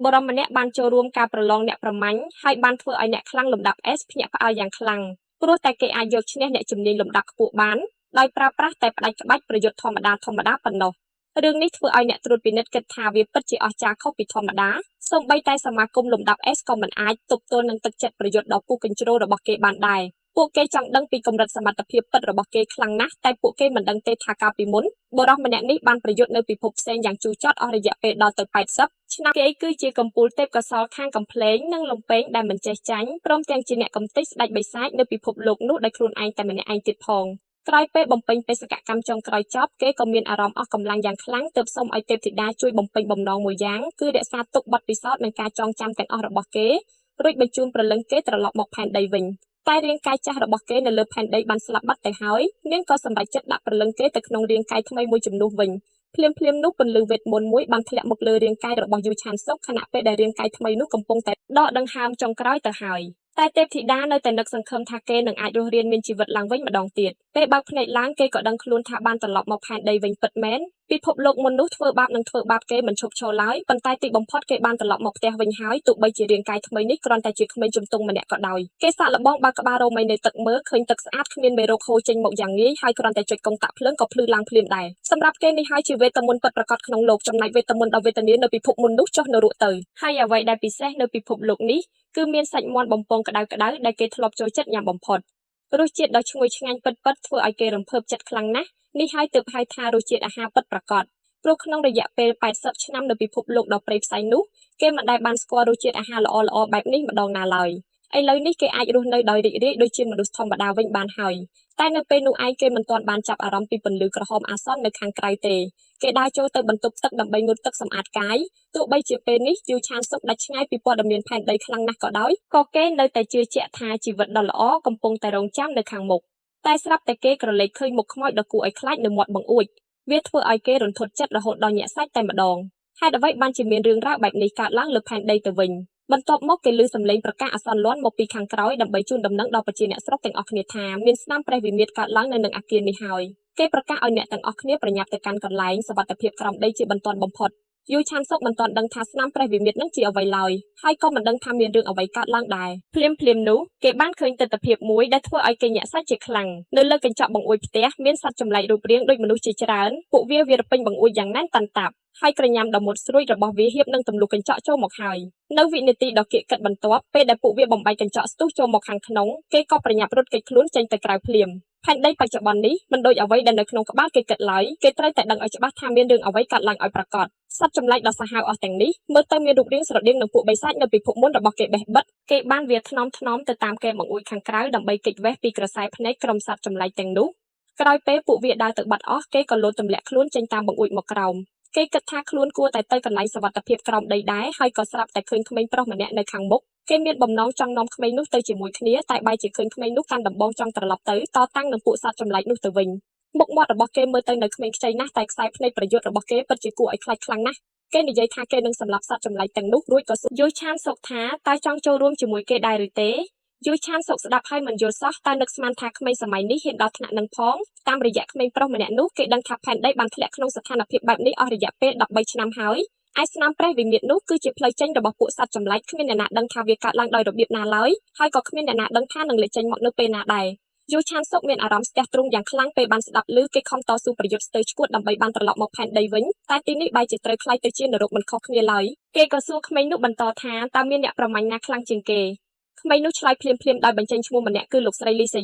បរិមម្នាក់បានចូលរួមការប្រឡងអ្នកប្រមាញ់ហើយបានធ្វើឲ្យអ្នកខ្លាំងលំដាប់ S ភ្ញាក់ផ្អើលយ៉ាងខ្លាំងព្រោះតែគេអាចយកឈ្នះអ្នកជំនាញលំដាប់ខ្ពស់បានដោយប្រើប្រាស់តែផ្ដាច់ក្បាច់ប្រយុទ្ធធម្មតាប៉ុណ្ណោះរឿងនេះធ្វើឲ្យអ្នកត្រួតពិនិត្យគិតថាវាពិតជាអស្ចារ្យខុសពីធម្មតាសូម្បីតែសមាគមលំដាប់ S ក៏មិនអាចទប់ទល់នឹងទឹកចិត្តប្រយុទ្ធដ៏ពុះកញ្ជ្រោលរបស់គេបានដែរពួកគេចង់ដឹងពីកម្រិតសមត្ថភាពពិតរបស់គេខ្លាំងណាស់តែពួកគេមិនដឹងទេថាកាលពីមុនបុរសម្នាក់នេះបានប្រយុទ្ធនៅពិភពផ្សេងយ៉ាងជូរចត់អស់រយៈពេលដល់ទៅ80ឆ្នាំគេគឺជាកំពូលទេពកោសល្យខាងកំប្លែងនិងលំពេងដែលមិនចេះចាញ់ព្រមទាំងជាអ្នកកំទេចស្ដេចបិសាចនៅពិភពលោកនោះដោយខ្លួនឯងតែម្នាក់ឯងទៀតផងក្រោយពេលបំពេញបេសកកម្មចុងក្រោយចប់គេក៏មានអារម្មណ៍អស់កម្លាំងយ៉ាងខ្លាំងទើបសុំឲ្យទេពធីតាជួយបំពេញបំណងមួយយ៉ាងគឺរក្សាទុកបទពិសោធន៍និងការចងចាំទាំងអស់របស់គេរួចបញ្ជូនព្រលឹងគេត្រឡប់មកផែនដីវិញតែរាងកាយចាស់របស់គេនៅលើផែនដីបានស្លាប់បាត់ទៅហើយនាងក៏សម្រេចចិត្តដាក់ព្រលឹងគេទៅក្នុងរាងកាយថ្មីមួយជំនួសវិញភ្លាមនោះពន្លឺវេទមន្តមួយបានធ្លាក់មកលើរាងកាយរបស់យូឆានសុកខណៈពេលដែលរាងកាយថ្មីនោះកំពុងតែដកដង្ហើមចុងក្រោយទៅហើយតែទេពធីតានៅតែនឹកសង្ឃឹមថាគេនឹងអាចរស់រានមានជីវិតឡើងវិញម្ដងទៀតពេលបើកភ្នែកឡើងគេក៏ដឹងខ្លួនថាបានត្រឡប់មកផែនដីវិញពិតមែនពិភពលោកមុននោះធ្វើបាបនឹងធ្វើបាបគេមិនឈប់ឈរឡើយប៉ុន្តែទីបំផុតគេបានត្រឡប់មកផ្ទះវិញហើយទោះបីជារាងកាយថ្មីនេះគ្រាន់តែជាក្មេងជំទង់ម្នាក់ក៏ដោយគេសាកល្បងបើកក្បាលរមីនៅទឹកមើលឃើញទឹកស្អាតគ្មានមេរោគហូរចេញមកយ៉ាងងាយហើយគ្រាន់តែចុចកុងតាក់ភ្លើងក៏ភ្លឺឡើងភ្លាមដែរសម្រាប់គេនេះហើយជាវេទមន្តពិតប្រាកដក្នុងលោកចំណែកវេទមន្តដ៏វេទនានៅពិភពមុននោះចុះនៅរក់ទៅហើយអ្វីដែលពិសេសនៅពិភពលោកនេះគឺមានសាច់មាន់បំពងក្តៅដែលគេធ្លាប់ចូលចិត្តញ៉ាំបំផុតរសជាតិដ៏ឈ្ងុយឆ្ងាញ់ពិតធ្វើឲ្យគេរំភើបចិត្តខ្លាំងណាស់នេះហើយទើបហៅថារសជាតិអាហារពិតប្រាកដព្រោះក្នុងរយៈពេល80ឆ្នាំនៅពិភពលោកដ៏ព្រៃផ្សៃនោះគេមិនដែលបានស្គាល់រសជាតិអាហារល្អបែបនេះម្ដងណាឡើយឥឡូវនេះគេអាចរស់នៅដោយរីករាយដូចជាមនុស្សធម្មតាវិញបានហើយតែនៅពេលនោះឯងគេមិនទាន់បានចាប់អារម្មណ៍ពីពន្លឺក្រហមអាសន្ននៅខាងក្រៅទេគេដើរចូលទៅបន្ទប់ទឹកដើម្បីងូតទឹកសម្អាតកាយទោះបីជាពេលនេះយូឆានសុកដាច់ឆ្ងាយពីព័ត៌មានផែនដីខ្លាំងណាស់ក៏ដោយក៏គេនៅតែជឿជាក់ថាជីវិតដ៏ល្អកំពុងតែរងចាំនៅខាងមុខតែស្រាប់តែគេក្រឡេកឃើញមុខខ្មោចដ៏គួរឲ្យខ្លាចនៅមាត់បង្អួចវាធ្វើឲ្យគេរន្ធត់ចិត្តរហូតដល់ញាក់សាច់តែម្ដងហេតុអ្វីបានជាមានរឿងរ៉ាវបែបនេះកើតឡើងលើផែនដីទៅវិញបន្ទាប់មកគេឮសំឡេងប្រកាសអាសន្នលាន់មកពីខាងក្រោយដើម្បីជូនដំណឹងដល់ប្រជាអ្នកស្រុកទាំងអស់គ្នាថាមានស្នាមព្រះវិមាត្រកើតឡើងនៅនឹងអគារនេះហើយគេប្រកាសឲ្យអ្នកទាំងអស់គ្នាប្រញាប់ទៅកាន់កន្លែងសុវត្ថិភាពក្រោមដីជាបន្ទាន់បំផុតយូឆានសុកមិនទាន់ដឹងថាស្នាមព្រះវិមាត្រនឹងជាអ្វីឡើយហើយក៏មិនដឹងថាមានរឿងអ្វីកើតឡើងដែរភ្លាមនោះគេបានឃើញទិដ្ឋភាពមួយដែលធ្វើឲ្យគេញាក់សាច់ជាខ្លាំងនៅលើកញ្ចក់បង្អួចផ្ទះមានសត្វចម្លែករូបរាងដូចមនុស្សជាច្រើនពួកវារពេញបង្អួចយ៉ាងណែនតាន់តាប់ហើយក្រញាំដ៏មុតស្រួយរបស់វាហៀបនឹងទម្លុះកញ្ចក់ចូលមកហើយនៅវិនាទីដ៏គៀកកិតបន្ទាប់ពេលដែលពួកវាបំបែកកញ្ចក់ស្ទុះចូលមកខាងក្នុងគេក៏ប្រញាប់រត់គេចខ្លួនចេញទៅក្រៅភ្លាមផែនដីបច្ចុប្បន្ននេះមិនដូចអ្វីដែលនៅក្នុងក្បាលគេគិតឡើយគេត្រូវតែដឹងឲ្យច្បាស់ថាមានរឿងអ្វីកើតឡើងឲ្យប្រាកដសត្វចម្លែកដ៏សាហាវអស់ទាំងនេះមើលទៅមានរូបរាងស្រដៀងនឹងពួកបិសាចនៅពិភពមុនរបស់គេបេះបិទគេបានវាថ្នមទៅតាមគេបង្អួចខាងក្រៅដើម្បីគេចវេះពីក្រសែភ្នែកក្រុមសត្វចម្លែកទាំងនោះក្រោយពេលពួកវាដើរទៅបាត់អស់គេក៏លោតទម្លាក់ខ្លួនចេញតាមបង្អួចមកក្រោមគេគិតថាខ្លួនគួរតែទៅកន្លែងសុវត្ថិភាពក្រោមដីដែរហើយក៏ស្រាប់តែឃើញក្មេងប្រុសម្នាក់នៅខាងមុខគេមានបំណងចង់នាំក្មេងនោះទៅជាមួយគ្នាតែបែរជាឃើញក្មេងនោះកាន់ដំបងចង់ត្រឡប់ទៅតតាំងនឹងពួកសត្វចម្លែកនោះទៅវិញមុខមាត់របស់គេមើលទៅនៅក្មេងខ្ចីណាស់តែខ្សែភ្នែកប្រយុទ្ធរបស់គេពិតជាគួរឲ្យខ្លាចខ្លាំងណាស់គេនិយាយថាគេនឹងសម្លាប់សត្វចម្លែកទាំងនោះរួចក៏យូឆានសុកថាតើចង់ចូលរួមជាមួយគេដែរឬទេយូឆានសុកស្ដាប់ហើយមិនយល់សោះតែនឹកស្មានថាក្មេងសម័យនេះហ៊ានដល់ថ្នាក់នឹងផងតាមរយៈក្មេងប្រុសម្នាក់នោះគេដឹងថាផែនដីបានធ្លាក់ក្នុងស្ថានភាពបែបនេះអស់រយៈពេល13ឆ្នាំហើយឯស្នាមព្រះវិមាត្រនោះគឺជាផ្លូវចេញរបស់ពួកសត្វចម្លែកគ្មានអ្នកណាដឹងថាវាកើតឡើងដោយរបៀបណាឡើយហើយក៏គ្មានអ្នកណាដឹងថានឹងលេចចេញមកនៅពេលណាដែរយូឆានសុកមានអារម្មណ៍ស្ទះទ្រូងយ៉ាងខ្លាំងពេលបានស្ដាប់ឮគេខំតស៊ូប្រយុទ្ធស្ទើរឆ្កួតដើម្បីបានត្រឡប់មកផែនដីវិញតែទីនេះបែរជាត្រូវខ្លាយទៅជានរកមិនខុសគ្នាឡើយគេក៏សួរក្មេងនោះបន្តថាតើមានអ្នកប្រមាញ់ណាខ្លាំងជាងគេក្មេងនោះឆ្លើយភ្លាមដោយបញ្ចេញឈ្មោះម្នាក់គឺលោកស្រីលីសា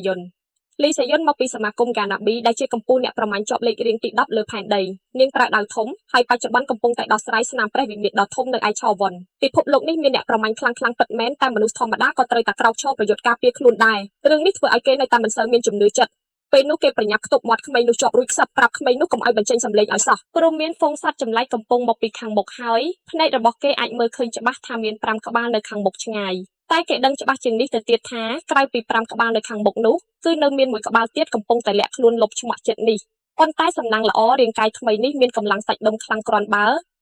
យុនមកពីសមាគមកាណាប៊ីដែលជាកម្ពុជាអ្នកប្រមាញ់ជាប់លេខរៀងទី10លើផែនដីនាងប្រើដាវធំហើយបច្ចុប្បន្នកំពុងតែដោះស្រាយស្នាមព្រះវិមាត្រដ៏ធំនៅឯឆោវ៉ុនពិភពលោកនេះមានអ្នកប្រមាញ់ខ្លាំងពិតមែនតែមនុស្សធម្មតាក៏ត្រូវតែក្រោកឈរប្រយុទ្ធការពារខ្លួនដែររឿងនេះធ្វើឲ្យគេនៅតែមិនសូវមានជំនឿចិត្តពេលនោះគេប្រញាប់ខ្ទប់មាត់ក្មេងនោះជាប់រួចខ្សឹបប្រាប់ក្មេងនោះកុំឲ្យបញ្ចេញសំឡេងឲ្យសោះព្រោះមានហ្វូងសត្វចម្លែកកំពុងមកពីខាងមុខហើយភ្នែករបស់គេអាចមើលឃើញច្បាស់ថាមាន5ក្បាលនៅខាងមុខឆ្ងាយតែគេដឹងច្បាស់ជាងនេះទៅទៀតថាក្រៅពី5ក្បាលនៅខាងមុខនោះគឺនៅមានមួយក្បាលទៀតកំពុងតែលាក់ខ្លួនលុបឆ្មាក់ចិត្តនេះប៉ុន្តែសំណាងល្អរាងកាយថ្មីនេះមានកម្លាំងសាច់ដុំខ្លាំងគ្រាន់បើ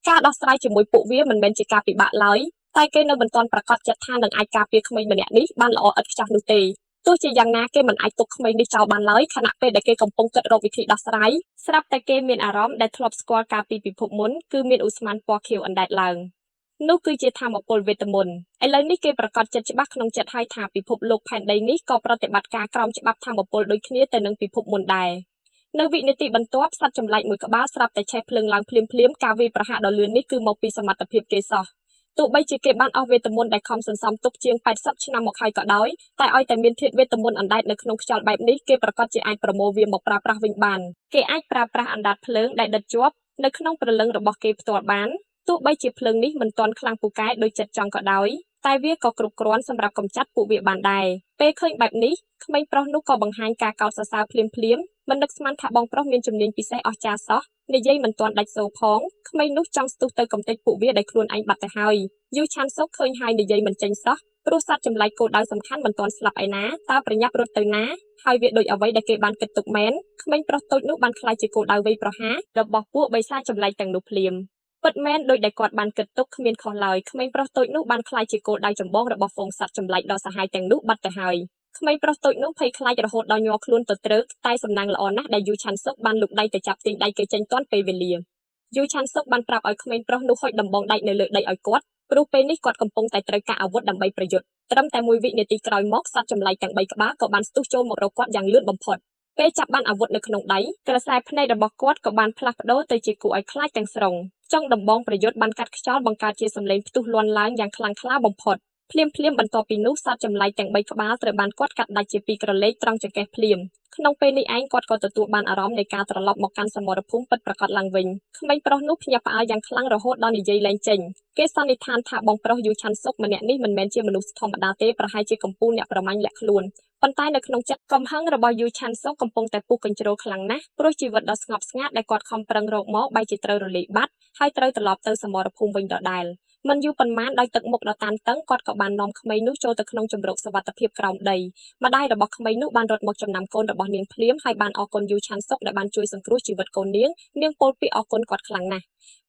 ការដោះស្រាយជាមួយពួកវាមិនមែនជាការពិបាកឡើយតែគេនៅមិនទាន់ប្រកាសចិត្តថានឹងអាចការពារក្មេងម្នាក់នេះបានល្អឥតខ្ចោះនោះទេទោះជាយ៉ាងណាគេមិនអាចទុកក្មេងនេះចោលបានឡើយខណៈពេលដែលគេកំពុងគិតរកវិធីដោះស្រាយស្រាប់តែគេមានអារម្មណ៍ដែលធ្លាប់ស្គាល់កាលពីពិភពមុនគឺមានឧស្ម័នពណ៌ខៀវអណ្ដែតឡើង នោះគឺជាធម្មពលវេទមន្តឥឡូវនេះគេប្រកាសចិត្តច្បាស់ក្នុងចិត្តហើយថាពិភពលោកផែនដីនេះក៏ប្រតិបត្តិការក្រោមច្បាប់ធម្មពលដូចគ្នាទៅនឹងពិភពមុនដែរនៅវិនាទីបន្ទាប់សត្វចម្លែកមួយក្បាលស្រាប់តែឆេះភ្លើងឡើងភ្លាមការវាយប្រហារដ៏លឿននេះគឺមកពីសមត្ថភាពគេសោះទោះបីជាគេបានអស់វេទមន្តដែលខំសន្សំទុកជាង80ឆ្នាំមកហើយក៏ដោយតែឲ្យតែមានធាតុវេទមន្តអណ្ដែតនៅក្នុងខ្យល់បែបនេះគេប្រកាសជាអាចប្រមូលវាមកប្រើប្រាស់វិញបានគេអាចប្រើប្រាស់អណ្ដាតភ្លើងដែលដិតជាប់នៅក្នុងព្រលឹងរបស់គេផ្ទាល់បានទោះបីជាភ្លើងនេះមិនទាន់ខ្លាំងពូកែដោយចិត្តចង់ក៏ដោយតែវាក៏គ្រប់គ្រាន់សម្រាប់កម្ចាត់ពួកវាបានដែរពេលឃើញបែបនេះក្មេងប្រុសនោះក៏បង្ហាញការកោតសរសើរភ្លាមមិននឹកស្មានថាបងប្រុសមានជំនាញពិសេសអស្ចារ្យសោះនិយាយមិនទាន់ដាច់សូរផងក្មេងនោះចង់ស្ទុះទៅកំទេចពួកវាដែលខ្លួនឯងបាត់ទៅហើយយូឆាន់សុកឃើញហើយនិយាយមិនចេញសោះព្រោះសត្វចម្លែកគោលដៅសំខាន់មិនទាន់ស្លាប់ឯណាតើប្រញាប់រត់ទៅណាហើយវាដូចអ្វីដែលគេបានគិតទុកមែនក្មេងប្រុសតូចនោះបានខ្លាចជាគោលដៅវ័យប្រហាររបស់ពួកបិសាចចម្លែកទាំងនោះភ្លាមពិតមែនដោយដែលគាត់បានគិតទុកគ្មានខុសឡើយក្មេងប្រុសតូចនោះបានខ្លាចជាគោលដៅចម្បងរបស់ហ្វូងសត្វចម្លែកដ៏សាហាវទាំងនោះបាត់ទៅហើយក្មេងប្រុសតូចនោះភ័យខ្លាចរហូតដល់ញ័រខ្លួនទៅត្រូវតែសំណាងល្អណាស់ដែលយូឆាន់សុកបានលូកដៃទៅចាប់ទាញដៃគេចេញទាន់ពេលវេលាយូឆាន់សុកបានប្រាប់ឲ្យក្មេងប្រុសនោះហុចដំបងដាច់នៅលើដីឲ្យគាត់ព្រោះពេលនេះគាត់កំពុងតែត្រូវការអាវុធដើម្បីប្រយុទ្ធត្រឹមតែ1វិនាទីក្រោយមកសត្វចម្លែកទាំង3ក្បាលក៏បានស្ទុះចូលមករកគាត់យ៉ាងលឿនបំផុតពេលចាប់បានអាវុធនៅក្នុងដៃក្រសែភ្នែករបស់គាត់ក៏បានផ្លាស់ប្ដូរទៅជាគួរឲ្យខ្លាចទាំងស្រុងចុងដំបងប្រយុទ្ធបានកាត់ខ្យល់បង្កើតជាសម្លេងផ្ទុះលាន់ឡើងយ៉ាងខ្លាំងក្លាបំផុតភ្លាមបន្ទាប់ពីនោះសត្វចម្លែកទាំង3ក្បាលត្រូវបានគាត់កាត់ដាច់ជាពីរក្រឡេកត្រង់ចង្កេះភ្លាមក្នុងពេលនេះឯងគាត់ក៏ទទួលបានអារម្មណ៍នៃការត្រឡប់មកកាន់សមរភូមិពិតប្រាកដឡើងវិញក្មេងប្រុសនោះភ្ញាក់ផ្អើលយ៉ាងខ្លាំងរហូតដល់និយាយលែងចេញគេសន្និដ្ឋានថាបងប្រុសយូឆាន់សុកម្នាក់នេះមិនមែនជាមនុស្សធម្មតាទេប្រហែលជាកំពូលអ្នកប្រមាញ់លាក់ខ្លួនប៉ុន្តែនៅក្នុងចិត្តកំហឹងរបស់យូឆាន់សុកកំពុងតែពុះកញ្ជ្រោលខ្លាំងណាស់ព្រោះជីវិតដ៏ស្ងប់ស្ងាត់ដែលគាត់ខំប្រឹងរកមកបែរជាត្រូវរលាយបាត់ហើយត្រូវត្រឡប់ទៅសមរភូមិវិញដដែលមិនយូរប៉ុន្មានដោយទឹកមុខដ៏តានតឹងគាត់ក៏បាននាំក្មេងនោះចូលទៅក្នុងជម្រកសុវត្ថិភាពក្រោមដីម្ដាយរបស់ក្មេងនោះបានរត់មកចំណាំកូនរបស់នាងភ្លាមហើយបានអរគុណយូឆាន់សុកដែលបានជួយសង្គ្រោះជីវិតកូននាងពោលពាក្យអរគុណគាត់ខ្លាំងណាស់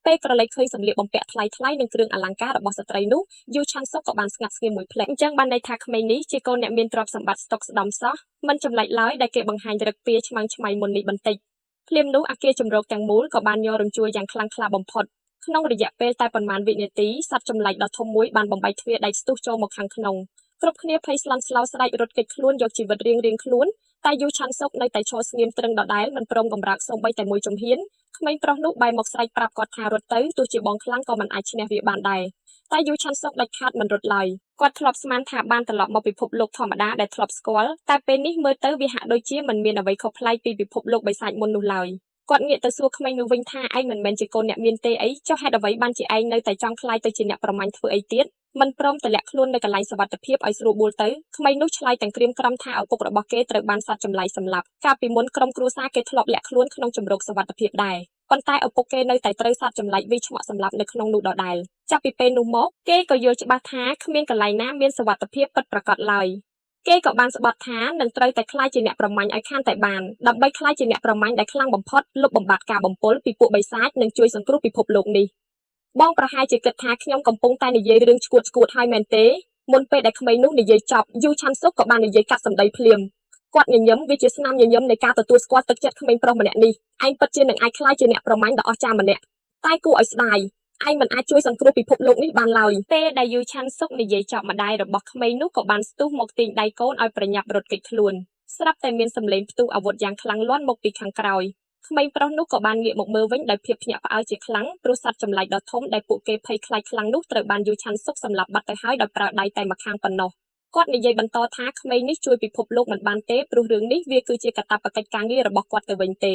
ពេលក្រឡេកឃើញសម្លៀកបំពាក់ថ្លៃនិងគ្រឿងអលង្ការរបស់ស្ត្រីនោះយូឆាន់សុកក៏បានស្ងាត់ស្ងៀមមួយភ្លែកអញ្ចឹងបានន័យថាក្មេងនេះជាកូនអ្នកមានទ្រព្យសម្បត្តិស្តុកស្ដំសោះមិនចម្លែកឡើយដែលគេបង្ហាញរឹកពីឆ្មាំងឆ្មៃមុននេះបន្តិចភ្លាមនោះអគារជម្រកទាំងមូលក៏បានញ័ររញ្ជួយយ៉ាងខ្លាំងក្លាបំផុតក្នុងរយៈពេលតែប៉ុន្មានវិនាទីសត្វចម្លែកដ៏ធំមួយបានបំបែកទ្វារដែកស្ទុះចូលមកខាងក្នុងគ្រប់គ្នាភ័យស្លន់ស្លោស្ដែករត់គេចខ្លួនយកជីវិតរៀងខ្លួនតែយូឆាន់សុកនៅតែឈរស្ងៀមត្រឹងដដែលមិនព្រមកម្រើកសូម្បីតែមួយជំហានក្មេងប្រុសនោះបែរមកស្រែកប្រាប់គាត់ថារត់ទៅទោះជាបងខ្លាំងក៏មិនអាចឈ្នះវាបានដែរតែយូឆាន់សុកដាច់ខាតមិនរត់ឡើយគាត់ធ្លាប់ស្មានថាបានត្រឡប់មកពិភពលោកធម្មតាដែលធ្លាប់ស្គាល់តែពេលនេះមើលទៅវាហាក់ដូចជាមិនមានអ្វីខុសប្លែកពីពិភពលោកបិសាចមុននោះឡើយគាត់ងាកទៅសួរក្មេងនោះវិញថាឯងមិនមែនជាកូនអ្នកមានទេអីចុះហេតុអ្វីបានជាឯងនៅតែចង់ខ្លាយទៅជាអ្នកប្រមាញ់ធ្វើអីទៀតមិនព្រមទម្លាក់ខ្លួននៅកន្លែងសុវត្ថិភាពឲ្យស្រួលបួលទៅក្មេងនោះឆ្លើយទាំងក្រៀមក្រំថាឪពុករបស់គេត្រូវបានសត្វចម្លែកសម្លាប់កាលពីមុនក្រុមគ្រួសារគេធ្លាប់លាក់ខ្លួនក្នុងជម្រកសុវត្ថិភាពដែរប៉ុន្តែឪពុកគេនៅតែត្រូវសត្វចម្លែកវាយឆ្មក់សម្លាប់នៅក្នុងនោះដដែលចាប់ពីពេលនោះមកគេក៏យល់ច្បាស់ថាគ្មានកន្លែងណាមានសុវត្ថិភាពពិតប្រាកដឡើយគេក៏បានស្បត់ថានឹងត្រូវតែខ្លាចជាអ្នកប្រមាញ់ឲ្យខានតែបានដើម្បីខ្លាចជាអ្នកប្រមាញ់ដែលខ្លាំងបំផុតលុបបំបាត់ការបំពុលពីពួកបិសាចនិងជួយសង្គ្រោះពិភពលោកនេះបងប្រហែលជាគិតថាខ្ញុំកំពុងតែនិយាយរឿងឈួតហើយមែនទេមុនពេលដែលក្មេងនោះនិយាយចប់យូឆាន់សុកក៏បាននិយាយកាត់សម្ដីភ្លាមគាត់ញញឹមវាជាស្នាមញញឹមនៃការទទួលស្គាល់ទឹកចិត្តក្មេងប្រុសម្នាក់នេះឯងពិតជានឹងអាចខ្លាចជាអ្នកប្រមាញ់ដ៏អស្ចារ្យម្នាក់តែគួរឲ្យស្ដាយឯងមិនអាចជួយសង្គ្រោះពិភពលោកនេះបានឡើយពេលដែលយូឆាន់សុកនិយាយចប់ម្ដាយរបស់ក្មេងនោះក៏បានស្ទុះមកទាញដៃកូនឲ្យប្រញាប់រត់គេចខ្លួនស្រាប់តែមានសម្លេងផ្ទុះអាវុធយ៉ាងខ្លាំងលាន់មកពីខាងក្រោយក្មេងប្រុសនោះក៏បានងាកមកមើលវិញដោយភាពភ្ញាក់ផ្អើលជាខ្លាំងព្រោះសត្វចម្លែកដ៏ធំដែលពួកគេភ័យខ្លាចខ្លាំងនោះត្រូវបានយូឆាន់សុកសម្លាប់បាត់ទៅហើយដោយប្រើដៃតែម្ខាងប៉ុណ្ណោះគាត់និយាយបន្តថាក្មេងនេះជួយពិភពលោកមិនបានទេព្រោះរឿងនេះវាគឺជាកាតព្វកិច្ចការងាររបស់គាត់ទៅវិញទេ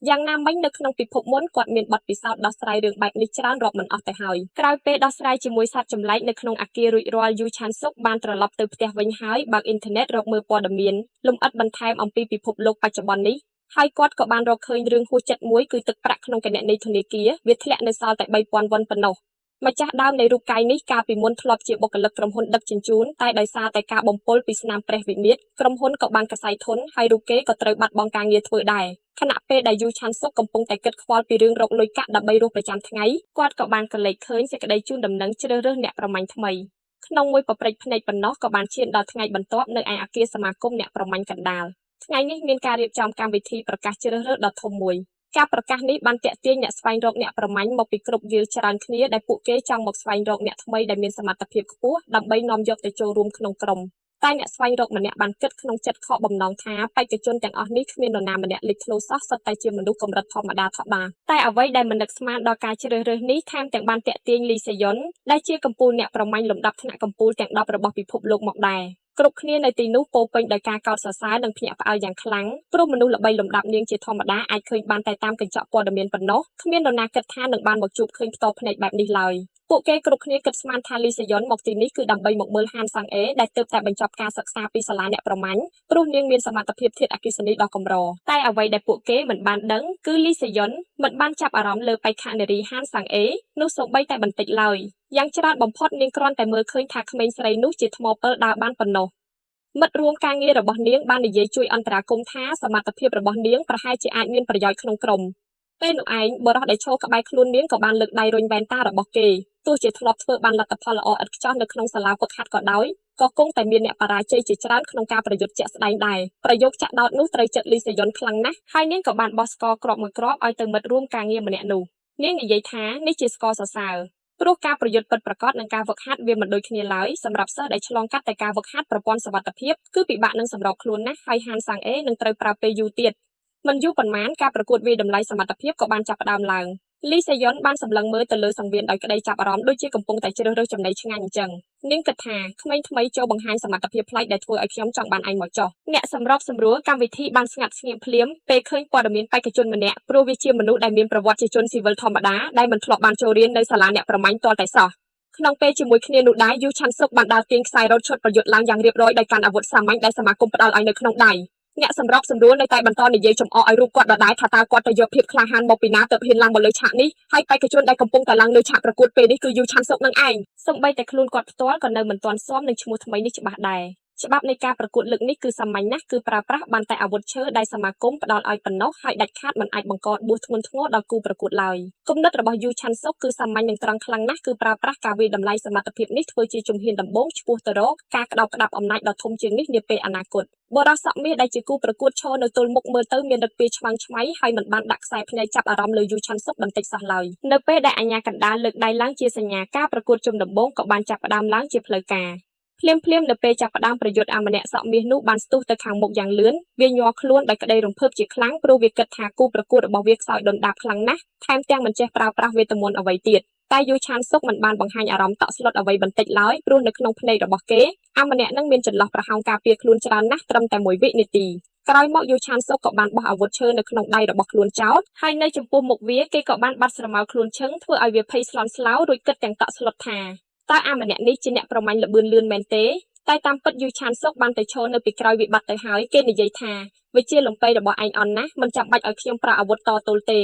យ៉ាងណាមិញនៅក្នុងពិភពមុនគាត់មានបទពិសោធន៍ដោះស្រាយរឿងបែបនេះច្រើនរាប់មិនអស់ទៅហើយក្រោយពេលដោះស្រាយជាមួយសត្វចម្លែកនៅក្នុងអគាររួចរាល់យូឆាន់សុកបានត្រឡប់ទៅផ្ទះវិញហើយបើកអ៊ីនធឺណិតរកមើលព័ត៌មានលម្អិតបន្ថែមអំពីពិភពលោកបច្ចុប្បន្ននេះហើយគាត់ក៏បានរកឃើញរឿងហួសចិត្តមួយគឺទឹកប្រាក់ក្នុងគណនីធនាគារវាធ្លាក់នៅសល់តែ 3000 វ៉ុនប៉ុណ្ណោះម្ចាស់ដើមនៃរូបកាយនេះកាលពីមុនធ្លាប់ជាបុគ្គលិកក្រុមហ៊ុនដឹកជញ្ជូនតែដោយសារតែការបំពុលពីស្នាមប្រេះវិមាត្រក្រុមហ៊ុនក៏បានកសាយធនហើយរូបគេក៏ត្រូវបាត់បង់ការងារធ្វើដែរខណៈពេលដែលយូឆាន់សុកកំពុងតែគិតខ្វល់ពីរឿងរកលុយកាក់ដើម្បីរស់ប្រចាំថ្ងៃគាត់ក៏បានកលេចឃើញសេចក្តីជូនដំណឹងជ្រើសរើសអ្នកប្រមាញ់ថ្មីក្នុងមួយប៉ព្រិចភ្នែកប៉ុណ្ណោះក៏បានឈានដល់ថ្ងៃបន្ទាប់នៅឯអគារសមាគមអ្នកប្រមាញ់កណ្ដាលថ្ងៃនេះមានការរៀបចំកម្មវិធីប្រកាសជ្រើសរើសដ៏ធំមួយ ការប្រកាសនេះបានទាក់ទាញអ្នកស្វែងរកអ្នកប្រមាញ់មកពីគ្រប់វាលច្រើនគ្នាដែលពួកគេចង់មកស្វែងរកអ្នកថ្មីដែលមានសមត្ថភាពខ្ពស់ដើម្បីនាំយកទៅចូលរួមក្នុងក្រុមតែអ្នកស្វែងរកម្នាក់បានគិតក្នុងចិត្តខកបំណងថាបេក្ខជនទាំងអស់នេះគ្មាននរណាម្នាក់លេចធ្លោសោះសុទ្ធតែជាមនុស្សកម្រិតធម្មតាថបាតែអ្វីដែលមិននឹកស្មានដល់ការជ្រើសរើសនេះថែមទាំងបានទាក់ទាញលីសេយុនដែលជាកំពូលអ្នកប្រមាញ់លំដាប់ថ្នាក់កំពូលទាំង10របស់ពិភពលោកមកដែរគ្រប់គ្នានៅទីនោះពោពេញដោយការកោតសរសើរនិងភ្ញាក់ផ្អើលយ៉ាងខ្លាំងព្រោះមនុស្សល្បីលំដាប់នាងជាធម្មតាអាចឃើញបានតែតាមកញ្ចក់ព័ត៌មានប៉ុណ្ណោះគ្មាននរណាគិតថានឹងបានមកជួបឃើញផ្ទាល់ភ្នែកបែបនេះឡើយពួកគេគ្រប់គ្នាគិតស្មានថាលីសេយុនមកទីនេះគឺដើម្បីមកមើលហានសាំងអេដែលទើបតែបញ្ចប់ការសិក្សាពីសាលាអ្នកប្រមាញ់ព្រោះនាងមានសមត្ថភាពធាតុអគ្គិសនីដ៏កម្រតែអ្វីដែលពួកគេមិនបានដឹងគឺលីសេយុនមិនបានចាប់អារម្មណ៍លើបេក្ខនារីហានសាំងអេនោះសូម្បីតែបន្តិចឡើយយ៉ាងច្រើនបំផុតនាងគ្រាន់តែមើលឃើញថាក្មេងស្រីនោះជាថ្មពិលដើរបានប៉ុណ្ណោះមិត្តរួមការងាររបស់នាងបាននិយាយជួយអន្តរាគមន៍ថាសមត្ថភាពរបស់នាងប្រហែលជាអាចមានប្រយោជន៍ក្នុងក្រុមពេលនោះឯងបរិះដែលឈរក្បែរខ្លួននាងក៏បានលើកដៃរុញវ៉ែនតារបស់គេទោះជាធ្លាប់ធ្វើបានលទ្ធផលល្អឥតខ្ចោះនៅក្នុងសាលាហ្វឹកហាត់ក៏ដោយក៏គង់តែមានអ្នកបរាជ័យជាច្រើនក្នុងការប្រយុទ្ធជាក់ស្ដែងដែរប្រយោគចាក់ដោតនោះត្រូវចិត្តលីសេយុនខ្លាំងណាស់ហើយនាងក៏បានបោះស្ករគ្រាប់មួយគ្រាប់ឲ្យទៅមិត្តរួមការងារម្នាក់នោះនាងនិយាយថានេះជាស្ករសរសើរព្រោះការប្រយុទ្ធពិតប្រាកដនិងការហ្វឹកហាត់វាមិនដូចគ្នាឡើយសម្រាប់សិស្សដែលឆ្លងកាត់តែការហ្វឹកហាត់ប្រព័ន្ធសុវត្ថិភាពគឺពិបាកនឹងសម្របខ្លួនណាស់ហើយហានសាំងអេនឹងត្រូវប្រើពេលយូរទៀតមិនយូរប៉ុន្មានការប្រកួតវាយតម្លៃសមត្ថភាពក៏បានចាប់ផ្ដើមឡើងលីសេយុនបានសម្លឹងមើលទៅលើសង្វៀនដោយក្តីចាប់អារម្មណ៍ដូចជាកំពុងតែជ្រើសរើសចំណីឆ្ងាញ់អញ្ចឹងនាងគិតថាក្មេងថ្មីចូលបង្ហាញសមត្ថភាពប្លែកដែលធ្វើឲ្យខ្ញុំចង់បានឯងមកចោះអ្នកសម្របសម្រួលកម្មវិធីបានស្ងាត់ស្ងៀមភ្លាមពេលឃើញព័ត៌មានបេក្ខជនម្នាក់ព្រោះវាជាមនុស្សដែលមានប្រវត្តិជាជនស៊ីវិលធម្មតាដែលមិនធ្លាប់បានចូលរៀននៅសាលាអ្នកប្រមាញ់ទាល់តែសោះក្នុងពេលជាមួយគ្នានោះដែរយូឆាន់សុកបានដើរទាញខ្សែរ៉ូតឈុតប្រយុទ្ធឡើងយ៉ាងរៀបរយដោយកាន់អាវុធសាមញ្ញដែលសមាគមផ្ដល់ឲ្យនៅក្នុងដៃអ្នកសម្របសម្រួលនៅតែបន្តនិយាយចំអកឲ្យរូបគាត់ដដែលថាតើគាត់ទៅយកភាពក្លាហានមកពីណាទើបហ៊ានឡើងមកលើឆាកនេះហើយបេក្ខជនដែលកំពុងតែឡើងលើឆាកប្រកួតពេលនេះគឺយូឆាន់សុកនឹងឯងសូម្បីតែខ្លួនគាត់ផ្ទាល់ក៏នៅមិនទាន់ស៊ាំនឹងឈ្មោះថ្មីនេះច្បាស់ដែរច្បាប់នៃការប្រកួតលើកនេះគឺសាមញ្ញណាស់គឺប្រើប្រាស់បានតែអាវុធឈើដែលសមាគមផ្ដល់ឲ្យប៉ុណ្ណោះហើយដាច់ខាតមិនអាចបង្កបួសធ្ងន់ធ្ងរដល់គូប្រកួតឡើយគំនិតរបស់យូឆាន់សុកគឺសាមញ្ញនិងត្រង់ខ្លាំងណាស់គឺប្រើប្រាស់ការវាយតម្លៃសមត្ថភាពនេះធ្វើជាជំហានដំបូងឆ្ពោះទៅរកការក្តោបក្តាប់អំណាចដ៏ធំជាងនេះនាពេលអនាគតបរិស័កមាសដែលជាគូប្រកួតឈរនៅទល់មុខមើលទៅមានរឹកពីឆ្វាំងឆ្មៃហើយមិនបានដាក់ខ្សែភ្នែកចាប់អារម្មណ៍លើយូឆាន់សុកបន្តិចសោះឡើយនៅពេលដែលអាជ្ញាកណ្ដាលលើកដៃឡើងជាសញ្ញាការប្រកួតជុំដំបូងក៏បានចាប់ផ្ដើមឡើងជាផ្លូវការភ្លាមនៅពេលចាប់ផ្ដើមប្រយុទ្ធម្នាក់សក់មាសនោះបានស្ទុះទៅខាងមុខយ៉ាងលឿនវាញ័រខ្លួនដោយក្តីរំភើបជាខ្លាំងព្រោះវាគិតថាគូប្រកួតរបស់វាខ្សោយដុនដាបខ្លាំងណាស់ថែមទាំងមិនចេះប្រើប្រាស់វេទមន្តអ្វីទៀតតែយូឆានសុកមិនបានបង្ហាញអារម្មណ៍តក់ស្លុតអ្វីបន្តិចឡើយព្រោះនៅក្នុងភ្នែករបស់គេម្នាក់នឹងមានចន្លោះប្រហោងការពារខ្លួនច្រើនណាស់ត្រឹមតែ1វិនាទីក្រោយមកយូឆានសុកក៏បានបោះអាវុធឈើនៅក្នុងដៃរបស់ខ្លួនចោលហើយនៅចំពោះមុខវាគេក៏បានបាត់ស្រមោលខ្លួនឈឹងធ្វើឲ្យវាភ័យស្លន់ស្លោរួចគិតទាំងតក់ស្លុតថាតើម្នាក់នេះជាអ្នកប្រមាញ់ល្បឿនលឿនមែនទេតែតាមពិតយូឆានសុកបានទៅឈរនៅពីក្រោយវិបត្តិទៅហើយគេនិយាយថាវាជាលំពៃរបស់ឯងអន់ណាស់មិនចាំបាច់ឲ្យខ្ញុំប្រើអាវុធតទល់ទេ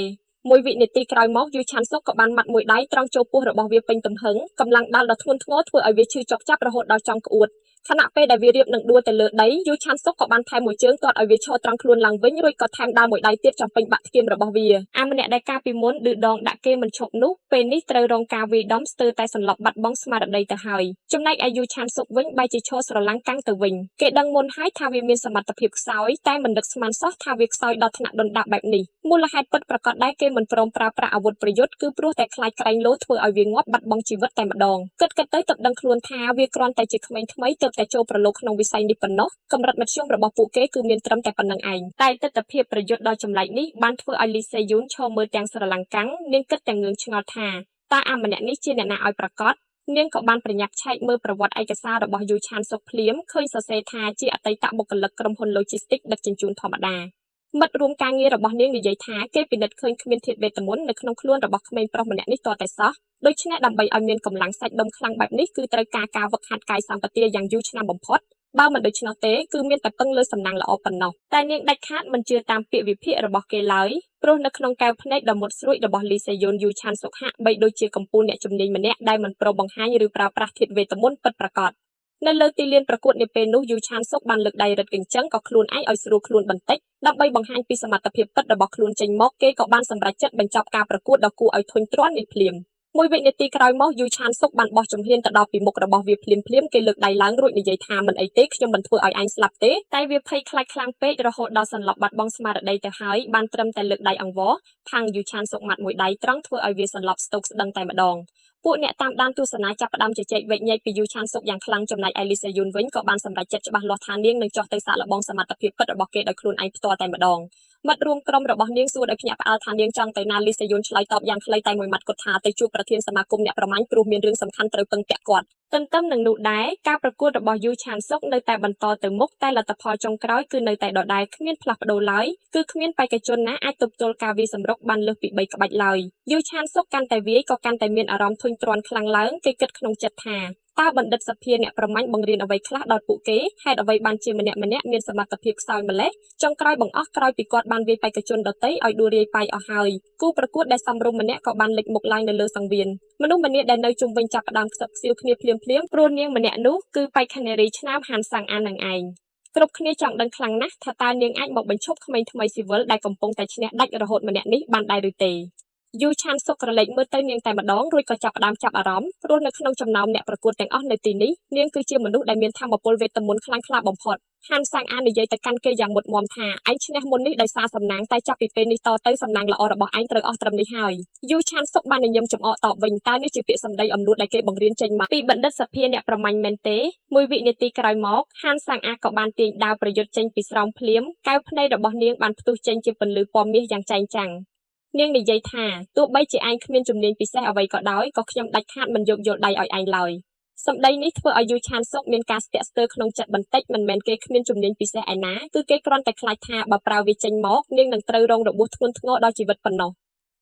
មួយវិនាទីក្រោយមកយូឆានសុកក៏បានមាត់មួយដៃត្រង់ចូលពោះរបស់វាពេញទំហឹងកម្លាំងដាល់ដ៏ធ្ងន់ធ្ងរធ្វើឲ្យវាឈឺចុកចាប់រហូតដល់ចង់ក្អួតខណៈពេលដែលវារៀបនឹងដួលទៅលើដីយូឆានសុកក៏បានថែមមួយជើងទាត់ឲ្យវាឈរត្រង់ខ្លួនឡើងវិញរួចក៏ថែមដាល់មួយដៃទៀតចំពេញបាក់ធ្គាមរបស់វាម្នាក់ដែលកាលពីមុនឌឺដងដាក់គេមិនឈប់នោះពេលនេះត្រូវរងការវាយដំស្ទើរតែសន្លប់បាត់បង់ស្មារតីទៅហើយចំណែកឯយូឆានសុកវិញបែរជាឈរស្រឡាំងកាំងទៅវិញគេដឹងមុនហើយថាវាមានសមត្ថភាពខ្សោយតែមិននឹកស្មានសោះថាវាខ្សោយដល់ថ្នាក់ដុនដាបបែបនេះមូលហេតុពិតប្រាកដដែរគេមិនព្រមប្រើប្រាស់អាវុធប្រយុទ្ធគឺព្រោះតែខ្លាចក្រែងលោធ្វើឲ្យវាងាប់បាត់បង់ជីវិតតែម្ដងគិតទៅទឹកដឹងខ្លួនថាវាគ្រាន់តែជាក្មេងថ្មីទើបតែចូលប្រឡូកក្នុងវិស័យនេះប៉ុណ្ណោះកម្រិតមធ្យមរបស់ពួកគេគឺមានត្រឹមតែប៉ុណ្្នឹងឯងតែទស្សនវិជ្ជាប្រយុទ្ធដ៏ចម្លែកនេះបានធ្វើឲ្យលីសេយូនឈរមើលទាំងស្រឡាំងកាំងនាងគិតទាំងងឿងឆ្ងល់ថាតើម្នាក់នេះជាអ្នកណាឲ្យប្រកាសនាងក៏បានប្រញាប់ឆែកមើលប្រវត្តិឯកសាររបស់យូឆានសុកភ្លាមឃើញសរសេរថាជាអតីតបុគ្គលិកក្រុមហ៊ុន Logistics ដឹកជញ្ជូនធម្មតាមិត្តរួមការងាររបស់នាងនិយាយថាគេពិនិត្យឃើញគ្មានធាតុវេទមន្តនៅក្នុងខ្លួនរបស់ក្មេងប្រុសម្នាក់នេះទាល់តែសោះដូច្នេះដើម្បីឲ្យមានកម្លាំងសាច់ដុំខ្លាំងបែបនេះគឺត្រូវការហ្វឹកហាត់កាយសម្បទាយ៉ាងយូរឆ្នាំបំផុតបើមិនដូច្នោះទេគឺមានតែពឹងលើសំណាងល្អប៉ុណ្ណោះតែនាងដាច់ខាតមិនជឿតាមពាក្យវិភាគរបស់គេឡើយព្រោះនៅក្នុងកែវភ្នែកដ៏មុតស្រួចរបស់លីសេយូនយូឆានសុកហាក់បីដូចជាកំពូលអ្នកជំនាញម្នាក់ដែលមិនព្រមបង្ហាញឬប្រើប្រាស់ធាតុវេទមន្តពិតប្រាកដនៅលើទីលានប្រកួតនាពេលនោះយូឆានសុកបានលើកដៃរឹតកញ្ចឹងក៏ខ្លួនឯងឲ្យស្រួលខ្លួនបន្តិចដើម្បីបង្ហាញពីសមត្ថភាពពិតរបស់ខ្លួនចេញមកគេក៏បានសម្រេចចិត្តបញ្ចប់ការប្រកួតដ៏គួរឲ្យធុញទ្រាន់នេះភ្លាម មួយវិនាទីក្រោយមកយូឆានសុកបានបោះជំហានទៅដល់ពីមុខរបស់វាភ្លាមៗគេលើកដៃឡើងរួចនិយាយថាមិនអីទេខ្ញុំមិនធ្វើឲ្យឯងស្លាប់ទេតែវាភ័យខ្លាចខ្លាំងពេករហូតដល់សន្លប់បាត់បង់ស្មារតីទៅហើយបានត្រឹមតែលើកដៃអង្វរផាំងយូឆានសុកម៉ាត់មួយដៃត្រង់ធ្វើឲ្យវាសន្លប់ស្តុកស្ដឹងតែម្ដងពួកអ្នកតាមដានទស្សនាចាប់ផ្ដើមជជែកវែកញែកពីយូឆានសុកយ៉ាងខ្លាំងចំណែកឯលីសាយុនវិញក៏បានសម្រេចចិត្តច្បាស់លាស់ថានាងនឹងចោះទៅសាកល្បងសមត្ថភាពពិតរបស់គេដោយខ្លួនឯងផ្ទាល់តែម្ដងមិត្តរួមក្រុមរបស់នាងសួរដោយភ្ញាក់ផ្អើលថានាងចង់ទៅណាលីសាយុនឆ្លើយតបយ៉ាងខ្លីតែមួយម៉ាត់គត់ថាទៅជួបប្រធានសមាគមអ្នកប្រមាញ់ព្រោះមានរឿងសំខាន់ត្រូវពឹងពាក់គាត់ទន្ទឹមនឹងនោះដែរការប្រកួតរបស់យូឆានសុកនៅតែបន្តទៅមុខតែលទ្ធផលចុងក្រោយគឺនៅតែដដែលគ្មានផ្លាស់ប្ដូរឡើយគឺគ្មានបេក្ខជនណាអាចទប់ទល់ការវាយសម្រុកបានលើសពី3ក្បាច់ឡើយយូឆានសុកកាន់តែវាយក៏កាន់តែមានអារម្មណ៍ធុញទ្រាន់ខ្លាំងឡើងគេគិតក្នុងចិត្តថាតើបណ្ឌិតសភាអ្នកប្រមាញ់បង្រៀនអ្វីខ្លះដល់ពួកគេហេតុអ្វីបានជាម្នាក់មានសមត្ថភាពខ្សោយម្លេះចុងក្រោយបង្អស់ក្រោយពីគាត់បានវាយបេក្ខជនដទៃឲ្យដួលរាយប៉ាយអស់ហើយគូប្រកួតដែលសំរុំម្នាក់ក៏បានលេចមុខឡើងនៅលើសង្វៀនមនុស្សម្នាដែលនៅជុំវិញចាប់ផ្ដើមខ្សឹបខ្សៀវគ្នាភ្លាមព្រោះនាងម្នាក់នោះគឺបេក្ខនារីឆ្នើមហានសាំងអាននឹងឯងគ្រប់គ្នាចង់ដឹងខ្លាំងណាស់ថាតើនាងអាចមកបញ្ឈប់ក្មេងថ្មីស៊ីវិលដែលកំពុងតែឈ្នះដាច់រហូតម្នាក់នេះបានដែរឬទេយូឆានសុកក្រឡេកមើលទៅនាងតែម្ដងរួចក៏ចាប់ផ្ដើមចាប់អារម្មណ៍ព្រោះនៅក្នុងចំណោមអ្នកប្រកួតទាំងអស់នៅទីនេះនាងគឺជាមនុស្សដែលមានថាមពលវេទមន្តខ្លាំងក្លាបំផុតហានសាំងអាននិយាយទៅកាន់គេយ៉ាងមុតមមថាឯងឈ្នះមុននេះដោយសារសំណាងតែចាប់ពីពេលនេះតទៅសំណាងល្អរបស់ឯងត្រូវអស់ត្រឹមនេះហើយយូឆានសុកបានញញឹមចំអកតបវិញតើនេះជាពាក្យសម្ដីអំនួតដែលគេបង្រៀនចេញមកពីបណ្ឌិតសភាអ្នកប្រមាញ់មែនទេមួយវិនាទីក្រោយមកហានសាំងអាក៏បានទាញដាវប្រយុទ្ធចេញពីស្រោមភ្លាមកែវភ្នែករបស់នាងបានផ្ទុះចេញជាពន្លឺពណ៌មាសយ៉ាងចែងចាំងនាងនិយាយថាទោះបីជាឯងគ្មានជំនាញពិសេសអ្វីក៏ដោយក៏ខ្ញុំដាច់ខាតមិនយកយល់ដៃឲ្យឯងឡើយសម្ដីនេះធ្វើឲ្យយូឆានសុកមានការស្ទាក់ស្ទើរក្នុងចិត្តបន្តិចមិនមែនគេគ្មានជំនាញពិសេសឯណាគឺគេគ្រាន់តែខ្លាចថាបើប្រើវាចេញមកនាងនឹងត្រូវរងរបួសធ្ងន់ធ្ងរដល់ជីវិតប៉ុណ្ណោះ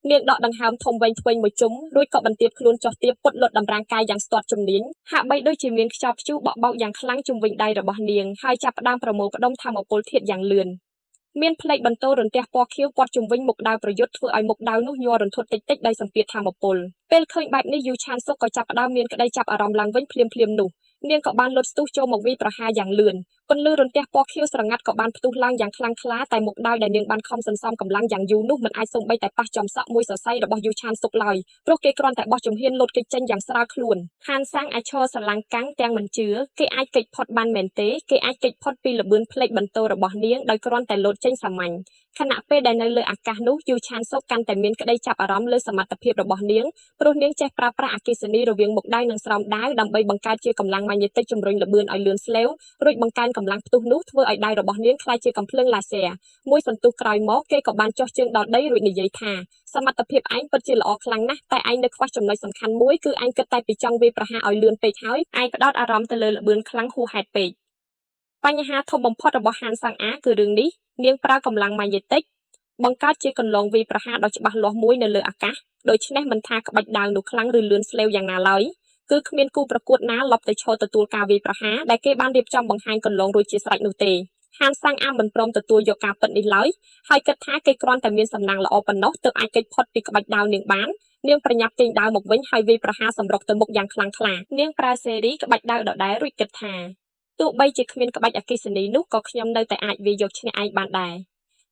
នាងដកដង្ហើមធំវែងធ្វេងមួយជុំរួចក៏បន្ទាបខ្លួនចុះទាបពុតលុតតម្រាងកាយយ៉ាងស្ទាត់ជំនាញហាក់បីដូចជាមានខ្យល់ព្យុះបក់បោកយ៉ាងខ្លាំងជុំវិញដៃរបស់នាងហើយចាប់ផ្ដើមប្រមូលផ្ដុំថាមពលធាតុយ៉ាងលឿនមានផ្លេកបន្ទោរន្ទះពណ៌ខៀវព័ទ្ធជុំវិញមុខដាវប្រយុទ្ធធ្វើឲ្យមុខដាវនោះញ័ររន្ធត់តិចៗដោយសម្ពាធថាមពលពេលឃើញបែបនេះយូឆានសុកក៏ចាប់ផ្ដើមមានក្តីចាប់អារម្មណ៍ឡើងវិញភ្លាមនោះនាងក៏បានលុតស្ទុះចូលមកវាយប្រហារយ៉ាងលឿនពន្លឺរន្ទះពណ៌ខៀវស្រងាត់ក៏បានផ្ទុះឡើងយ៉ាងខ្លាំងក្លាតែមុខដាវដែលនាងបានខំសន្សំកម្លាំងយ៉ាងយូរនោះមិនអាចសូម្បីតែប៉ះចំសក់មួយសរសៃរបស់យូឆានសុកឡើយព្រោះគេគ្រាន់តែបោះជំហានលោតគេចចេញយ៉ាងស្រាលខ្លួនហានសាំងអាចឈរស្រឡាំងកាំងទាំងមិនជឿគេអាចគេចផុតបានមែនទេគេអាចគេចផុតពីល្បឿនផ្លេកបន្ទោរបស់នាងដោយគ្រាន់តែលោតចេញសាមញ្ញខណៈពេលដែលនៅលើអាកាសនោះយូឆានសុកកាន់តែមានក្តីចាប់អារម្មណ៍លើសមត្ថភាពរបស់នាងព្រោះនាងចេះប្រើប្រាស់អគ្គិសនីរវាងមុខដាវនិងស្រោមដាវដើម្បីបង្កើតជាកម្លាំងម៉ាញ៉េទិកជំរុញល្បឿនឲ្យលឿនស្លេវរួចបង្កើនកម្លាំងផ្ទុះនោះធ្វើឲ្យដៃរបស់នាងក្លាយជាកំភ្លើងឡាស៊ែរមួយសន្ទុះក្រោយមកគេក៏បានចុះជើងដល់ដីរួចនិយាយថាសមត្ថភាពឯងពិតជាល្អខ្លាំងណាស់តែឯងនៅខ្វះចំណុចសំខាន់មួយគឺឯងគិតតែពីចង់វាយប្រហារឲ្យលឿនពេកហើយឯងផ្ដោតអារម្មណ៍ទៅលើល្បឿនខ្លាំងហួសហេតុពេកបញ្ហាធំបំផុតរបស់ហានសាំងអាគឺរឿងនេះនាងប្រើកម្លាំងម៉ាញ៉េទិកបង្កើតជាកន្លងវាយប្រហារដ៏ច្បាស់លាស់មួយនៅលើអាកាសដូច្នេះមិនថាក្បាច់ដាវនោះខ្លាំងឬលឿនស្លេវយ៉ាងណាឡើយគឺគ្មានគូប្រកួតណាលប់ទៅឈរទទួលការវាយប្រហារដែលគេបានរៀបចំបង្ហាញកន្លងរួចជាស្រេចនោះទេហានសាំងអាមិនព្រមទទួលយកការពិតនេះឡើយហើយគិតថាគេគ្រាន់តែមានសំណាងល្អប៉ុណ្ណោះទើបអាចគេចផុតពីក្បាច់ដាវនាងបាននាងប្រញាប់ទាញដាវមកវិញហើយវាយប្រហារសម្រុកទៅមុខយ៉ាងខ្លាំងក្លានាងប្រើសេរីក្បាច់ដាវដដែលរួចគិតថាទោះបីជាគ្មានក្បាច់អគ្គិសនីនោះក៏ខ្ញុំនៅតែអាចវាយយកឈ្នះឯងបានដែរ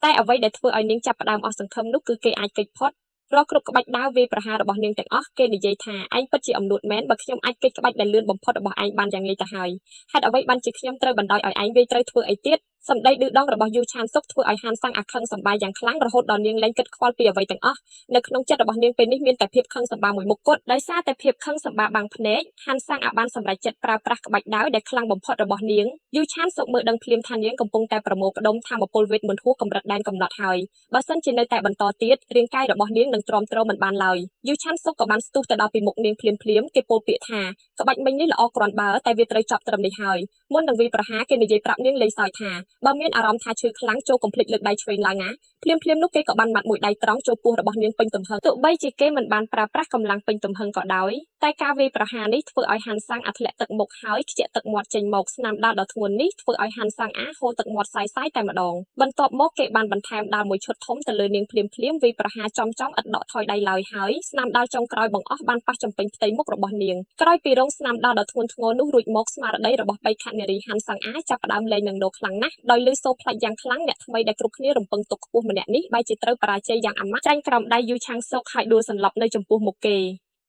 តែអ្វីដែលធ្វើឲ្យនាងចាប់ផ្ដើមអស់សង្ឃឹមនោះគឺគេអាចគេចផុតរាល់គ្រប់ក្បាច់ដាវវាយប្រហាររបស់នាងទាំងអស់គេនិយាយថាឯងពិតជាអំនួតមែនបើខ្ញុំអាចគេចក្បាច់ដែលលឿនបំផុតរបស់ឯងបានយ៉ាងងាយទៅហើយហេតុអ្វីបានជាខ្ញុំត្រូវបណ្ដោយឲ្យឯងវាយត្រូវធ្វើអីទៀតសម្ដីឌឺដងរបស់យូឆានសុកធ្វើឲ្យហានសាំងអាខឹងសម្បាយ៉ាងខ្លាំងរហូតដល់នាងលែងគិតខ្វល់ពីអ្វីទាំងអស់នៅក្នុងចិត្តរបស់នាងពេលនេះមានតែភាពខឹងសម្បាមួយមុខគត់ដោយសារតែភាពខឹងសម្បាបាំងភ្នែកហានសាំងបានសម្រេចចិត្តប្រើប្រាស់ក្បាច់ដាវដែលខ្លាំងបំផុតរបស់នាងយូឆានសុកមើលដឹងភ្លាមថានាងកំពុងតែប្រមូលផ្ដុំថាមពលវេទមន្តហួសកម្រិតដែនកំណត់ហើយបើសិនជានៅតែបន្តទៀតរាងកាយរបស់នាងនឹងទ្រាំទ្រមិនបានឡើយយូឆានសុកក៏បានស្ទុះទៅដល់ពីមុខនាងភ្លាមគេពោលពាក្យថាក្បាច់មិញនេះល្អគ្រាន់បើតែវាត្រូវចប់ត្រឹមនេះហើយមុននឹងវាប្រហារគេនិយាយប្រាប់នាងលេងសើចថាបើមានអារម្មណ៍ថាឈឺខ្លាំងចូលកុំភ្លេចលើកដៃឆ្វេងឡើងណាភ្លាមនោះគេក៏បានម៉ាត់មួយដៃត្រង់ចូលពោះរបស់នាងពេញទំហឹងទោះបីជាគេមិនបានប្រើប្រាស់កម្លាំងពេញទំហឹងក៏ដោយតែការវាយប្រហារនេះធ្វើឲ្យហានសាំងធ្លាក់ទឹកមុខហើយខ្ជាក់ទឹកមាត់ចេញមកស្នាមដាល់ដ៏ធ្ងន់នេះធ្វើឲ្យហានសាំងហូរទឹកមាត់សាយតែម្ដងបន្ទាប់មកគេបានបន្ថែមដាល់មួយឈុតធំទៅលើនាងភ្លាមវាយប្រហារចំឥតដកថយដៃឡើយហើយស្នាមដាល់ចុងក្រោយបង្អស់បានប៉ះចំពេញផ្ទៃមុខរបស់នាងក្រោយពីរងស្នាមដាល់ដ៏ធ្ងន់ធ្ងរនោះរួចមកស្មារតីរបស់បេក្ខនារីហានសាំងចាប់ផ្ដើមលែងនឹងនោខ្លាំងណាស់ដោយលឺសូរផ្លាច់យ៉ាងខ្លាំងអ្នកថ្មីដែលគ្រប់គ្នារំពឹងទុកខ្ពស់ម្នាក់នេះបែរជាត្រូវបរាជ័យយ៉ាងអាម៉ាត់ចាញ់ក្រោមដៃយូឆាងសុកហើយដួលសន្លប់នៅចំពោះមុខគេ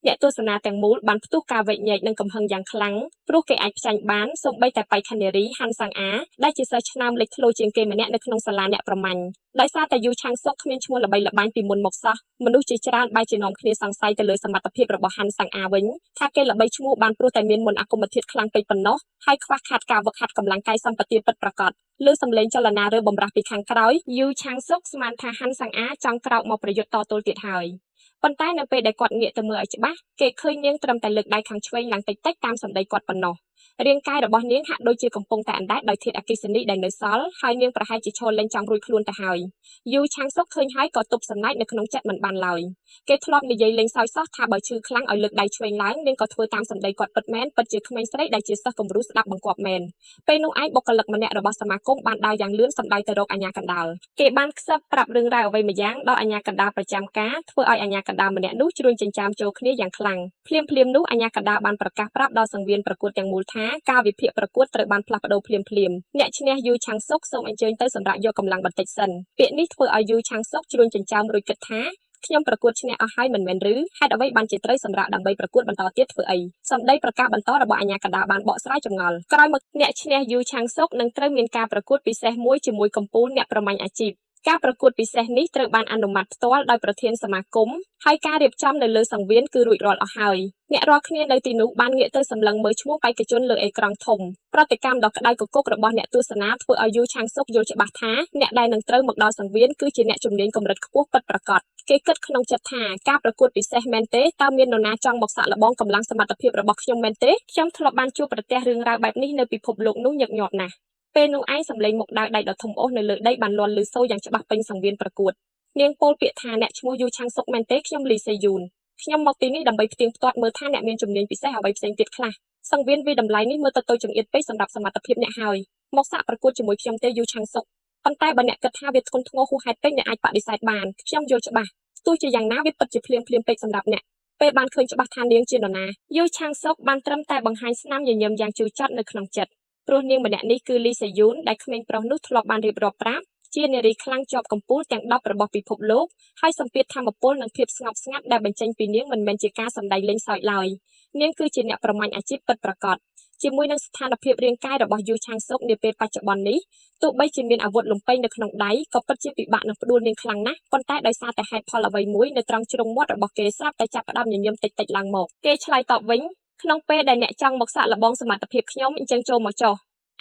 អ្នកទស្សនាទាំងមូលបានផ្ទុះការវែកញែកនិងកំហឹងយ៉ាងខ្លាំងព្រោះគេអាចផ្ចាញ់បានសូម្បីតែបេក្ខនារីហាន់សាំងអាដែលជាសិស្សឆ្នើមលេចធ្លោជាងគេម្នាក់នៅក្នុងសាលាអ្នកប្រមាញ់ដោយសារតែយូឆាងសុកគ្មានឈ្មោះល្បីល្បាញពីមុនមកសោះមនុស្សជាច្រើនបែរជានាំគ្នាសង្ស័យទៅលើសមត្ថភាពរបស់ហាន់សាំងអាវិញថាគេល្បីឈ្មោះបានព្រោះតែមានមន្តអាគមធាតុខ្លាំងពេកប៉ុណ្ណោះហើយខ្វះខាតការវឹកហាត់កម្លាំងកាយសម្បទាពិតប្រាកដលើសំឡេងចលនារើបំរាស់ពីខាងក្រោយយូឆាងសុកស្មានថាហាន់សាំងអាចង់ក្រោកមកប្រយុទ្ធតទល់ទៀតហើយប៉ុន្តែនៅពេលដែលគាត់ងាកទៅមើលឲ្យច្បាស់គេឃើញនាងត្រឹមតែលើកដៃខាងឆ្វេងឡើងតិចៗតាមសម្ដីគាត់ប៉ុណ្ណោះរាងកាយរបស់នាងហាក់ដូចជាកំពុងតែអណ្ដែតដោយធាតុអគ្គិសនីដែលនៅសល់ហើយនាងប្រហែលជាឈរលេងចង់រួចខ្លួនទៅហើយយូឆាងសុកឃើញហើយក៏ទប់សំណាច់នៅក្នុងចិត្តមិនបានឡើយគេធ្លាប់និយាយលេងសើចសោះថាបើឈឺខ្លាំងឲ្យលើកដៃឆ្វេងឡើងនាងក៏ធ្វើតាមសម្ដីគាត់ពិតមែនពិតជាក្មេងស្រីដែលជាសិស្សគំរូស្ដាប់បង្គាប់មែនពេលនោះឯងបុគ្គលិកម្នាក់របស់សមាគមបានដើរយ៉ាងលឿនសម្ដៅទៅរកអាជ្ញាកណ្ដាលគេបានខ្សឹបប្រាប់រឿងរ៉ាវអ្វីម្យ៉ាងដល់អាជ្ញាកណ្ដាលប្រចាំការធ្វើឲ្យអាជ្ញាកណ្ដាលម្នាក់នោះជ្រួញចិញ្ចាមចូលគ្នាយ៉ាងខ្លាំងភ្លាមៗនោះអាជ្ញាកណ្ដាលបានប្រកាសប្រាប់ដល់សង្វៀនប្រកួតទាំងមូលថាការវិភាគប្រកួតត្រូវបានផ្លាស់ប្ដូរភ្លាមៗអ្នកឈ្នះយូឆាងសុកសូមអញ្ជើញទៅសម្រាប់យកកម្លាំងបន្តិចសិនពាក្យនេះធ្វើឲ្យយូឆាងសុកជ្រួញចិញ្ចើមរួចគិតថាខ្ញុំប្រកួតឈ្នះអស់ហើយមិនមែនឬហេតុអ្វីបានជាត្រូវសម្រាប់ដើម្បីប្រកួតបន្តទៀតធ្វើអីសម្ដីប្រកាសបន្តរបស់អាជ្ញាកណ្ដាលបានបកស្រាយចម្ងល់ក្រោយមកអ្នកឈ្នះយូឆាងសុកនឹងត្រូវមានការប្រកួតពិសេសមួយជាមួយកម្ពុជាអ្នកប្រមាញ់អាជីពការប្រកួតពិសេសនេះត្រូវបានអនុម័តផ្ទាល់ដោយប្រធានសមាគមហើយការរៀបចំនៅលើសង្វៀនគឺរួចរាល់អស់ហើយអ្នករាល់គ្នានៅទីនោះបានងាកទៅសម្លឹងមើលឈ្មោះបេក្ខជនលើអេក្រង់ធំប្រតិកម្មដ៏ក្តៅគគុករបស់អ្នកទស្សនាធ្វើឲ្យយូឆាងសុកយល់ច្បាស់ថាអ្នកដែលនឹងត្រូវមកដល់សង្វៀនគឺជាអ្នកជំនាញកម្រិតខ្ពស់ពិតប្រាកដគេគិតក្នុងចិត្តថាការប្រកួតពិសេសមែនទេតើមាននរណាចង់មកសាក់លបងកម្លាំងសមត្ថភាពរបស់ខ្ញុំមែនទេខ្ញុំធ្លាប់បានជួបប្រទះរឿងរ៉ាវបែបនេះនៅពិភពលោកនោះញឹកញាប់ណាស់ពេលនោះឯងសម្លេងមុខដៅដៃដ៏ធំអូសនៅលើដីបានលាន់ឮសូរយ៉ាងច្បាស់ពេញសង្វៀនប្រកួតនាងពោលពាក្យថាអ្នកឈ្មោះយូឆាងសុកមែនទេខ្ញុំលីសេយូនខ្ញុំមកទីនេះដើម្បីផ្ទៀងផ្ទាត់មើលថាអ្នកមានជំនាញពិសេសអ្វីផ្សេងទៀតខ្លះសង្វៀនវិតម្លៃនេះមើលទៅចង្អៀតពេកសម្រាប់សមត្ថភាពអ្នកហើយមកសាកប្រកួតជាមួយខ្ញុំទេយូឆាងសុកប៉ុន្តែបើអ្នកគិតថាវាធ្ងន់ធ្ងរហួសហេតុពេកអ្នកអាចបដិសេធបានខ្ញុំយល់ច្បាស់ទោះជាយ៉ាងណាវាពិតជាភ្លាមពេកសម្រាប់អ្នកពេលបានឃើញច្បាស់ថានាងជានរណាយូឆាងសុកបានត្រឹមតែបង្ហាញស្នាមញញឹមយ៉ាងជឿជាក់នៅក្នុងចិត្តព្រោះនាងម្នាក់នេះគឺលីសេយូនដែលក្មេងប្រុសនោះធ្លាប់បានរៀបរាប់ប្រាប់ជានារីខ្លាំងជាប់កំពូលទាំង10របស់ពិភពលោកហើយសម្ពាធធម្មពលនិងភាពស្ងប់ស្ងាត់ដែលបញ្ចេញពីនាងមិនមែនជាការសម្ដែងលេងសើចឡើយនាងគឺជាអ្នកប្រមាញ់អាជីពពិតប្រាកដជាមួយនឹងស្ថានភាពរាងកាយរបស់យូឆាងសុកនាពេលបច្ចុប្បន្ននេះទោះបីជាមានអាវុធលំពេងនៅក្នុងដៃក៏ពិតជាពិបាកនឹងផ្ដួលនាងខ្លាំងណាស់ប៉ុន្តែដោយសារតែហេតុផលអ្វីមួយនៅត្រង់ជ្រុងមាត់របស់គេស្រាប់តែចាប់ផ្ដើមញញឹមតិចៗឡើងមកគេឆ្លើយតបវិញក្នុងពេលដែលអ្នកចង់មកសាក់លបងសមត្ថភាពខ្ញុំអញ្ចឹងចូលមកចុះ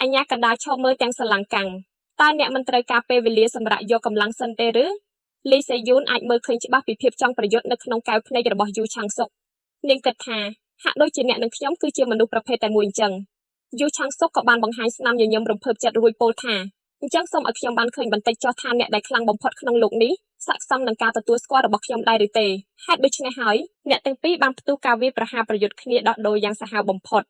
អញ្ញាកណ្ដាលឈប់មើលទាំងស្រឡាំងកាំងតើអ្នកមិនត្រូវការពេលវេលាសម្រាប់យកកម្លាំងសិនទេឬលីសេយូនអាចមើលឃើញច្បាស់ពីភាពចង់ប្រយុទ្ធនៅក្នុងកែវភ្នែករបស់យូឆាងសុកនាងគិតថាហាក់ដូចជាអ្នកនឹងខ្ញុំគឺជាមនុស្សប្រភេទតែមួយអញ្ចឹងយូឆាងសុកក៏បានបង្ហាញស្នាមញញឹមរំភើបចិត្តរួចពោលថាអញ្ចឹងសូមឲ្យខ្ញុំបានឃើញបន្តិចចុះថាអ្នកដែលខ្លាំងបំផុតក្នុងលោកនេះស័ក្តិសមនឹងការទទួលស្គាល់របស់ខ្ញុំដែរឬទេហេតុដូច្នេះហើយអ្នកទាំងពីរបានផ្ទុះការវាយប្រហារប្រយុទ្ធគ្នាដោះដូរយ៉ាងសាហាវបំផុត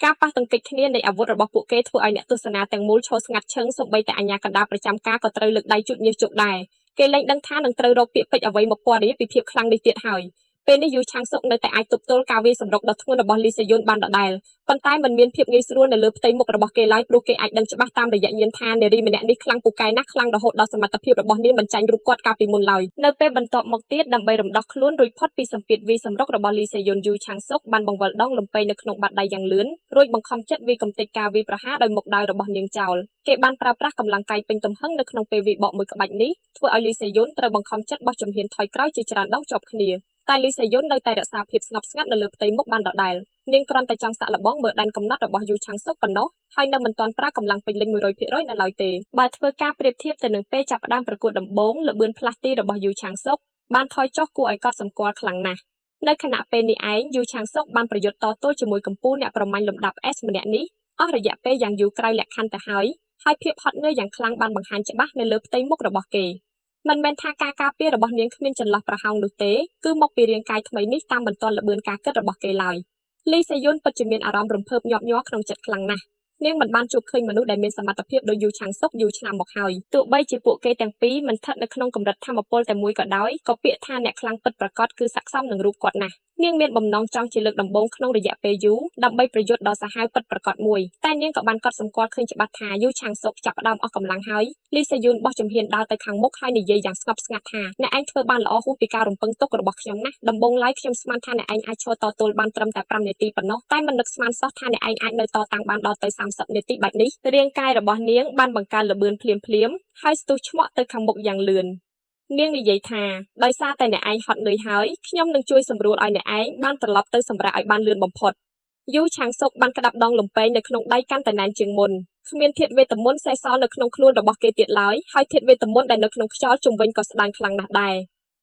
ការប៉ះទង្គិចគ្នានៃអាវុធរបស់ពួកគេធ្វើឲ្យអ្នកទស្សនាទាំងមូលឈរស្ងាត់ឈឹងសូម្បីតែអាជ្ញាកណ្ដាលប្រចាំការក៏ត្រូវលើកដៃជូតញើសជុកដែរគេលែងដឹងថានឹងត្រូវរកពាក្យពេចន៍អ្វីមកពណ៌នាពីភាពខ្លាំងនេះទៀតហើយពេលនេះយូឆាងសុកនៅតែអាចទប់ទល់ការវាយសម្រុកដ៏ធ្ងន់របស់លីសេយុនបានដដែលប៉ុន្តែมันមានភាពងាយស្រួលនៅលើផ្ទៃមុខរបស់គេឡើយព្រោះគេអាចដឹងច្បាស់តាមរយៈញៀនថានារីម្នាក់នេះខ្លាំងពូកែណាស់ខ្លាំងរហូតដល់សមត្ថភាពរបស់នាងមិនចាញ់រូបគាត់កាលពីមុនឡើយនៅពេលបន្ទាប់មកទៀតដើម្បីរំដោះខ្លួនរួចផុតពីសម្ពាធវាយសម្រុករបស់លីសេយុនយូឆាងសុកបានបង្វិលដងលំពេងនៅក្នុងបាតដៃយ៉ាងលឿនរួចបង្ខំចិត្តវាយកំទេចការវាយប្រហារដោយមុខដៅរបស់នាងចោលគេបានប្រើប្រាស់កម្លាំងកាយពេញទំហឹងនៅក្នុងពេលវាយបកមួយក្បាច់នេះធ្វើឲ្យលីសេយុនត្រូវបង្ខំចិត្តបោះជំហានថយក្រោយជាច្រើនដងជាប់គ្នាតែលីសេយុននៅតែរក្សាភាពស្ងប់ស្ងាត់នៅលើផ្ទៃមុខបានដដែលនាងគ្រាន់តែចង់សាក់លបងមើលដែនកំណត់របស់យូឆាងសុកប៉ុណ្ណោះហើយនៅមិនទាន់ប្រើកម្លាំងពេញលេញ 100% នៅឡើយទេបើធ្វើការប្រៀបធៀបទៅនឹងពេលចាប់ផ្ដើមប្រកួតដំបូងល្បឿនផ្លាស់ទីរបស់យូឆាងសុកបានថយចុះគួរឲ្យកត់សម្គាល់ខ្លាំងណាស់នៅខណៈពេលនេះឯងយូឆាងសុកបានប្រយុទ្ធតទល់ជាមួយកម្ពុជាអ្នកប្រមាញ់លំដាប់ S ម្នាក់នេះអស់រយៈពេលយ៉ាងយូរក្រោយលក្ខខណ្ឌទៅហើយភាពហត់នឿយយ៉ាងខ្លាំងបានបង្ហាញច្បាស់នៅលើផ្ទៃមុខរបស់គេមិនមែនថាការការពាររបស់នាងគ្មានចន្លោះប្រហោងនោះទេគឺមកពីរាងកាយថ្មីនេះតាមបន្ទាត់ល្បឿនការគិតរបស់គេឡើយលីសេយុនពិតជាមានអារម្មណ៍រំភើបញាប់ញ័រក្នុងចិត្តខ្លាំងណាស់ នាងមិនបានជួបឃើញមនុស្សដែលមានសមត្ថភាពដូចយូឆាំងសុកយូរឆ្នាំមកហើយទោះបីជាពួកគេទាំងពីរមិនស្ថិតនៅក្នុងកម្រិតថាមពលតែមួយក៏ដោយក៏ពាក្យថាអ្នកខ្លាំងពិតប្រាកដគឺស័ក្តិសមនឹងរូបគាត់ណាស់នាងមានបំណងចង់ជាលើកដំបូងក្នុងរយៈពេលយូរដើម្បីប្រយុទ្ធដ៏សាហាវពិតប្រាកដមួយតែនាងក៏បានកត់សម្គាល់ឃើញច្បាស់ថាយូឆាំងសុកចាប់ផ្ដើមអស់កម្លាំងហើយលីសេយូនបោះជំហានដើរទៅខាងមុខហើយនិយាយយ៉ាងស្ងប់ស្ងាត់ថាអ្នកឯងធ្វើបានល្អហួសពីការរំពឹងទុករបស់ខ្ញុំណាស់ដំបូងឡើយខ្ញុំស្មានថាអ្នកឯងអាចឈរតទល់បានត្រឹមតែ5នាទីប៉ុណ្ណោះតែមិននឹកស្មានសោះថាអ្នកឯងអាចនៅតតាំងបានដល់ទៅ30នាទីបែបនេះរាងកាយរបស់នាងបានបង្កើនល្បឿនភ្លាមៗហើយស្ទុះឆ្មក់ទៅខាងមុខយ៉ាងលឿននាងនិយាយថាដោយសារតែអ្នកឯងហត់នឿយហើយខ្ញុំនឹងជួយសម្រួលឲ្យអ្នកឯងបានត្រឡប់ទៅសម្រាប់ឲ្យបានលឿនបំផុតយូឆាំងសុកបានក្តាប់ដងលំពេងនៅក្នុងដៃកាន់តែណែនជាងមុនគ្មានធាតុវេទមន្តសេសសល់នៅក្នុងខ្លួនរបស់គេទៀតឡើយហើយធាតុវេទមន្តដែលនៅក្នុងខ្យល់ជុំវិញក៏ស្ដាងខ្លាំងណាស់ដែរ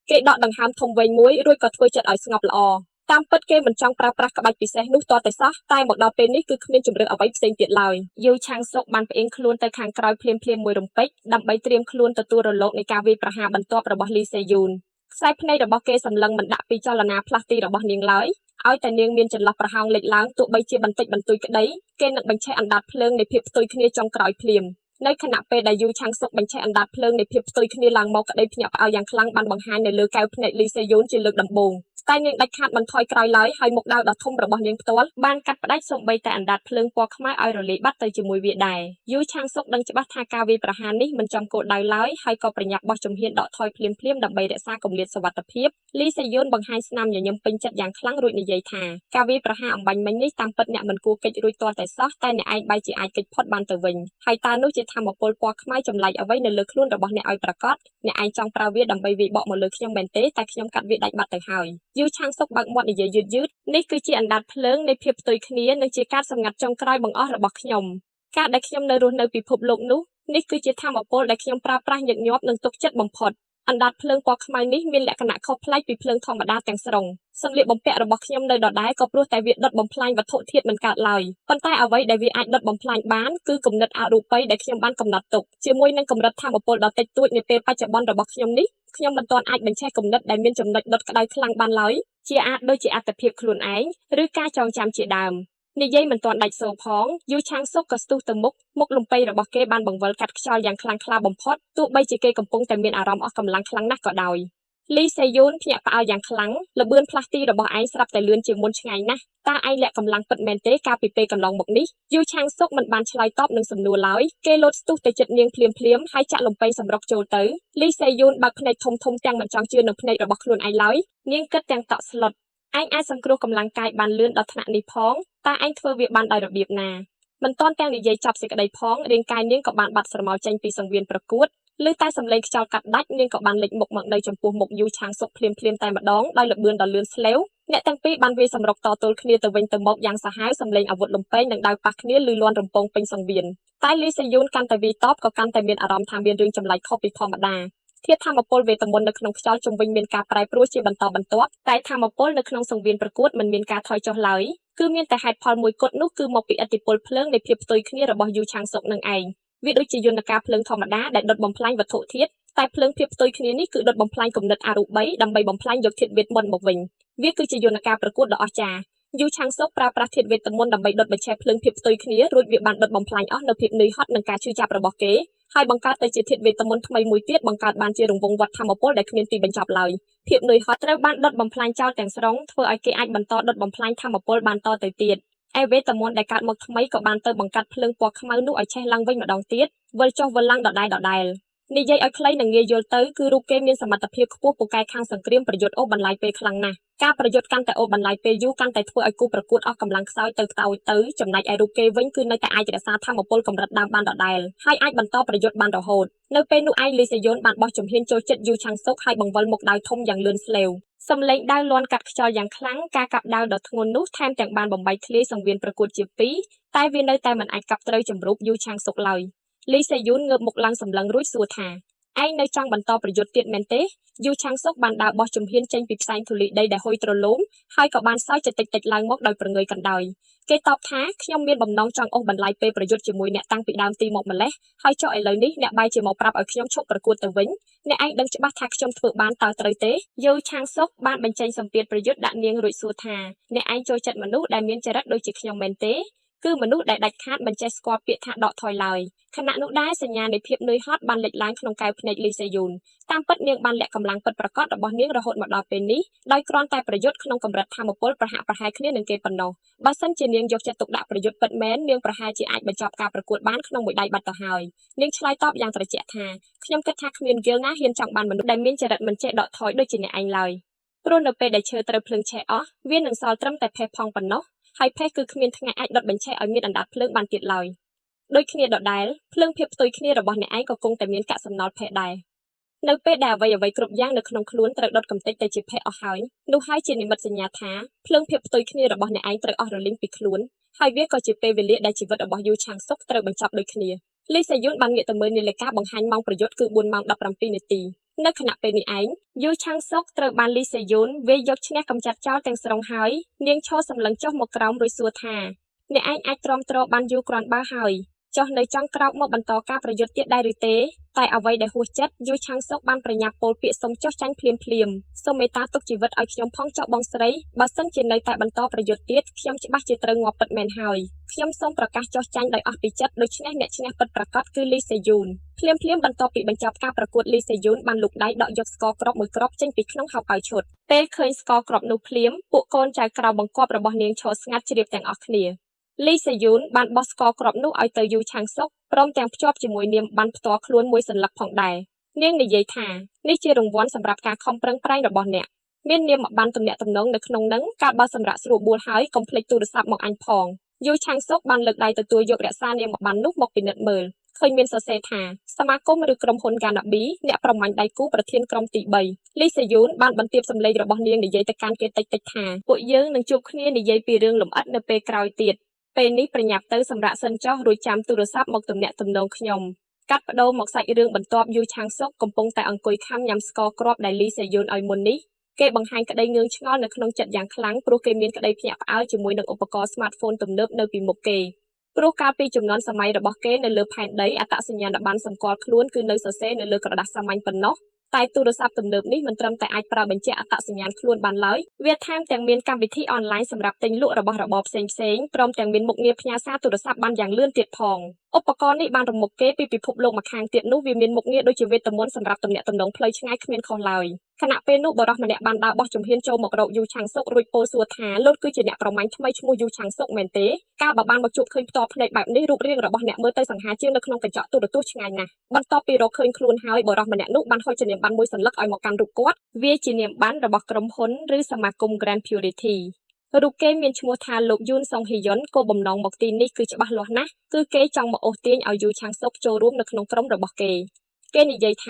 គេដកដង្ហើមធំវែងមួយរួចក៏ធ្វើចិត្តឲ្យស្ងប់ល្អតាមពិតគេមិនចង់ប្រើប្រាស់ក្បាច់ពិសេសនោះតតែសោះតែមកដល់ពេលនេះគឺគ្មានជម្រើសអ្វីផ្សេងទៀតឡើយយូឆាំងសុកបានផ្អៀងខ្លួនទៅខាងក្រោយភ្លាមៗមួយរំពេចដើម្បីត្រៀមខ្លួនទទួលរលកនៃការវាយប្រហារបន្ទាប់របស់លីសេយូនខ្សែភ្នែករបស់គេសម្លឹងមិនដាក់ពីចលនាផ្លាស់ទីរបស់នាងឡើយឲ្យតែនាងមានចន្លោះប្រហោងលេចឡើងទោះបីជាបន្តិចបន្តួចក្តីគេនឹងបញ្ឆេះអណ្ដាតភ្លើងនៃភាពផ្ទុយគ្នាចុងក្រោយភ្លាមនៅខណៈពេលដែលយូឆាំងសុកបញ្ឆេះអណ្ដាតភ្លើងនៃភាពផ្ទុយគ្នាឡើងមកក្តីភ្ញាក់ផ្អើលយ៉ាងខ្លាំងបានបង្ហាញនៅលើកែវភ្នែកលីសេយូនជាលើកដំបូងតែនាងដាច់ខាតមិនថយក្រោយឡើយហើយមុខដៅដ៏ធំរបស់នាងផ្ទាល់បានកាត់ផ្ដាច់សូម្បីតែអណ្ដាតភ្លើងពណ៌ខ្មៅឲ្យរលាយបាត់ទៅជាមួយវាដែរយូឆាំងសុកដឹងច្បាស់ថាការវាយប្រហារនេះមិនចំគោលដៅឡើយហើយក៏ប្រញាប់បោះជំហានដកថយភ្លាមៗដើម្បីរក្សាគម្លាតសុវត្ថិភាពលីសេយូនបង្ហាញស្នាមញញឹមពេញចិត្តយ៉ាងខ្លាំងរួចនិយាយថាការវាយប្រហារអំបញ្ញមិញនេះតាមពិតអ្នកមិនគួរកិច្ចរួចទាល់តែសោះតែអ្នកឯងបែរជាអាចកិច្ចផុតបានទៅវិញហើយតើនោះជាធម្មពលពណ៌ខ្មៅចម្លែកអ្វីនៅលើខ្លួនរបស់អ្នកឲ្យប្រកាសអ្នកឯងចង់ប្រើវាដើម្បីវាយបកមកលើខ្ញុំមែនទេតែខ្ញុំកាត់វាដាច់បាត់ទៅហើយយូឆាំងសុកបើកមាត់និយាយយឺតៗនេះគឺជាអណ្ដាតភ្លើងនៃភាពផ្ទុយគ្នានិងជាការសម្ងាត់ចុងក្រោយបង្អស់របស់ខ្ញុំការដែលខ្ញុំនៅរស់នៅពិភពលោកនោះនេះគឺជាធម៌ពលដែលខ្ញុំប្រើប្រាស់ញឹកញាប់និងទុកចិត្តបំផុតអណ្ដាតភ្លើងពណ៌ខ្មៅនេះមានលក្ខណៈខុសប្លែកពីភ្លើងធម្មតាទាំងស្រុងសម្លៀកបំពាក់របស់ខ្ញុំនៅដដែលក៏ព្រោះតែវាដុតបំផ្លាញវត្ថុធាតុមិនកើតឡើយប៉ុន្តែអ្វីដែលវាអាចដុតបំផ្លាញបានគឺគំនិតអរូបីដែលខ្ញុំបានកំណត់ទុកជាមួយនឹងកម្រិតធម៌ពលដ៏តិចតួចនាពេលបច្ចុប្បន្នរបស់ខ្ញុំនេះខ្ញុំមិនទាន់អាចបញ្ឆេះគំនិតដែលមានចំណុចដុតក្តៅខ្លាំងបានឡើយជាអាចដូចជាអត្តភាពខ្លួនឯងឬការចងចាំជាដើមនិយាយមិនទាន់ដាច់សូរផងយូឆាំងសុកក៏ស្ទុះទៅមុខលំពេរបស់គេបានបង្វិលកាត់ខ្យល់យ៉ាងខ្លាំងក្លាបំផុតទោះបីជាគេកំពុងតែមានអារម្មណ៍អស់កម្លាំងខ្លាំងណាស់ក៏ដោយលីសេយូនភ្ញាក់ផ្អើលយ៉ាងខ្លាំងល្បឿនផ្លាស់ទីរបស់ឯងស្រាប់តែលឿនជាងមុនឆ្ងាយណាស់តើឯងលាក់កម្លាំងពិតមែនទេកាលពីពេលកន្លងមកនេះយូឆាំងសុកមិនបានឆ្លើយតបនឹងសំណួរឡើយគេលោតស្ទុះទៅជិតនាងភ្លាមហើយចាក់លំពេសម្រុកចូលទៅលីសេយូនបើកភ្នែកធំទាំងមិនចង់ជឿនឹងភ្នែករបស់ខ្លួនឯងឡើយនាងគិតទាំងតក់ស្លុតឯងអាចសង្គ្រោះកម្លាំងកាយបានលឿនដល់ថ្នាក់នេះផងតើឯងធ្វើវាបានដោយរបៀបណាមិនទាន់ទាំងនិយាយចប់សេចក្តីផងរាងកាយនាងក៏បានបាត់ស្រមោលចេញពីសង្វៀនប្រកួតឮតែសំឡេងខ្យល់កាត់ដាច់នាងក៏បានលេចមុខមកនៅចំពោះមុខយូឆាំងសុកភ្លាមតែម្ដងដោយល្បឿនដ៏លឿនស្លេវអ្នកទាំងពីរបានវាយសម្រុកតទល់គ្នាទៅវិញទៅមកយ៉ាងសាហាវសំឡេងអាវុធលំពេងនិងដាវប៉ះគ្នាឮលាន់រំពងពេញសង្វៀនតែលីសេយូនកាន់តែវាយតបក៏កាន់តែមានអារម្មណ៍ថាមានរឿងចម្លែកខុសពីធម្មតាធាតុធម្មពលវេទមន្តនៅក្នុងខ្យល់ជុំវិញមានការប្រែប្រួលជាបន្តបន្ទាប់តែធម្មពលនៅក្នុងសង្វៀនប្រកួតមិនមានការថយចុះឡើយគឺមានតែហេតុផលមួយគត់នោះគឺមកពីឥទ្ធិពលភ្លើងនៃភាពផ្ទុយគ្នារបស់យូឆាំងសុកនឹងឯងវាដូចជាយន្តការភ្លើងធម្មតាដែលដុតបំផ្លាញវត្ថុធាតុតែភ្លើងភាពផ្ទុយគ្នានេះគឺដុតបំផ្លាញគំនិតអរូបីដើម្បីបំផ្លាញយកធាតុវេទមន្តមកវិញវាគឺជាយន្តការប្រកួតដ៏អស្ចារ្យយូឆាំងសុកប្រើប្រាស់ធាតុវេទមន្តដើម្បីដុតបញ្ឆេះភ្លើងភាពផ្ទុយគ្នារួចវាបានដុតបំផ្លាញអស់នៅភាពនឿយហត់និងការឈឺចាប់របស់គេហើយបង្កើតទៅជាធាតុវេទមន្តថ្មីមួយទៀតបង្កើតបានជារង្វង់វដ្តធម្មពលដែលគ្មានទីបញ្ចប់ឡើយភាពនឿយហត់ត្រូវបានដុតបំផ្លាញចោលទាំងស្រុងធ្វើឲ្យគេអាចបន្តដុតបំផ្លាញធម្មពលបានតទៅទៀតឯវេទមន្តដែលកើតមកថ្មីក៏បានទៅបង្កាត់ភ្លើងពណ៌ខ្មៅនោះឲ្យឆេះឡើងវិញម្ដងទៀតវិលចុះវិលឡើងដដែលនិយាយឲ្យខ្លីនិងងាយយល់ទៅគឺរូបគេមានសមត្ថភាពខ្ពស់ពូកែខាងសង្គ្រាមប្រយុទ្ធអូសបន្លាយពេលខ្លាំងណាស់ការប្រយុទ្ធកាន់តែអូសបន្លាយពេលយូរកាន់តែធ្វើឲ្យគូប្រកួតអស់កម្លាំងខ្សោយទៅចំណែកឯរូបគេវិញគឺនៅតែអាចរក្សាធម៌ពលកម្រិតដើមបានដដែលហើយអាចបន្តប្រយុទ្ធបានរហូតនៅពេលនោះឯងលីសេយូនបានបោះជំហានចូលចិត្តយូឆាំងសុកហើយបង្វិលមុខដៅធំយ៉ាងលឿនស្លេវសំឡេងដាវលាន់កាត់ខ្យល់យ៉ាងខ្លាំងការកាប់ដាវដ៏ធ្ងន់នោះថែមទាំងបានបំបីធ្លាយសង្វៀនប្រកួតជាពីរតែវានៅតែមិនអាចកាប់ត្រូវជំរូបយូឆាំងសុកឡើយលីសេយូនងើបមុខឡើងសម្លឹងរួចសួរថាឯងនៅចង់បន្តប្រយុទ្ធទៀតមែនទេយូឆាំងសុកបានដើរបោះជំហានចេញពីផ្សែងធូលីដីដែលហុយទ្រលោមហើយក៏បានសើចចិត្តតិចឡើងមកដោយប្រងើយកណ្ដោយគេតបថាខ្ញុំមានបំណងចង់អូសបន្លាយពេលប្រយុទ្ធជាមួយអ្នកតាំងពីដើមទីមកម្លេះហើយចុះឥឡូវនេះអ្នកបែរជាមកប្រាប់ឲ្យខ្ញុំឈប់ប្រកួតទៅវិញអ្នកឯងដឹងច្បាស់ថាខ្ញុំធ្វើបានតើត្រូវទេយូឆាំងសុកបានបញ្ចេញសម្ពាធប្រយុទ្ធដាក់នាងរួចសួរថាអ្នកឯងចូលចិត្តមនុស្សដែលមានចរិតដូចជាខ្ញុំមែនទេ គឺមនុស្សដែលដាច់ខាតមិនចេះស្គាល់ពាក្យថាដកថយឡើយខណៈនោះដែរសញ្ញានៃភាពនឿយហត់បានលេចឡើងក្នុងកែវភ្នែកលីសេយូនតាមពិតនាងបានលាក់កម្លាំងពិតប្រាកដរបស់នាងរហូតមកដល់ពេលនេះដោយគ្រាន់តែប្រយុទ្ធក្នុងកម្រិតធម៌ពលប្រហាក់ប្រហែលគ្នានឹងគេប៉ុណ្ណោះបើសិនជានាងយកចិត្តទុកដាក់ប្រយុទ្ធពិតមែននាងប្រហែលជាអាចបញ្ចប់ការប្រកួតបានក្នុងមួយដៃបាត់ទៅហើយនាងឆ្លើយតបយ៉ាងត្រជាក់ថាខ្ញុំគិតថាគ្មានហ្គីលណាហ៊ានចង់បានមនុស្សដែលមានចរិតមិនចេះដកថយដូចជាអ្នកឯងឡើយព្រោះនៅពេលដែលឈើត្រូវភ្លើងឆេះអស់វានឹងសល់ត្រឹមតែផេះផង់ប៉ុណ្ណោះហើយផេះគឺគ្មានថ្ងៃអាចដុតបញ្ឆេះឲ្យមានអណ្ដាតភ្លើងបានទៀតឡើយដូចគ្នាដដែលភ្លើងភាពផ្ទុយគ្នារបស់អ្នកឯងក៏គង់តែមានកាកសំណល់ផេះដែរនៅពេលដែលអ្វីៗគ្រប់យ៉ាងនៅក្នុងខ្លួនត្រូវដុតកំទេចទៅជាផេះអស់ហើយនោះហើយជានិមិត្តសញ្ញាថាភ្លើងភាពផ្ទុយគ្នារបស់អ្នកឯងត្រូវអស់រលីងពីខ្លួនហើយវាក៏ជាពេលវេលាដែលជីវិតរបស់យូឆាងសុកត្រូវបញ្ចប់ដូចគ្នាលីសេយុនបានងាកទៅមើលនាឡិកាបង្ហាញម៉ោងប្រយុទ្ធគឺ4ម៉ោង17នាទីនៅខណៈពេលនេះឯងយូឆាងសុកត្រូវបានលីសេយុនវាយយកឈ្នះកំចាត់ចោលទាំងស្រុងហើយនាងឈរសម្លឹងចុះមកក្រោមរួចសួរថាអ្នកឯងអាចទ្រាំទ្របានយូរគ្រាន់បើហើយចុះនៅចង់ក្រោកមកបន្តការប្រយុទ្ធទៀតដែរឬទេតែអ្វីដែលហួសចិត្តយូឆាងសុកបានប្រញាប់ពោលពាក្យសុំចុះចាញ់ភ្លាមសូមមេត្តាទុកជីវិតឲ្យខ្ញុំផងចុះបងស្រីបើសិនជានៅតែបន្តប្រយុទ្ធទៀតខ្ញុំច្បាស់ជាត្រូវងាប់ពិតមែនហើយខ្ញុំសូមប្រកាសចុះចាញ់ដោយអស់ពីចិត្តដូច្នេះអ្នកឈ្នះពិតប្រាកដគឺលីសេយូនភ្លាមបន្ទាប់ពីបញ្ចប់ការប្រកួតលីសេយូនបានលូកដៃដកយកស្ករគ្រាប់មួយគ្រាប់ចេញពីក្នុងហោប៉ៅឈុតពេលឃើញស្ករគ្រាប់នោះភ្លាមពួកកូនចៅក្រៅបង្គាប់របស់នាងឈរស្ងាត់ជ្រាបទាំងអស់គ្នាលីសេយូនបានបោះស្ករគ្រាប់នោះឲ្យទៅយូឆាងសុកព្រមទាំងភ្ជាប់ជាមួយនាមប័ណ្ណផ្ទាល់ខ្លួនមួយសន្លឹកផងដែរនាងនិយាយថានេះជារង្វាន់សម្រាប់ការខំប្រឹងប្រែងរបស់អ្នកមាននាមប័ណ្ណទំនាក់ទំនងនៅក្នុងនឹងកាលបើសម្រាប់ស្រួលបួលហើយកុំភ្លេចទូរស័ព្ទមកអញផងយូឆាងសុកបានលើកដៃទទួលយករក្សានាមប័ណ្ណនោះមកពិនិត្យមើលឃើញមានសរសេរថាសមាគមឬក្រុមហ៊ុន Ganabi អ្នកប្រមាញ់ដៃគូប្រធានក្រុមទី3លីសេយូនបានបន្ទាបសម្លេងរបស់នាងនិយាយទៅកាន់គេតិចថាពួកយើងនឹងជួបគ្នានិយាយពីរឿងលម្អិតនៅពេលក្រោយទៀតពេលនេះប្រញាប់ទៅសម្រាប់សិនចុះរួចចាំទូរស័ព្ទមកទំនាក់ទំនងខ្ញុំកាត់បដូរមកសាច់រឿងបន្ទាប់យូឆាងសុកកំពុងតែអង្គុយខំញ៉ាំស្ករគ្រាប់ដែលលីសេយូនឲ្យមុននេះគេបង្ហាញក្តីងឿងឆ្ងល់នៅក្នុងចិត្តយ៉ាងខ្លាំងព្រោះគេមានក្តីភ្ញាក់ផ្អើលជាមួយនឹងឧបករណ៍ smartphone ទំនើបនៅពីមុខគេព្រោះកាលពីជំនាន់សម័យរបស់គេនៅលើផែនដីអត្តសញ្ញាណប័ណ្ណសម្គាល់ខ្លួនគឺនៅសរសេរនៅលើក្រដាសសាមញ្ញប៉ុណ្ណោះតែទូរស័ព្ទទំនើបនេះមិនត្រឹមតែអាចប្រើបញ្ជាក់អត្តសញ្ញាណខ្លួនបានឡើយវាថែមទាំងមានកម្មវិធីអនឡាញសម្រាប់ទិញលក់របស់របរផ្សេងព្រមទាំងមានមុខងារផ្ញើសារទូរស័ព្ទបានយ៉ាងលឿនទៀតផងឧបករណ៍នេះបានរំមុខគេពីពិភពលោកម្ខាងទៀតនោះវាមានមុខងារដូចជាវេទមន្តសម្រាប់ទំនាក់ទំនងផ្លូវឆ្ងាយគ្មានខុសឡើយខណៈពេលនោះបរិសម្នាក់បានដើរបោះជំហានចូលមករកយូឆាងសុករួចពោលសួរថាលោកគឺជាអ្នកប្រមាញ់ថ្មីឈ្មោះយូឆាងសុកមែនទេកាលបើបានមកជួបឃើញផ្ទាល់ភ្នែកបែបនេះរូបរាងរបស់អ្នកមើលទៅសង្ហាជាងនៅក្នុងកញ្ចក់ទូរទស្សន៍ឆ្ងាយណាស់បន្ទាប់ពីរកឃើញខ្លួនហើយបរិសម្នាក់នោះបានហុចនាមប័ណ្ណមួយសន្លឹកឲ្យមកកាន់រូបគាត់វាជានាមប័ណ្ណរបស់ក្រុមហ៊ុនឬសមាគម Grand Purity រូបគេមានឈ្មោះថាលោកយូនសុងហ៊ីយុនគោលបំណងមកទីនេះគឺច្បាស់លាស់ណាស់គឺគេចង់មកអូសទាញឲ្យយូឆាងសុកចូលរួមនៅក្នុងក្រុមរបស់គេនិយាយថ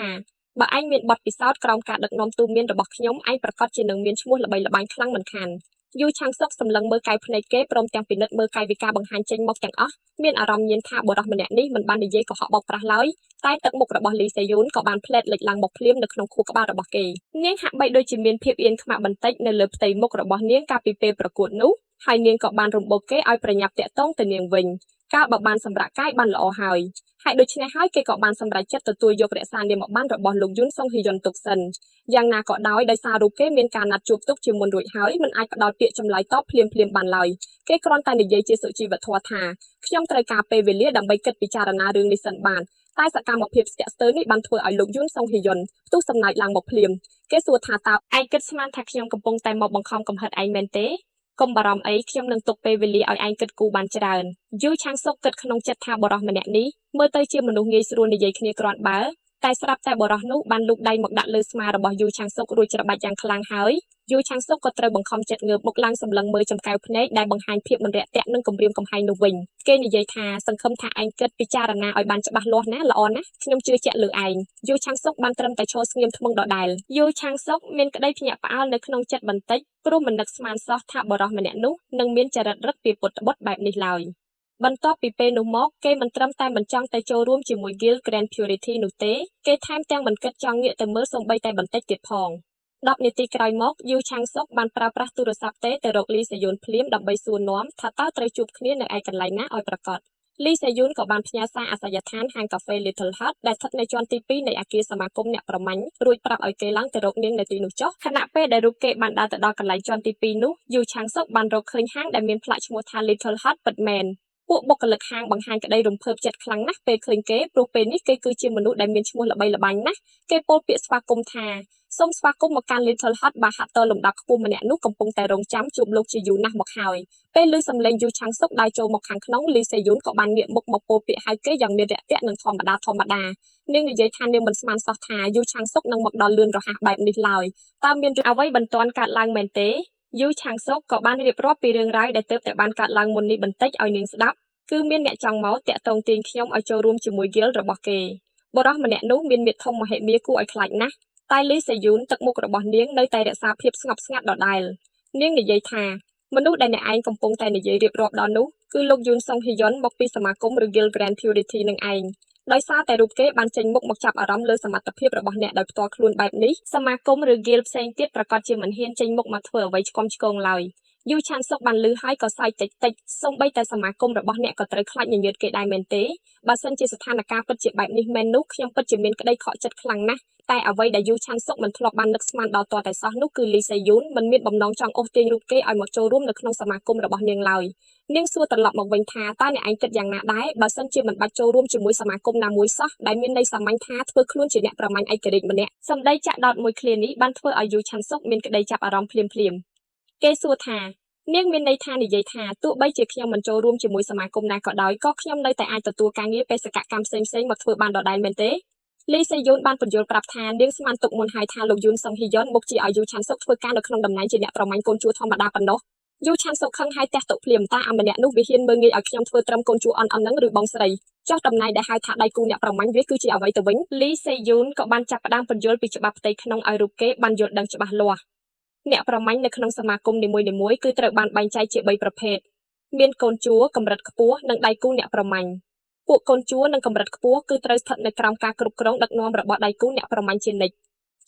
ាបើឯងមានបទពិសោធន៍ក្រោមការដឹកនាំទូមានរបស់ខ្ញុំឯងប្រកាសជានឹងមានឈ្មោះល្បីល្បាញខ្លាំងមិនខានយូឆាងសុកសម្លឹងមើលកែវភ្នែកគេព្រមទាំងពិនិត្យមើលកាយវិការបង្ហាញចេញមកទាំងអស់មានអារម្មណ៍ញៀនថាបុរសម្នាក់នេះមិនបាននិយាយកុហកបោកប្រាស់ឡើយតែទឹកមុខរបស់លីសេយូនក៏បានផ្លែតលេចឡើងមកភ្លាមនៅក្នុងខួរក្បាលរបស់គេនាងហាក់បីដូចជាមានភាពអៀនខ្មាក់បន្តិចនៅលើផ្ទៃមុខរបស់នាងកាលពីពេលប្រកួតនោះហើយនាងក៏បានរំពោចគេឲ្យប្រញាប់តាក់ទងទៅនាងវិញកាលបើបានសម្រាប់កាយបានល្អហើយហើយដូច្នេះហើយគេក៏បានសម្រេចចិត្តទទួលយករក្សានាមប័ណ្ណរបស់លោកយូនសុងហ៊ីយុនទុកសិនយ៉ាងណាក៏ដោយសាររូបគេមានការណាត់ជួបទុកជាមុនរួចហើយមិនអាចផ្ដល់ពាក្យចម្លើយតបភ្លាមបានឡើយគេគ្រាន់តែនិយាយជាសុជីវធម៌ថាខ្ញុំត្រូវការពេលវេលាដើម្បីគិតពិចារណារឿងនេះសិនបានតែសកម្មភាពស្ទាក់ស្ទើរនេះបានធ្វើឲ្យលោកយូនសុងហ៊ីយុនផ្ទុះសំណើចឡើងមកភ្លាមគេសួរថាតើឯងគិតស្មានថាខ្ញុំកំពុងតែមកបង្ខំកំហិតឯងមែនទេកុំបារម្ភអីខ្ញុំនឹងទុកពេលវេលាឲ្យឯងគិតគូរបានច្រើនយូឆាងសុកគិតក្នុងចិត្តថាបរិសម្នាក់នេះមើលទៅជាមនុស្សងាយស្រួលនិយាយគ្នាគ្រាន់បើតែស្រាប់តែបរិសនោះបានលូកដៃមកដាក់លើស្មារបស់យូឆាងសុករួចច្របាច់យ៉ាងខ្លាំងហើយយូឆាងសុកក៏ត្រូវបង្ខំចិត្តងើបមុខឡើងសម្លឹងមើលចំកែវភ្នែកដែលបង្ហាញភាពមិនរាក់ទាក់និងគំរាមកំហែងនោះវិញគេនិយាយថាសង្ឃឹមថាឯងគិតពិចារណាឲ្យបានច្បាស់លាស់ណាល្អណាស់ខ្ញុំជឿជាក់លើឯងយូឆាងសុកបានត្រឹមតែឈរស្ងៀមធ្មឹងដដែលយូឆាងសុកមានក្តីភ្ញាក់ផ្អើលនៅក្នុងចិត្តបន្តិចព្រោះមិននឹកស្មានសោះថាបរិសម្នាក់នោះនឹងមានចរិតរឹកពីពុតបុត្របែបនេះឡើយបន្ទាប់ពីពេលនោះមកគេមិនត្រឹមតែមិនចង់ទៅចូលរួមជាមួយ Guild Grand Purity នោះទេគេថែមទាំងមិនគិតចង់ងាកទៅមើលសូម្បីតែបន្តិចទៀតផង10នាទីក្រោយមកយូឆាងសុកបានប្រើប្រាស់ទូរស័ព្ទទៅរកលីសេយូនភ្លាមដើម្បីសួរនាំថាតើត្រូវជួបគ្នានៅឯកន្លែងណាឲ្យប្រាកដលីសេយូនក៏បានផ្ញើសារអាសយដ្ឋានហាងកាហ្វេ Little Hut ដែលស្ថិតនៅជាន់ទី2នៃអគារសមាគមអ្នកប្រមាញ់រួចប្រាប់ឲ្យគេឡើងទៅរកនាងនៅទីនោះចុះខណៈពេលដែលរូបគេបានដើរទៅដល់កន្លែងជាន់ទី2នោះយូឆាងសុកបានរកឃើញហាងដែលមានផ្លាកឈ្មោះថា Little Hut ពិតមែន ពួកបុគ្គលិកហាងបង្ហាញក្តីរំភើបចិត្តខ្លាំងណាស់ពេលឃើញគេព្រោះពេលនេះគេគឺជាមនុស្សដែលមានឈ្មោះល្បីល្បាញណាស់គេពោលពាក្យស្វាគមន៍ថាសូមស្វាគមន៍មកកាន់ Little Hut បាហាត់តលំដាប់ខ្ពស់ម្នាក់នោះកំពុងតែរងចាំជួបលោកជាយូរណាស់មកហើយពេលឮសំឡេងយូឆាំងសុកដើរចូលមកខាងក្នុងលីសេយុនក៏បានងាកមុខមកពោលពាក្យហៅគេយ៉ាងមានរាក់ទាក់និងធម្មតានាងនិយាយថានាងមិនស្មានសោះថាយូឆាំងសុកនឹងមកដល់លឿនរហ័សបែបនេះឡើយតើមានអ្វីបន្ទាន់កើតឡើងមែនទេយូឆាំងសុកក៏បានរៀបរាប់ពីរឿងរ៉ាវដែលទើបតែបានកើតឡើងមុននេះបន្តិចឲ្យនាងស្ដាប់គឺមានអ្នកចង់មកតាក់ទងទាញខ្ញុំឲ្យចូលរួមជាមួយហ្គីលរបស់គេបុរសម្នាក់នោះមានមាឌធំមហិមាគួរឲ្យខ្លាចណាស់តែលីសេយុនទឹកមុខរបស់នាងនៅតែរក្សាភាពស្ងប់ស្ងាត់ដដែលនាងនិយាយថាមនុស្សដែលអ្នកឯងកំពុងតែនិយាយរៀបរាប់ដល់នោះគឺលោកយូនសុងហ៊ីយុនមកពីសមាគមឬ Guild Grand Purity នឹងឯងដោយសារតែរូបគេបានចេញមុខមកចាប់អារម្មណ៍លើសមត្ថភាពរបស់អ្នកដោយផ្ទាល់ខ្លួនបែបនេះសមាគមឬ Guild ផ្សេងទៀតប្រកាសជាមិនហ៊ានចេញមុខមកធ្វើអ្វីឆ្កុំឆ្គងឡើយយូឆាន់សុកបានលឺហើយក៏សើចតិចសូម្បីតែសមាគមរបស់អ្នកក៏ត្រូវខ្លាចញញើតគេដែរមែនទេបើសិនជាស្ថានភាពពិតជាបែបនេះមែននោះខ្ញុំពិតជាមានក្តីខកចិត្តខ្លាំងណាស់តែអ្វីដែលយូឆាន់សុកមិនធ្លាប់បាននឹកស្មានដល់តតែសោះនោះគឺលីសេយុនមិនមានបំណងចង់អូសទាញរូបគេឲ្យមកចូលរួមនៅក្នុងសមាគមរបស់នាងឡើយនាងសួរត្រឡប់មកវិញថាតើអ្នកឯងគិតយ៉ាងណាដែរបើសិនជាមិនបាច់ចូលរួមជាមួយសមាគមណាមួយសោះដែលមានន័យសាមញ្ញថាធ្វើខ្លួនជាអ្នកប្រមាញ់ឯករាជ្យម្នាក់សម្ដីចាក់ដោតមួយឃ្លានេះបានធ្វើឲ្យយូឆាន់សុកមានក្តីចាប់អារម្មណ៍ភ្លាមគេសួរថានាងមានន័យថានិយាយថាទោះបីជាខ្ញុំមិនចូលរួមជាមួយសមាគមណាក៏ដោយក៏ខ្ញុំនៅតែអាចទទួលការងារបេសកកម្មផ្សេងៗមកធ្វើបានដដែលមែនទេលីសេយុនបានបញ្យល់ប្រាប់ថានាងស្មានទុកមុនហើយថាលោកយូនសុងហ៊ីយុនមុខជាឲ្យយូឆាន់សុកធ្វើការនៅក្នុងតំណែងជាអ្នកប្រមាញ់កូនជួធម្មតាប៉ុណ្ណោះយូឆាន់សុកខឹងហើយទះតុភ្លាមតាអាម្នាក់នោះវាហ៊ានមើងងាយឲ្យខ្ញុំធ្វើត្រឹមកូនជួអន់ហ្នឹងឬបងស្រីចុះតំណែងដែលហៅថាដៃគូអ្នកប្រមាញ់វាគឺជាអ្វីទៅវិញលីសេយុនក៏បានចាប់ផ្ដើមបញ្យល់ពីច្បាប់ផ្ទៃក្នុងឲ្យរូបគេបានយល់ដឹងច្បាស់លាស់អ្នកប្រមាញ់នៅក្នុងសមាគមនីមួយៗគឺត្រូវបានបែងចែកជា3ប្រភេទមានកូនជួកម្រិតខ្ពស់និងដៃគូអ្នកប្រមាញ់ពួកកូនជួនិងកម្រិតខ្ពស់គឺត្រូវស្ថិតនៅក្រោមការគ្រប់គ្រងដឹកនាំរបស់ដៃគូអ្នកប្រមាញ់ជានិច្ច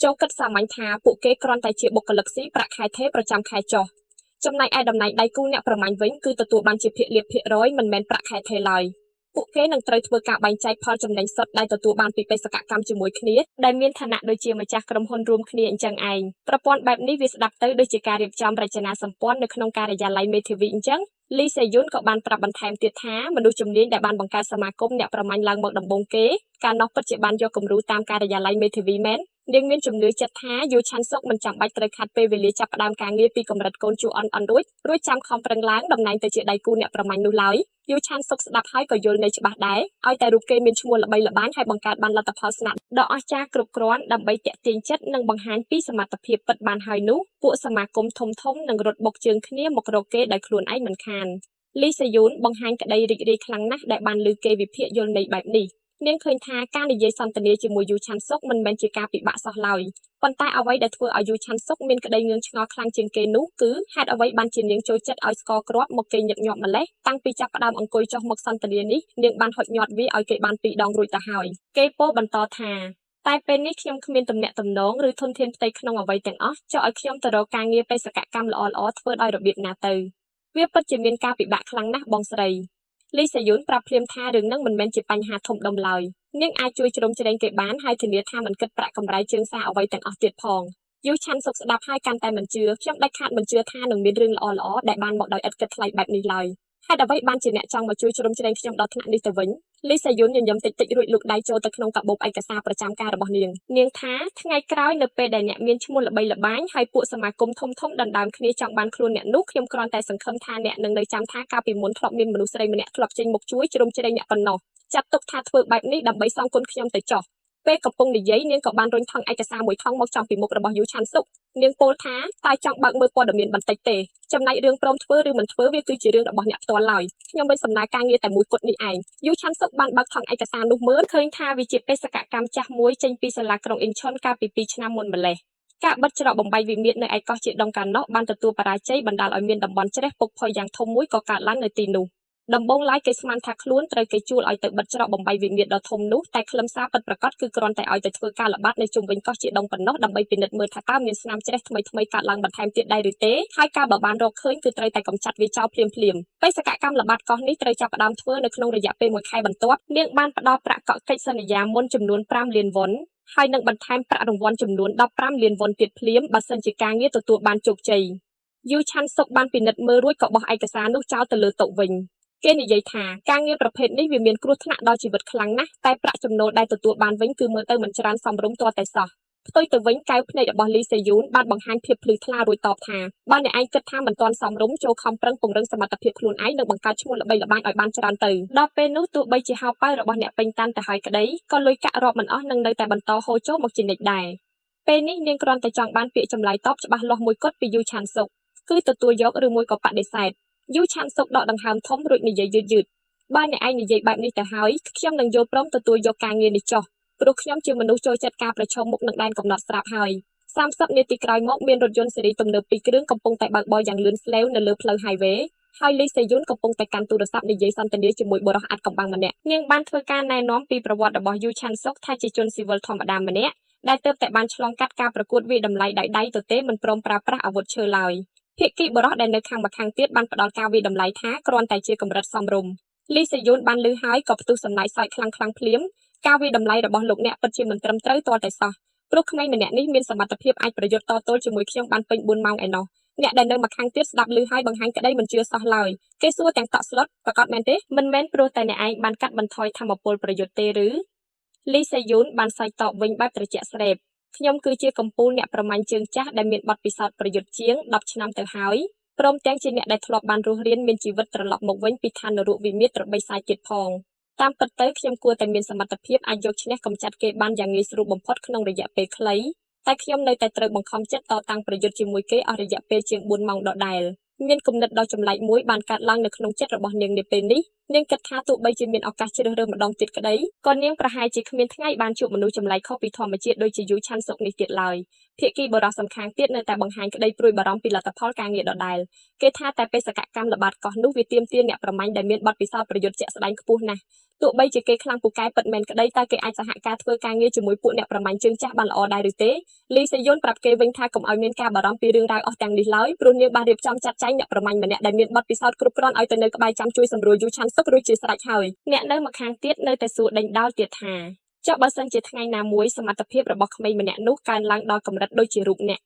ចូលគិតសាមញ្ញថាពួកគេគ្រាន់តែជាបុគ្គលិកស៊ីប្រាក់ខែថេរប្រចាំខែចុះចំណែកឯតំណែងដៃគូអ្នកប្រមាញ់វិញគឺទទួលបានជាភាគលាភភាគរយមិនមែនប្រាក់ខែថេរឡើយពួកគេនឹងត្រូវធ្វើការបែងចែកផលចំណេញសុទ្ធដែលទទួលបានពីបេសកកម្មជាមួយគ្នាដែលមានឋានៈដូចជាម្ចាស់ក្រុមហ៊ុនរួមគ្នាអញ្ចឹងឯងប្រព័ន្ធបែបនេះវាស្ដាប់ទៅដូចជាការរៀបចំរចនាសម្ព័ន្ធនៅក្នុងការិយាល័យមេធាវីអញ្ចឹងលីសេយុនក៏បានប្រាប់បន្ថែមទៀតថាមនុស្សជំនាញដែលបានបង្កើតសមាគមអ្នកប្រមាញ់ឡើងមកដំបូងគេកាលនោះពិតជាបានយកគំរូតាមការិយាល័យមេធាវីមែននាងមានជំនឿចិត្តថាយូឆាន់សុកមិនចាំបាច់ត្រូវខាត់ពេលវេលាចាប់ផ្ដើមការងារពីកម្រិតកូនជួអន់រួចចាំខំប្រឹងឡើងតំណែងទៅជាដៃគូអ្នកប្រមាញ់នោះឡើយយូឆាន់សុកស្ដាប់ហើយក៏យល់នៅច្បាស់ដែរឲ្យតែរូបគេមានឈ្មោះល្បីល្បាញហើយបង្កើតបានលទ្ធផលស្នាដៃដ៏អស្ចារ្យគ្រប់គ្រាន់ដើម្បីទាក់ទាញចិត្តនិងបង្ហាញពីសមត្ថភាពពិតបានហើយនោះពួកសមាគមធំនឹងរត់បុកជើងគ្នាមករកគេដោយខ្លួនឯងមិនខានលីសេយុនបង្ហាញក្តីរីករាយខ្លាំងណាស់ដែលបានឮគេវិភាគយល់ន័យបែបនេះនាងឃើញថាការនិយាយសន្ទនាជាមួយយូឆាន់សុកមិនមែនជាការពិបាកសោះឡើយប៉ុន្តែអ្វីដែលធ្វើឲ្យយូឆាន់សុកមានក្តីងឿងឆ្ងល់ខ្លាំងជាងគេនោះគឺហេតុអ្វីបានជានាងចូលចិត្តឲ្យស្ករគ្រាប់មកគេញឹកញាប់ម្លេះតាំងពីចាប់ផ្ដើមអង្គុយចុះមកសន្ទនានេះនាងបានហុចញាត់វាឲ្យគេបាន2ដងរួចទៅហើយគេពោលបន្តថាតែពេលនេះខ្ញុំគ្មានទំនាក់ទំនងឬធនធានផ្ទៃក្នុងអ្វីទាំងអស់ចុះឲ្យខ្ញុំទៅរកការងារបេសកកម្មល្អៗធ្វើដោយរបៀបណាទៅវាពិតជាមានការពិបាកខ្លាំងណាស់បងស្រីលីសេយុនប្រាប់ភ្លាមថារឿងនឹងមិនមែនជាបញ្ហាធំដុំឡើយនាងអាចជួយជ្រោមជ្រែងគេបានហើយធានាថាមិនគិតប្រាក់កម្រៃជើងសារអ្វីទាំងអស់ទៀតផងយូឆាន់សុកស្ដាប់ហើយកាន់តែមិនជឿខ្ញុំដាច់ខាតមិនជឿថានឹងមានរឿងល្អៗដែលបានមកដោយឥតគិតថ្លៃបែបនេះឡើយហេតុអ្វីបានជាអ្នកចង់មកជួយជ្រោមជ្រែងខ្ញុំដល់ថ្នាក់នេះទៅវិញលីសេយុនញញឹមតិចរួចលូកដៃចូលទៅក្នុងកាបូបឯកសារប្រចាំការរបស់នាងថាថ្ងៃក្រោយនៅពេលដែលអ្នកមានឈ្មោះល្បីល្បាញហើយពួកសមាគមធំដណ្ដើមគ្នាចង់បានខ្លួនអ្នកនោះខ្ញុំគ្រាន់តែសង្ឃឹមថាអ្នកនឹងនៅចាំថាកាលពីមុនធ្លាប់មានមនុស្សស្រីម្នាក់ធ្លាប់ចេញមកជួយជ្រោមជ្រែងអ្នកប៉ុណ្ណោះចាត់ទុកថាធ្វើបែបនេះដើម្បីសងគុណខ្ញុំទៅចោះពេលកំពុងនិយាយនាងក៏បានរុញថង់ឯកសារមួយថង់មកចំពីមុខរបស់យូឆាន់សុកនាងពោលថាតើចង់បើកមើលព័ត៌មានបន្តិចទេចំណែករឿងព្រមធ្វើឬមិនធ្វើវាគឺជារឿងរបស់អ្នកផ្ទាល់ឡើយខ្ញុំមិនសំដៅការងារតែមួយគត់នេះឯងយូឆាន់សុកបានបើកថង់ឯកសារនោះមើលឃើញថាវាជាបេសកកម្មចាស់មួយចេញពីសាលាក្រុងអ៊ីនឆុនកាលពី2ឆ្នាំមុនម្លេះការបិទច្រកបំបីវិមាត្រនៅឯកោះជាដុងកាណោះបានទទួលបរាជ័យបណ្ដាលឲ្យមានតំបន់ច្រេះពុកផុយយ៉ាងធំមួយក៏កើតឡើងនៅទីនោះដំបូងឡើយគេស្មានថាខ្លួនត្រូវគេជួលឲ្យទៅបិទច្រកបំបីវិមាត្រដ៏ធំនោះតែខ្លឹមសារពិតប្រាកដគឺគ្រាន់តែឲ្យទៅធ្វើការល្បាតនៅជុំវិញកោះជាដុងប៉ុណ្ណោះដើម្បីពិនិត្យមើលថាតើមានស្នាមច្រេះថ្មីកើតឡើងបន្ថែមទៀតដែរឬទេហើយការបើបានរកឃើញគឺត្រូវតែកម្ចាត់វាចោលភ្លាមបេសកកម្មល្បាតកោះនេះត្រូវចាប់ផ្ដើមធ្វើនៅក្នុងរយៈពេល1ខែបន្ទាប់នាងបានផ្ដល់ប្រាក់កក់កិច្ចសន្យាមុនចំនួន5លានវ៉ុនហើយនឹងបន្ថែមប្រាក់រង្វាន់ចំនួន15លានវ៉ុនទៀតភ្លាមបើសិនជាការងារទទួលបានជោគជ័យយូឆាន់សុកបានពិនិត្យមើលរួចក៏បោះឯកសារនោះចោលទៅលើតុវិញ គេនិយាយថាការងារប្រភេទនេះវាមានគ្រោះថ្នាក់ដល់ជីវិតខ្លាំងណាស់តែប្រាក់ចំណូលដែលទទួលបានវិញគឺមើលទៅមិនច្រើនសមរម្យទាល់តែសោះផ្ទុយទៅវិញកែវភ្នែករបស់លីសេយូនបានបង្ហាញភាពភ្លឺថ្លារួចតបថាបើអ្នកឯងគិតថាមិនទាន់សមរម្យចូលខំប្រឹងពង្រឹងសមត្ថភាពខ្លួនឯងនិងបង្កើតឈ្មោះល្បីល្បាញឲ្យបានច្រើនទៅដល់ពេលនោះទោះបីជាហោប៉ៅរបស់អ្នកពេញតាន់ទៅហើយក្តីក៏លុយកាក់រាប់មិនអស់នឹងនៅតែបន្តហូរចូលមកជានិច្ចដែរពេលនេះនាងគ្រាន់តែចង់បានពាក្យចម្លើយតបច្បាស់លាស់មួយគត់ពីយូឆានសុកគឺទទួលយកឬមួយក៏បដិសេធយូឆានសុកដកដង្ហើមធំរួចនិយាយយឺតៗបើអ្នកឯងនិយាយបែបនេះទៅហើយខ្ញុំនឹងយល់ព្រមទទួលយកការងារនេះចុះព្រោះខ្ញុំជាមនុស្សចូលចិត្តការប្រឈមមុខនឹងដែនកំណត់ស្រាប់ហើយ30នាទីក្រោយមកមានរថយន្តស៊េរីទំនើប2គ្រឿងកំពុងតែបើកបរយ៉ាងលឿនស្លេវនៅលើផ្លូវ highway ហើយលីសេយូនកំពុងតែកាន់ទូរស័ព្ទនិយាយសន្ទនាជាមួយបុរសអាត់កំបាំងម្នាក់នាងបានធ្វើការណែនាំពីប្រវត្តិរបស់យូឆាន់សុកថាជាជនស៊ីវិលធម្មតាម្នាក់ដែលទើបតែបានឆ្លងកាត់ការប្រកួតវាយតម្លៃដោយដៃទទេមិនព្រមប្រើប្រាស់អាវុធឈើឡើយភាគីបុរសដែលនៅខាងម្ខាងទៀតបានផ្ដល់ការវាយតម្លៃថាគ្រាន់តែជាកម្រិតសមរម្យលីសេយូនបានលឺហើយក៏ផ្ទុះសំណាយសើចខ្លាំងៗភ្លាមការវាយតម្លៃរបស់លោកអ្នកពិតជាមិនត្រឹមត្រូវទាល់តែសោះព្រោះក្មេងម្នាក់នេះមានសមត្ថភាពអាចប្រយុទ្ធតទល់ជាមួយខ្ញុំបានពេញ4ម៉ោងឯណោះអ្នកដែលនៅម្ខាងទៀតស្ដាប់ឮហើយបង្ហាញក្តីមិនជឿសោះឡើយគេសួរទាំងតក់ស្លុតប្រកាសមែនទេមិនមែនព្រោះតែអ្នកឯងបានកាត់បន្ថយធម្មពលប្រយុទ្ធទេឬលីសេយូនបានសើចតបវិញបែបត្រជាក់ស្រេបខ្ញុំគឺជាកំពូលអ្នកប្រមាញ់ជើងចាស់ដែលមានបទពិសោធន៍ប្រយុទ្ធជាង10ឆ្នាំទៅហើយព្រមទាំងជាអ្នកដែលធ្លាប់បានរស់រានមានជីវិតត្រឡប់មកវិញពីឋាននរកវិមាត្រត្របីសាយទៀតផងតាមពិតទៅខ្ញុំគួរតែមានសមត្ថភាពអាចយកឈ្នះកម្ចាត់គេបានយ៉ាងងាយស្រួលបំផុតក្នុងរយៈពេលខ្លីតែខ្ញុំនៅតែត្រូវបង្ខំចិត្តតតាំងប្រយុទ្ធជាមួយគេអស់រយៈពេលជាង4ម៉ោងដដែលមានគំនិតដ៏ចម្លែកមួយបានកើតឡើងនៅក្នុងចិត្តរបស់នាងនាពេលនេះនាងគិតថាទោះបីជាមានឱកាសជ្រើសរើសម្ដងទៀតក្តីក៏នាងប្រហែលជាគ្មានថ្ងៃបានជួបមនុស្សចម្លែកខុសពីធម្មជាតិដូចជាយូឆាន់សុកនេះទៀតឡើយភាគីបរិសុទ្ធសំខាងទៀតនៅតែបង្ហាញក្តីព្រួយបារម្ភពីលទ្ធផលការងារដដែលគេថាតែបេសកកម្មល្បាតកោះនោះវាទាមទារអ្នកប្រមាញ់ដែលមានបទពិសោធន៍ប្រយុទ្ធជាក់ស្ដែងខ្ពស់ណាស់ទោះបីជាគេខ្លាំងពូកែពិតមែនក្តីតែគេអាចសហការធ្វើការងារជាមួយពួកអ្នកប្រមាញ់ជើងចាស់បានល្អដែរឬទេលីសេយុនប្រាប់គេវិញថាកុំឲ្យមានការបារម្ភពីរឿងរ៉ាវអស់ទាំងនេះឡើយព្រោះនាងបានរៀបចំចាត់ចែងអ្នកប្រមាញ់ម្នាក់ដែលមានបទពិសោធន៍គ្រប់គ្រាន់ឲ្យទៅនៅក្បែរចាំជួយសម្រួលយូឆាន់សុករួចជាស្រេចហើយអ្នកនៅម្ខាងទៀតនៅតែសួរដេញដោលទៀតថាចុះបើសិនជាថ្ងៃណាមួយសមត្ថភាពរបស់ក្មេងម្នាក់នោះកើនឡើងដល់កម្រិតដូចជារូបអ្ន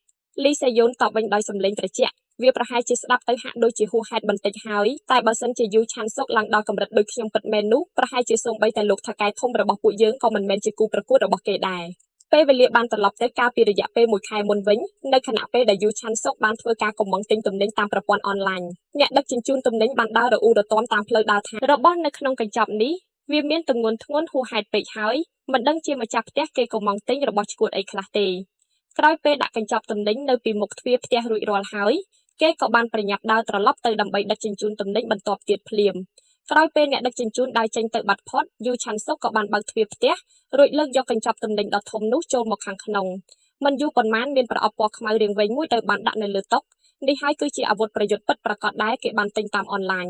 កលីសេយុនតបវិញដោយសំឡេងត្រជាក់វាប្រហែលជាស្ដាប់ទៅហាក់ដូចជាហួសហេតុបន្តិចហើយតែបើសិនជាយូឆាន់សុកឡើងដល់កម្រិតដូចខ្ញុំពិតមែននោះប្រហែលជាសូម្បីតែលោកថកែធំរបស់ពួកយើងក៏មិនមែនជាគូប្រកួតរបស់គេដែរពេលវេលាបានត្រឡប់ទៅកាលពីរយៈពេល1ខែមុនវិញនៅខណៈពេលដែលយូឆាន់សុកបានធ្វើការកំងទិញទំនិញតាមប្រព័ន្ធអនឡាញអ្នកដឹកជញ្ជូនទំនិញបានដើររអ៊ូរទាំតាមផ្លូវដើរថារបស់នៅក្នុងកញ្ចប់នេះវាមានទម្ងន់ធ្ងន់ហួសហេតុពេកហើយមិនដឹងជាម្ចាស់ផ្ទះគេកំងទិញរបស់ឈួតអីខ្លះទេក្រោយពេលដាក់កញ្ចប់ទំនិញនៅពីមុខទ្វារផ្ទះរួចរាល់ហើយគេក៏បានប្រញាប់ដើរត្រឡប់ទៅដើម្បីដឹកជញ្ជូនទំនិញបន្ទាប់ទៀតភ្លាមក្រោយពេលអ្នកដឹកជញ្ជូនដើរចេញទៅបាត់ផុតយូឆាន់សុកក៏បានបើកទ្វារផ្ទះរួចលើកយកកញ្ចប់ទំនិញដ៏ធំនោះចូលមកខាងក្នុងមិនយូរប៉ុន្មានមានប្រអប់ពណ៌ខ្មៅរាងវែងមួយត្រូវបានដាក់នៅលើតុនេះហើយគឺជាអាវុធប្រយុទ្ធពិតប្រាកដដែលគេបានទិញតាមអនឡាញ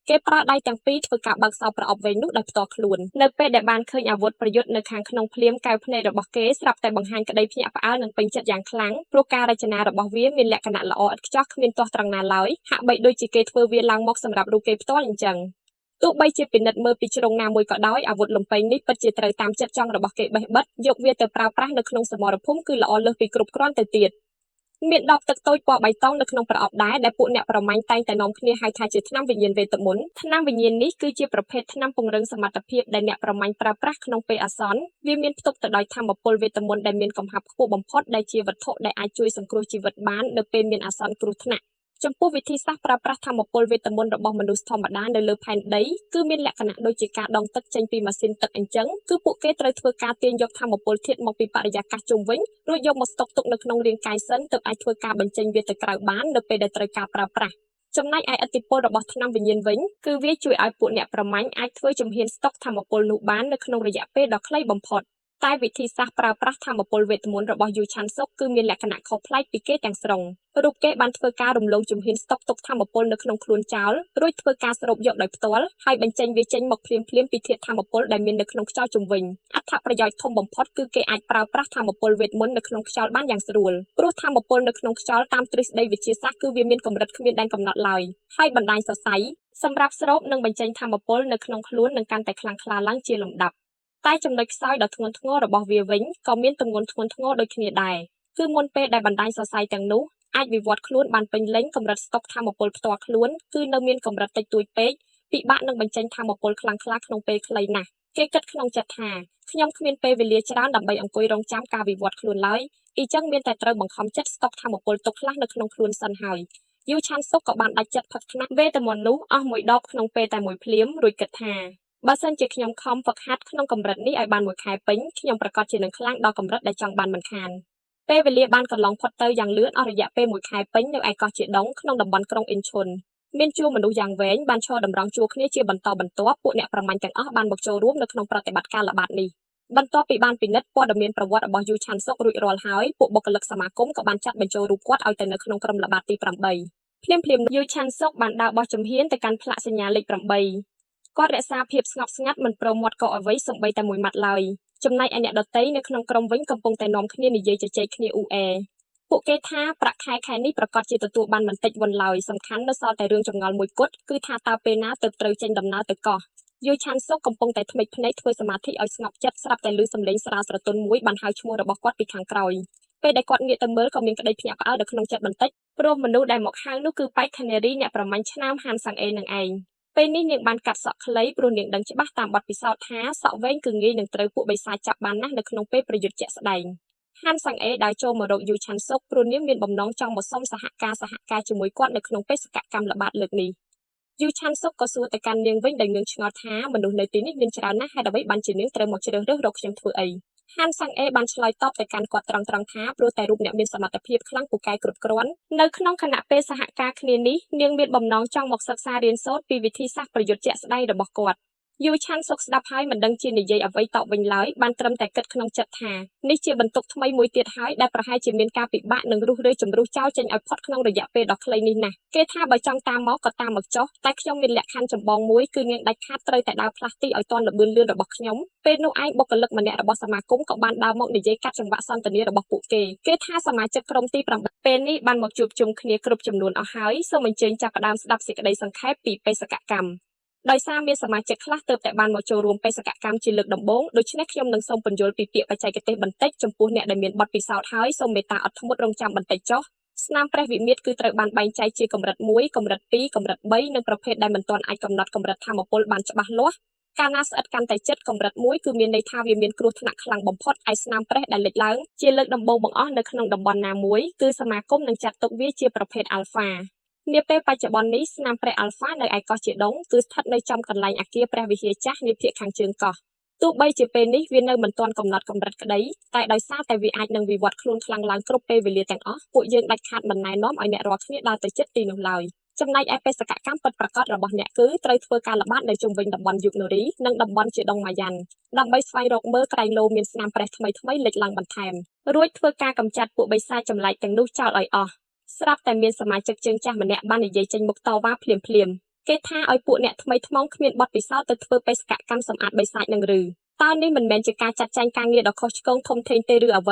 គេប្រើដៃទាំងពីរធ្វើការបើកសោប្រអប់វែងនោះដោយផ្ទាល់ខ្លួននៅពេលដែលបានឃើញអាវុធប្រយុទ្ធនៅខាងក្នុងភ្លាមកែវភ្នែករបស់គេស្រាប់តែបង្ហាញក្តីភ្ញាក់ផ្អើលនិងពេញចិត្តយ៉ាងខ្លាំងព្រោះការរចនារបស់វាមានលក្ខណៈល្អឥតខ្ចោះគ្មានទាស់ត្រង់ណាឡើយហាក់បីដូចជាគេធ្វើវាឡើងមកសម្រាប់រូបគេផ្ទាល់អញ្ចឹងទោះបីជាពិនិត្យមើលពីជ្រុងណាមួយក៏ដោយអាវុធលំពែងនេះពិតជាត្រូវតាមចិត្តចង់របស់គេបេះបិទយកវាទៅប្រើប្រាស់នៅក្នុងសមរភូមិគឺល្អលើសពីគ្រប់គ្រាន់ទៅទៀតមានដបទឹកតូចពណ៌បៃតងនៅក្នុងប្រអប់ដែរដែលពួកអ្នកប្រមាញ់តែងតែនាំគ្នាហៅថាជាថ្នាំវិញ្ញាណវេទមន្តថ្នាំវិញ្ញាណនេះគឺជាប្រភេទថ្នាំពង្រឹងសមត្ថភាពដែលអ្នកប្រមាញ់ប្រើប្រាស់ក្នុងពេលអាសន្នវាមានផ្ទុកទៅដោយថាមពលវេទមន្តដែលមានកំហាប់ខ្ពស់បំផុតដែលជាវត្ថុដែលអាចជួយសង្គ្រោះជីវិតបាននៅពេលមានអាសន្នគ្រោះថ្នាក់ចំពោះវិធីសាស្ត្រប្រើប្រាស់ថាមពលវេទមន្តរបស់មនុស្សធម្មតានៅលើផែនដីគឺមានលក្ខណៈដូចជាការដងទឹកចេញពីម៉ាស៊ីនទឹកអញ្ចឹងគឺពួកគេត្រូវធ្វើការទាញយកថាមពលធាតុមកពីបរិយាកាសជុំវិញរួចយកមកស្តុកទុកនៅក្នុងរាងកាយសិនទើបអាចធ្វើការបញ្ចេញវាទៅក្រៅបាននៅពេលដែលត្រូវការប្រើប្រាស់ចំណែកឯឥទ្ធិពលរបស់ថ្នាំវិញ្ញាណវិញគឺវាជួយឲ្យពួកអ្នកប្រមាញ់អាចធ្វើជំហានស្តុកថាមពលនោះបាននៅក្នុងរយៈពេលដ៏ខ្លីបំផុតតែវិធីសាស្ត្រប្រើប្រាស់ថាមពលវេទមន្តរបស់យូឆាន់សុកគឺមានលក្ខណៈខុសប្លែកពីគេទាំងស្រុងរូបគេបានធ្វើការរំលងជំហានស្តុកទុកថាមពលនៅក្នុងខ្លួនចោលរួចធ្វើការស្រូបយកដោយផ្ទាល់ហើយបញ្ចេញវាចេញមកភ្លាមៗពីធាតុថាមពលដែលមាននៅក្នុងខ្យល់ជុំវិញអត្ថប្រយោជន៍ធំបំផុតគឺគេអាចប្រើប្រាស់ថាមពលវេទមន្តនៅក្នុងខ្យល់បានយ៉ាងស្រួលព្រោះថាមពលនៅក្នុងខ្យល់តាមទ្រឹស្ដីវិទ្យាសាស្ត្រគឺវាមានកម្រិតគ្មានដែនកំណត់ឡើយហើយបណ្ដាញសរសៃសម្រាប់ស្រូបនិងបញ្ចេញថាមពលនៅក្នុងខ្លួននឹងកាន់តែខ្លាំងក្លាឡើងជាលំដាប់តែចំណុចខ្សោយដ៏ធ្ងន់ធ្ងររបស់វាវិញក៏មានទម្ងន់ធ្ងន់ធ្ងរដូចគ្នាដែរគឺមុនពេលដែលបណ្ដាញសរសៃទាំងនោះអាចវិវត្តខ្លួនបានពេញលេញកម្រិតស្តុកថាមពលផ្ទាល់ខ្លួនគឺនៅមានកម្រិតតិចតួចពេក ពិបាកនឹងបញ្ចេញថាមពលខ្លាំងក្លាក្នុងពេលខ្លីណាស់គេគិតក្នុងចិត្តថាខ្ញុំគ្មានពេលវេលាច្រើនដើម្បីអង្គុយរងចាំការវិវត្តខ្លួនឡើយអ៊ីចឹងមានតែត្រូវបង្ខំចិត្តស្តុកថាមពលទុកខ្លះនៅក្នុងខ្លួនសិនហើយយូឆាន់សុកក៏បានដាច់ចិត្តផឹកថ្នាំវេទមន្តនោះអស់មួយដបក្នុងពេលតែមួយភ្លាមរួចគិតថាបើសិនជាខ្ញុំខំហ្វឹកហាត់ក្នុងកម្រិតនេះឲ្យបានមួយខែពេញខ្ញុំប្រកាសជានឹងខ្លាំងដល់កម្រិតដែលចង់បានមិនខានពេលវេលាបានកន្លងផុតទៅយ៉ាងលឿនអស់រយៈពេលមួយខែពេញនៅឯកោះជាដងក្នុងតំបន់ក្រុងអ៊ីនឈុនមានជួរមនុស្សយ៉ាងវែងបានឈរតម្រង់ជួរគ្នាជាបន្តបន្ទាប់ពួកអ្នកប្រមាញ់ទាំងអស់បានមកចូលរួមនៅក្នុងប្រតិបត្តិការល្បាតនេះបន្ទាប់ពីបានពិនិត្យព័ត៌មានប្រវត្តិរបស់យូឆាន់សុករួចរាល់ហើយពួកបុគ្គលិកសមាគមក៏បានចាត់បញ្ចូលរូបគាត់ឲ្យទៅនៅក្នុងក្រុមល្បាតទី8ភ្លាមយូឆាន់សុកបានដើរបោះជំហានទៅកាន់ផ្លាកសញ្ញាលេខ8គាត់រក្សាភាពស្ងប់ស្ងាត់មិនព្រមមាត់កអ្វីសូម្បីតែមួយម៉ាត់ឡើយចំណែកឯអ្នកដទៃនៅក្នុងក្រុមវិញកំពុងតែនាំគ្នានិយាយជជែកគ្នាអ៊ូអែពួកគេថាប្រាក់ខែនេះប្រកាសជាទទួលបានមិនតិចវុនឡើយសំខាន់នៅសល់តែរឿងចម្ងល់មួយគត់គឺថាតើពេលណាទើបត្រូវចេញដំណើរទៅកោះយូឆាន់សុកកំពុងតែធ្មេចភ្នែកធ្វើសមាធិឲ្យស្ងប់ចិត្តស្រាប់តែឮសំឡេងស្រាលស្រទន់មួយបានហៅឈ្មោះរបស់គាត់ពីខាងក្រោយពេលដែលគាត់ងាកទៅមើលក៏មានក្តីភ្ញាក់ផ្អើលនៅក្នុងចិត្តបន្តិចព្រោះមនុស្សដែលមកហៅនោះគឺប៉ៃខានេរីអ្នកប្រមាញ់ឆ្នាមហានសាំងអេនឹងឯងពេលនេះនាងបានកាត់សក់ខ្លីព្រោះនាងដឹងច្បាស់តាមបទពិសោធន៍ថាសក់វែងគឺងាយនឹងត្រូវពួកបិសាចចាប់បានណាស់នៅក្នុងពេលប្រយុទ្ធជាក់ស្ដែងហានសាំងអេដែលចូលមករកយូឆាន់សុកព្រោះនាងមានបំណងចង់មកសុំសហការជាមួយគាត់នៅក្នុងបេសកកម្មល្បាតលើកនេះយូឆាន់សុកក៏សួរទៅកាន់នាងវិញដោយនាងឆ្ងល់ថាមនុស្សនៅទីនេះមានច្រើនណាស់ហេតុអ្វីបានជានាងត្រូវមកជ្រើសរើសរកខ្ញុំធ្វើអីហានសាំងអេបានឆ្លើយតបទៅកាន់គាត់ត្រង់ថាព្រោះតែរូបអ្នកមានសមត្ថភាពខ្លាំងពូកែគ្រប់គ្រាន់នៅក្នុងគណៈពេលសហការគ្នានេះនាងមានបំណងចង់មកសិក្សារៀនសូត្រពីវិធីសាស្ត្រប្រយុទ្ធជាក់ស្ដែងរបស់គាត់យូឆាន់សុកស្ដាប់ហើយមិនដឹងជានិយាយអ្វីតបវិញឡើយបានត្រឹមតែគិតក្នុងចិត្តថានេះជាបន្ទុកថ្មីមួយទៀតហើយដែលប្រហែលជាមានការពិបាកនឹងរុះរើជំរុះចោលចេញឲ្យផុតក្នុងរយៈពេលដ៏ខ្លីនេះណាស់គេថាបើចង់តាមមកក៏តាមមកចុះតែខ្ញុំមានលក្ខខណ្ឌចម្បងមួយគឺនាងដាច់ខាតត្រូវតែដើរផ្លាស់ទីឲ្យទាន់ល្បឿនលឿនរបស់ខ្ញុំពេលនោះឯងបុគ្គលិកម្នាក់របស់សមាគមក៏បានដើរមកនិយាយកាត់ចង្វាក់សន្ទនារបស់ពួកគេថាសមាជិកក្រុមទី8ពេលនេះបានមកជួបជុំគ្នាគ្រប់ចំនួនអស់ហើយសូមអញ្ជើញចាប់ផ្ដើមស្ដាប់សេចក្តីសង្ខេបពីបេសកកម្មដោយសារមានសមាជិកខ្លះទើបតែបានមកចូលរួមបេសកកម្មជាលើកដំបូងដូច្នេះខ្ញុំនឹងសូមពន្យល់ពីពាក្យបច្ចេកទេសបន្តិចចំពោះអ្នកដែលមានបទពិសោធន៍ហើយសូមមេត្តាអត់ធ្មត់រងចាំបន្តិចចុះស្នាមព្រះវិមាត្រគឺត្រូវបានបែងចែកជាកម្រិត1កម្រិត2កម្រិត3និងប្រភេទដែលមិនទាន់អាចកំណត់កម្រិតថាមពលបានច្បាស់លាស់កាលណាស្អិតកាន់តែជិតកម្រិត1គឺមានន័យថាវាមានគ្រោះថ្នាក់ខ្លាំងបំផុតឯស្នាមព្រះដែលលេចឡើងជាលើកដំបូងបង្អស់នៅក្នុងតំបន់ណាមួយគឺសមាគមនឹងចាត់ទុកវាជាប្រភេទ Alphaនាពេលបច្ចុប្បន្ននេះស្នាមព្រះ Alpha នៅឯកោះជាដងគឺស្ថិតនៅចំកន្លែងអគារព្រះវិហារចាស់នាភាគខាងជើងកោះទោះបីជាពេលនេះវានៅមិនទាន់កំណត់កម្រិតក្តីតែដោយសារតែវាអាចនឹងវិវត្តខ្លួនខ្លាំងឡើងគ្រប់ពេលវេលាទាំងអស់ពួកយើងដាច់ខាតមិនណែនាំឲ្យអ្នករាល់គ្នាដើរទៅជិតទីនោះឡើយចំណែកឯបេសកកម្មពិតប្រាកដរបស់អ្នកគឺត្រូវធ្វើការល្បាតនៅជុំវិញតំបន់យុគនារីនិងតំបន់ជាដងម៉ាយ៉ាន់ដើម្បីស្វែងរកមើលក្រែងលោមានស្នាមព្រះថ្មីលេចឡើងបន្ថែមរួចធ្វើការកម្ចាត់ពួកបិសាចចម្លែកទាំងនោះចោលឲ្យអស់ស្រាប់តែមានសមាជិកជើងចាស់ម្នាក់បាននិយាយចេញមុខតវ៉ាភ្លាមគេថាឲ្យពួកអ្នកថ្មីថ្មោងគ្មានបទពិសោធន៍ទៅធ្វើបេសកកម្មសម្អាតបិសាចនឹងឬតើនេះមិនមែនជាការចាត់ចែងការងារដ៏ខុសឆ្គងធំធេងទេឬអ្វ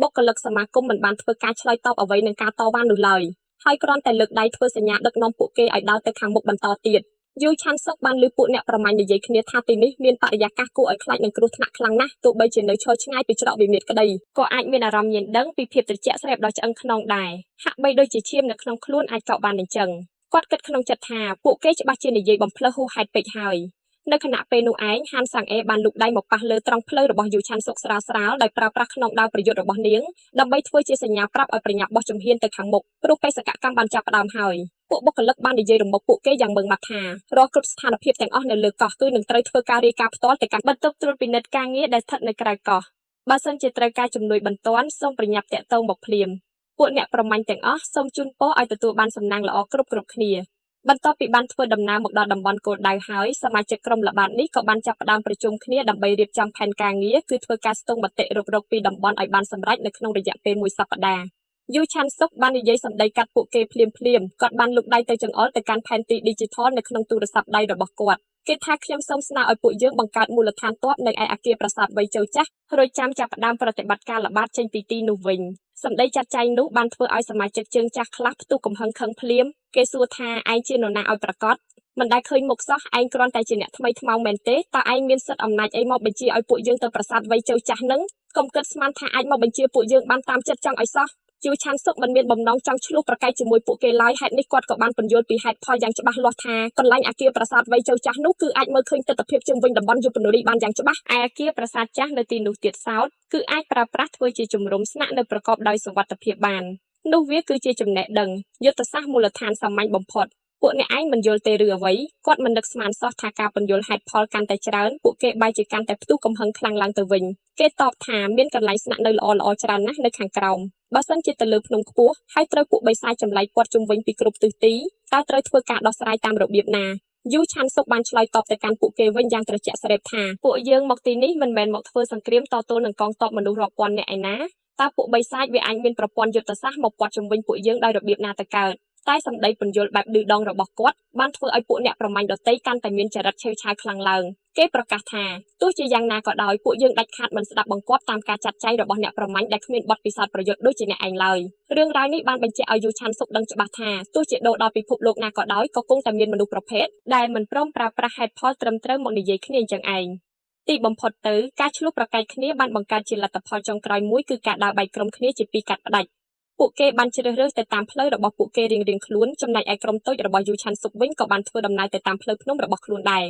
ីបុគ្គលិកសមាគមមិនបានធ្វើការឆ្លើយតបអ្វីនឹងការតវ៉ានោះឡើយហើយគ្រាន់តែលើកដៃធ្វើសញ្ញាដឹកនាំពួកគេឲ្យដើរទៅខាងមុខបន្តទៀតយូឆាន់សុកបានឮពួកអ្នកប្រមាញ់និយាយគ្នាថាទីនេះមានបរិយាកាសគួរឲ្យខ្លាចនឹងគ្រោះថ្នាក់ខ្លាំងណាស់ទោះបីជានៅឈរឆ្ងាយពីច្រកវិមាត្រក្តីក៏អាចមានអារម្មណ៍ញញឹមពីភាពត្រជាក់ស្រេបដ៏ឆ្អឹងខ្នងដែរហាក់បីដូចជាឈាមនៅក្នុងខ្លួនអាចកក់បានអញ្ចឹងគាត់គិតក្នុងចិត្តថាពួកគេច្បាស់ជានិយាយបំផ្លើសហួសហេតុពេកហើយនៅខណៈពេលនោះឯងហានសាំងអេបានលូកដៃមកប៉ះលើត្រង់ភ្លៅរបស់យូឆាន់សុកស្រាលដោយប្រើប្រាស់ខ្នងដាវប្រយុទ្ធរបស់នាងដើម្បីធ្វើជាសញ្ញាប្រាប់ឲ្យប្រញាប់បោះជំហានទៅខាងមុខព្រោះបេសកកម្មបានចាប់ផ្ដើមហើយពួកបុគ្គលិកបាននិយាយរំលឹកពួកគេយ៉ាងម៉ឺងម៉ាត់ថារាល់គ្រប់ស្ថានភាពទាំងអស់នៅលើកោះគឺនឹងត្រូវធ្វើការរាយការណ៍ផ្ទាល់ទៅកាន់បន្ទប់ត្រួតពិនិត្យការងារដែលស្ថិតនៅក្រៅកោះបើសិនជាត្រូវការជំនួយបន្ទាន់សូមប្រញាប់តាក់ទងមកភ្លាមពួកអ្នកប្រមាញ់ទាំងអស់សូមជូនពរឲ្យទទួលបានសំណាងល្អគ្រប់គ្នាបន្ទាប់ពីបានធ្វើដំណើរមកដល់តំបន់គោលដៅហើយសមាជិកក្រុមល្បាតនេះក៏បានចាប់ផ្ដើមប្រជុំគ្នាដើម្បីរៀបចំផែនការងារគឺធ្វើការស្ទង់មតិរុករកពីតំបន់ឲ្យបានសម្រេចនៅក្នុងរយៈពេល1សប្តាហ៍យូឆាន់សុកបាននិយាយសម្ដីកាត់ពួកគេភ្លាមគាត់បានលូកដៃទៅចង្អុលទៅកាន់ផែនទី Digital នៅក្នុងទូរស័ព្ទដៃរបស់គាត់គេថាខ្ញុំសូមស្នើឲ្យពួកយើងបង្កើតមូលដ្ឋានទ័ពនៅឯអគារប្រាសាទវៃជូចាស់រួចចាំចាប់ផ្ដើមប្រតិបត្តិការល្បាតចេញពីទីនោះវិញសម្ដីចាត់ចែងនោះបានធ្វើឲ្យសមាជិកជើងចាស់ខ្លះផ្ទុះកំហឹងខឹងភ្លាមគេសួរថាឯងជានរណាឲ្យប្រកាសមិនដែលឃើញមុខសោះឯងគ្រាន់តែជាអ្នកថ្មីថ្មោងមែនទេតើឯងមានសិទ្ធិអំណាចអីមកបញ្ជាឲ្យពួកយើងទៅប្រាសាទវៃជូចាស់នឹងកុំគិតស្មានថាអាចមកបញ្ជាពួកយើងបានតាមចិត្តចង់ឲ្យសោះ យូឆានសុកមិនមានបំណងចង់ឆ្លោះប្រកែកជាមួយពួកគេឡើយហេតុនេះគាត់ក៏បានពន្យល់ពីហេតុផលយ៉ាងច្បាស់លាស់ថាកន្លែងអគារប្រាសាទវ័យជើចាស់នោះគឺអាចមើលឃើញទិដ្ឋភាពជុំវិញតំបន់យុពនរីបានយ៉ាងច្បាស់ឯអគារប្រាសាទចាស់នៅទីនោះទៀតសោតគឺអាចប្រើប្រាស់ធ្វើជាជំរំស្នាក់នៅប្រកបដោយសុវត្ថិភាពបាននោះវាគឺជាចំណេះដឹងយុទ្ធសាស្ត្រមូលដ្ឋានសាមញ្ញបំផុតពួកអ្នកឯងមិនយល់ទេឬអ្វីគាត់មិននឹកស្មានសោះថាការពន្យល់ហេតុផលកាន់តែច្រើនពួកគេបែរជាកាន់តែផ្ទុះកំហឹងខ្លាំងឡើងទៅវិញគេតបថាមានកន្លែងស្នាក់នៅល្អៗច្រើនណាស់នៅខាងក្រោមបើសិនជាទៅលើភ្នំខ្ពស់ហើយត្រូវពួកបិសាចចម្លែកព័ទ្ធជុំវិញពីគ្រប់ទិសទីតើត្រូវធ្វើការដោះស្រាយតាមរបៀបណាយូឆាន់សុកបានឆ្លើយតបទៅកាន់ពួកគេវិញយ៉ាងត្រជាក់ស្រេបថាពួកយើងមកទីនេះមិនមែនមកធ្វើសង្គ្រាមតទល់នឹងកងទ័ពមនុស្សរាប់ពាន់នាក់ឯណាតើពួកបិសាចវាអាចមានប្រព័ន្ធយុទ្ធសាស្ត្រមកព័ទ្ធជុំវិញពួកយើងដោយរបៀបណាទៅកើតតែសម្ដីពន្យល់បែបឌឺដងរបស់គាត់បានធ្វើឲ្យពួកអ្នកប្រមាញ់ដទៃកាន់តែមានចរិតឆេវឆាវខ្លាំងឡើងគេប្រកាសថាទោះជាយ៉ាងណាក៏ដោយពួកយើងដាច់ខាតមិនស្ដាប់បង្គាប់តាមការចាត់ចែងរបស់អ្នកប្រមាញ់ដែលគ្មានបទពិសោធន៍ប្រយុទ្ធដូចជាអ្នកឯងឡើយរឿងរ៉ាវនេះបានបញ្ជាក់ឲ្យយូឆាន់សុកដឹងច្បាស់ថាទោះជាដូរដល់ពិភពលោកណាក៏ដោយក៏គង់តែមានមនុស្សប្រភេទដែលមិនព្រមប្រើប្រាស់ហេតុផលត្រឹមត្រូវមកនិយាយគ្នាអញ្ចឹងឯងទីបំផុតទៅការឆ្លោះប្រកែកគ្នាបានបង្កើតជាលទ្ធផលចុងក្រោយមួយគឺការដើរបែកក្រុមគ្នាជាពីរកាត់ផ្ដាច់ពួកគេបានជ្រើសរើសទៅតាមផ្លូវរបស់ពួកគេរៀងៗខ្លួនចំណែកឯក្រុមតូចរបស់យូឆាន់សុកវិញក៏បានធ្វើដំណើរទៅតាមផ្លូវភ្នំរបស់ខ្លួនដែរ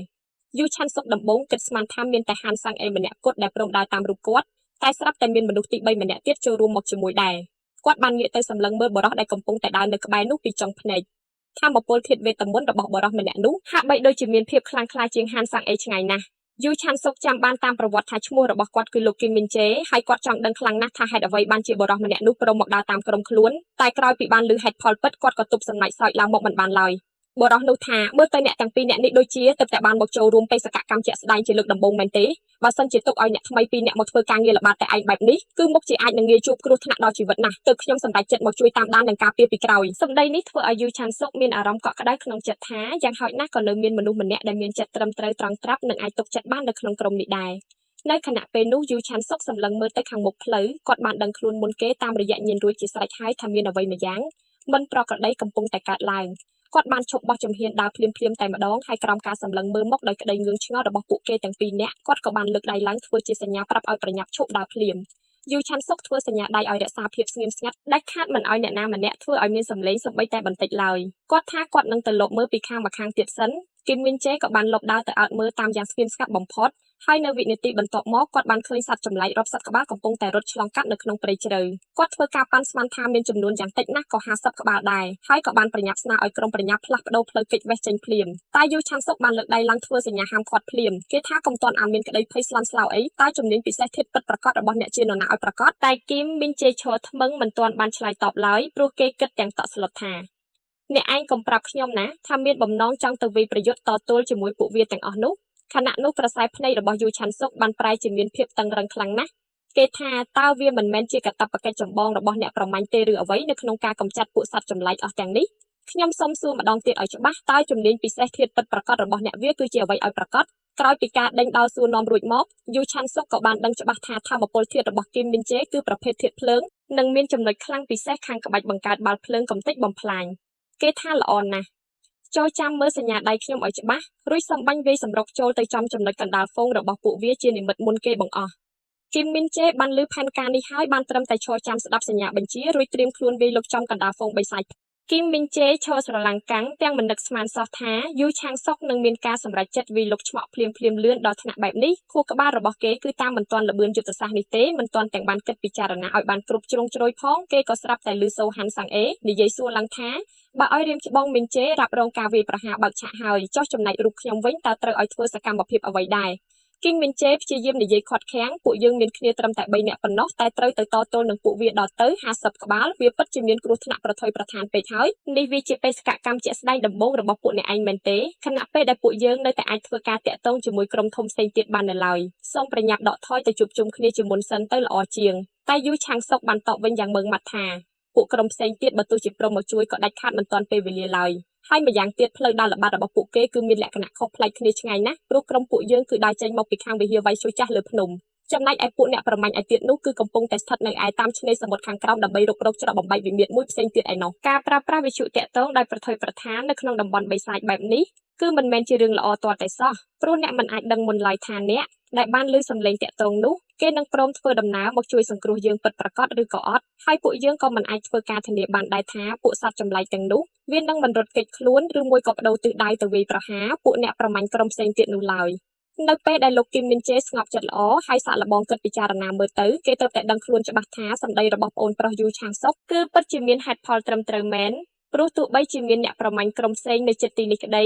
យូឆាន់សុកដំបូងគិតស្មានថាមានតែហានសាំងអេម្នាក់គត់ដែលព្រមដើរតាមរូបគាត់តែស្រាប់តែមានមនុស្សទី3ម្នាក់ទៀតចូលរួមមកជាមួយដែរគាត់បានងាកទៅសម្លឹងមើលបរិសដែលកំពុងតែដើរនៅក្បែរនោះពីចុងភ្នែកថាមពលធាតុវេទមន្តរបស់បរិសម្នាក់នោះហាក់បីដូចជាមានភាពខ្លាំងក្លាជាងហានសាំងអេឆ្ងាយណាស់យូឆាន់សុកចាំបានតាមប្រវត្តិថាឈ្មោះរបស់គាត់គឺលោកគីមមីនជេហើយគាត់ចង់ដឹងខ្លាំងណាស់ថាហេតុអ្វីបានជាបរិសម្នាក់នោះព្រមមកដើរតាមក្រុមខ្លួនតែក្រោយពីបានឮហេតុផលពិតគាត់ក៏ទប់សំណាច់សើចឡើងមកមិនបានឡើយបរិសនោះថាមើលទៅអ្នកទាំងពីរអ្នកនេះដូចជាទើបតែបានមកចូលរួមបេសកកម្មជាក់ស្ដែងជាលើកដំបូងមែនទេបើសិនជាទុកឲ្យអ្នកថ្មីពីរអ្នកមកធ្វើការងារល្បាតតែឯងបែបនេះគឺមុខជាអាចនឹងងាយជួបគ្រោះថ្នាក់ដល់ជីវិតណាស់ទើបខ្ញុំសម្រេចចិត្តមកជួយតាមដាននិងការពារពីក្រោយសម្ដីនេះធ្វើឲ្យយូឆាន់សុកមានអារម្មណ៍កក់ក្ដៅក្នុងចិត្តថាយ៉ាងហោចណាស់ក៏នៅមានមនុស្សម្នាក់ដែលមានចិត្តត្រឹមត្រូវត្រង់ត្រាប់និងអាចទុកចិត្តបាននៅក្នុងក្រុមនេះដែរនៅខណៈពេលនោះយូឆាន់សុកសម្លឹងមើលទៅខាងមុខផ្លូវគាត់បានដឹងខ្លួនមុនគេតាមរយៈញៀនរួចជាស្រេចហើយថាមានអ្វីម្យ៉ាងមិនប្រក្រតីកំពុងតែកើតឡើងគាត់បានឈប់បោះជំហានដើរភ្លាមៗតែម្ដងហើយក្រោមការសម្លឹងមើលមកដោយក្តីងឿងឆ្ងល់របស់ពួកគេទាំងពីរនាក់គាត់ក៏បានលើកដៃឡើងធ្វើជាសញ្ញាប្រាប់ឲ្យប្រញាប់ឈប់ដើរភ្លាមយូឆាន់សុកធ្វើសញ្ញាដៃឲ្យរក្សាភាពស្ងៀមស្ងាត់ដាច់ខាតមិនឲ្យអ្នកណាម្នាក់ធ្វើឲ្យមានសម្លេងសូម្បីតែបន្តិចឡើយគាត់ថាគាត់នឹងទៅលបមើលពីខាងមកខាងទៀតសិនគីមមីនជេក៏បានលបដើរទៅអើតមើលតាមយ៉ាងស្ងៀមស្ងាត់បំផុតហើយនៅវិនាទីបន្ទាប់មកគាត់បានឃើញសត្វចម្លែករាប់សិបក្បាលកំពុងតែរត់ឆ្លងកាត់នៅក្នុងព្រៃជ្រៅគាត់ធ្វើការប៉ាន់ស្មានថាមានចំនួនយ៉ាងតិចណាស់ក៏50ក្បាលដែរហើយក៏បានប្រញាប់ស្នើឲ្យក្រុមប្រញាប់ផ្លាស់ប្ដូរផ្លូវគេចវេះចេញភ្លាមតែយូឆាន់សុកបានលើកដៃឡើងធ្វើសញ្ញាហាមឃាត់ភ្លាមគេថាកុំទាន់អានមានក្តីភ័យស្លន់ស្លោអីតែជំនាញពិសេសធាតុពិតប្រាកដរបស់អ្នកជានរណាឲ្យប្រាកដតែគីមមីនជេឈរថ្មឹងមិនទាន់បានឆ្លើយតបឡើយព្រោះគេគិតទាំងតក់ស្លុតថាអ្នកឯងកុំប្រាប់ខ្ញុំណាថាមានបំណងចង់ទៅវាយប្រយុទ្ធតទល់ជាមួយពួកវាទាំងអស់នោះខណៈនោះក្រសែភ្នែករបស់យូឆាន់សុកបានប្រែជាមានភាពតឹងរឹងខ្លាំងណាស់គេថាតើវាមិនមែនជាកាតព្វកិច្ចចម្បងរបស់អ្នកប្រមាញ់ទេឬអ្វីនៅក្នុងការកម្ចាត់ពួកសត្វចម្លែកអស់ទាំងនេះខ្ញុំសូមសួរម្ដងទៀតឲ្យច្បាស់តើជំនាញពិសេសធាតុពិតប្រាកដរបស់អ្នកវាគឺជាអ្វីឲ្យប្រាកដក្រោយពីការដេញដោលសួរនាំរួចមកយូឆាន់សុកក៏បានដឹងច្បាស់ថាថាមពលធាតុរបស់គីមមីនជេគឺប្រភេទធាតុភ្លើងនិងមានចំណុចខ្លាំងពិសេសខាងក្បាច់បង្កើតបាល់ភ្លើងកំទេចបំផ្លាញគេថាល្អណាស់ចូលចាំមើលសញ្ញាដៃខ្ញុំឲ្យច្បាស់រួចសំបាញ់វាយសម្រុកចូលទៅចំចំណុចកណ្ដាលហ្វូងរបស់ពួកវាជានិមិត្តមុនគេបង្អស់គីមមីនជេបានលើផែនការនេះហើយបានត្រឹមតែឈរចាំស្ដាប់សញ្ញាបញ្ជារួចត្រៀមខ្លួនវាយលុកចំកណ្ដាលហ្វូងបិសាចគីមមីនជេឈរស្រឡាំងកាំងទាំងមិននឹកស្មានសោះថាយូឆាងសុកនឹងមានការសម្រេចចិត្តវាយលុកឆ្មក់ភ្លាមលឿនដល់ថ្នាក់បែបនេះខួរក្បាលរបស់គេគឺតាមមិនទាន់ល្បឿនយុទ្ធសាស្ត្រនេះទេមិនទាន់ទាំងបានគិតពិចារណាឲ្យបានគ្រប់ជ្រុងជ្រោយផងគេក៏ស្រាប់តែឮសូហានសាំងអេនិយាយសួរឡើងថាបើឲ្យរៀមច្បងមីនជេរ៉ាប់រងការវាយប្រហារបើកឆាកហើយចុះចំណែករូបខ្ញុំវិញតើត្រូវឲ្យធ្វើសកម្មភាពអ្វីដែរគីងមីនជេព្យាយាមនិយាយខាត់ខាំងពួកយើងមានគ្នាត្រឹមតែ3នាក់ប៉ុណ្ណោះតែត្រូវទៅតទល់នឹងពួកវាដល់ទៅ50ក្បាលវាពិតជាមានគ្រោះថ្នាក់ប្រថុយប្រឋានពេកហើយនេះវាជាបេសកកម្មជាក់ស្ដែងដំបូងរបស់ពួកអ្នកឯងមែនទេខណៈពេលដែលពួកយើងនៅតែអាចធ្វើការតាក់ទងជាមួយក្រុមធំផ្សេងទៀតបាននៅឡើយសូមប្រញាប់ដកថយទៅជួបជុំគ្នាជាមុនសិនទៅល្អជាងតែយូឆាងសុកបានតបវិញយ៉ាងម៉ឺងម៉ាត់ថាពួកក្រុមផ្សេងទៀតបើទោះជាព្រមមកជួយក៏ដាច់ខាតមិនទាន់ពេលវេលាឡើយហើយម្យ៉ាងទៀតផ្លូវដើរល្បាតរបស់ពួកគេគឺមានលក្ខណៈខុសប្លែកគ្នាឆ្ងាយណាស់ព្រោះក្រុមពួកយើងគឺដើរចេញមកពីខាងវិហារវៃឈូចាស់លើភ្នំចំណែកឯពួកអ្នកប្រមាញ់ឯទៀតនោះគឺកំពុងតែស្ថិតនៅឯតាមឆ្នេរសមុទ្រខាងក្រោមដើម្បីរុករកច្រកបំបែកវិមាត្រមួយផ្សេងទៀតឯណោះការប្រើប្រាស់វិទ្យុតាក់ទងដោយប្រថុយប្រឋាននៅក្នុងតំបន់បិសាចបែបនេះគឺមិនមែនជារឿងល្អទាល់តែសោះព្រោះអ្នកមិនអាចដឹងមុនឡើយថាអ្នក ដែលបានឮសំឡេងតាក់ទងនោះគេនឹងព្រមធ្វើដំណើរមកជួយសង្គ្រោះយើងពិតប្រាកដឬក៏អត់ហើយពួកយើងក៏មិនអាចធ្វើការធានាបានដែរថាពួកសត្វចម្លែកទាំងនោះវានឹងមិនរត់គេចខ្លួនឬមួយក៏បដូរទិសដៅទៅវាយប្រហារពួកអ្នកប្រមាញ់ក្រុមផ្សេងទៀតនោះឡើយនៅពេលដែលលោកគីមមីនជេស្ងប់ចិត្តល្អហើយសាកល្បងគិតពិចារណាមើលទៅគេទើបតែដឹងខ្លួនច្បាស់ថាសម្ដីរបស់ប្អូនប្រុសយូឆាងសុកគឺពិតជាមានហេតុផលត្រឹមត្រូវមែនព្រោះទោះបីជាមានអ្នកប្រមាញ់ក្រុមផ្សេងនៅជិតទីនេះក្តី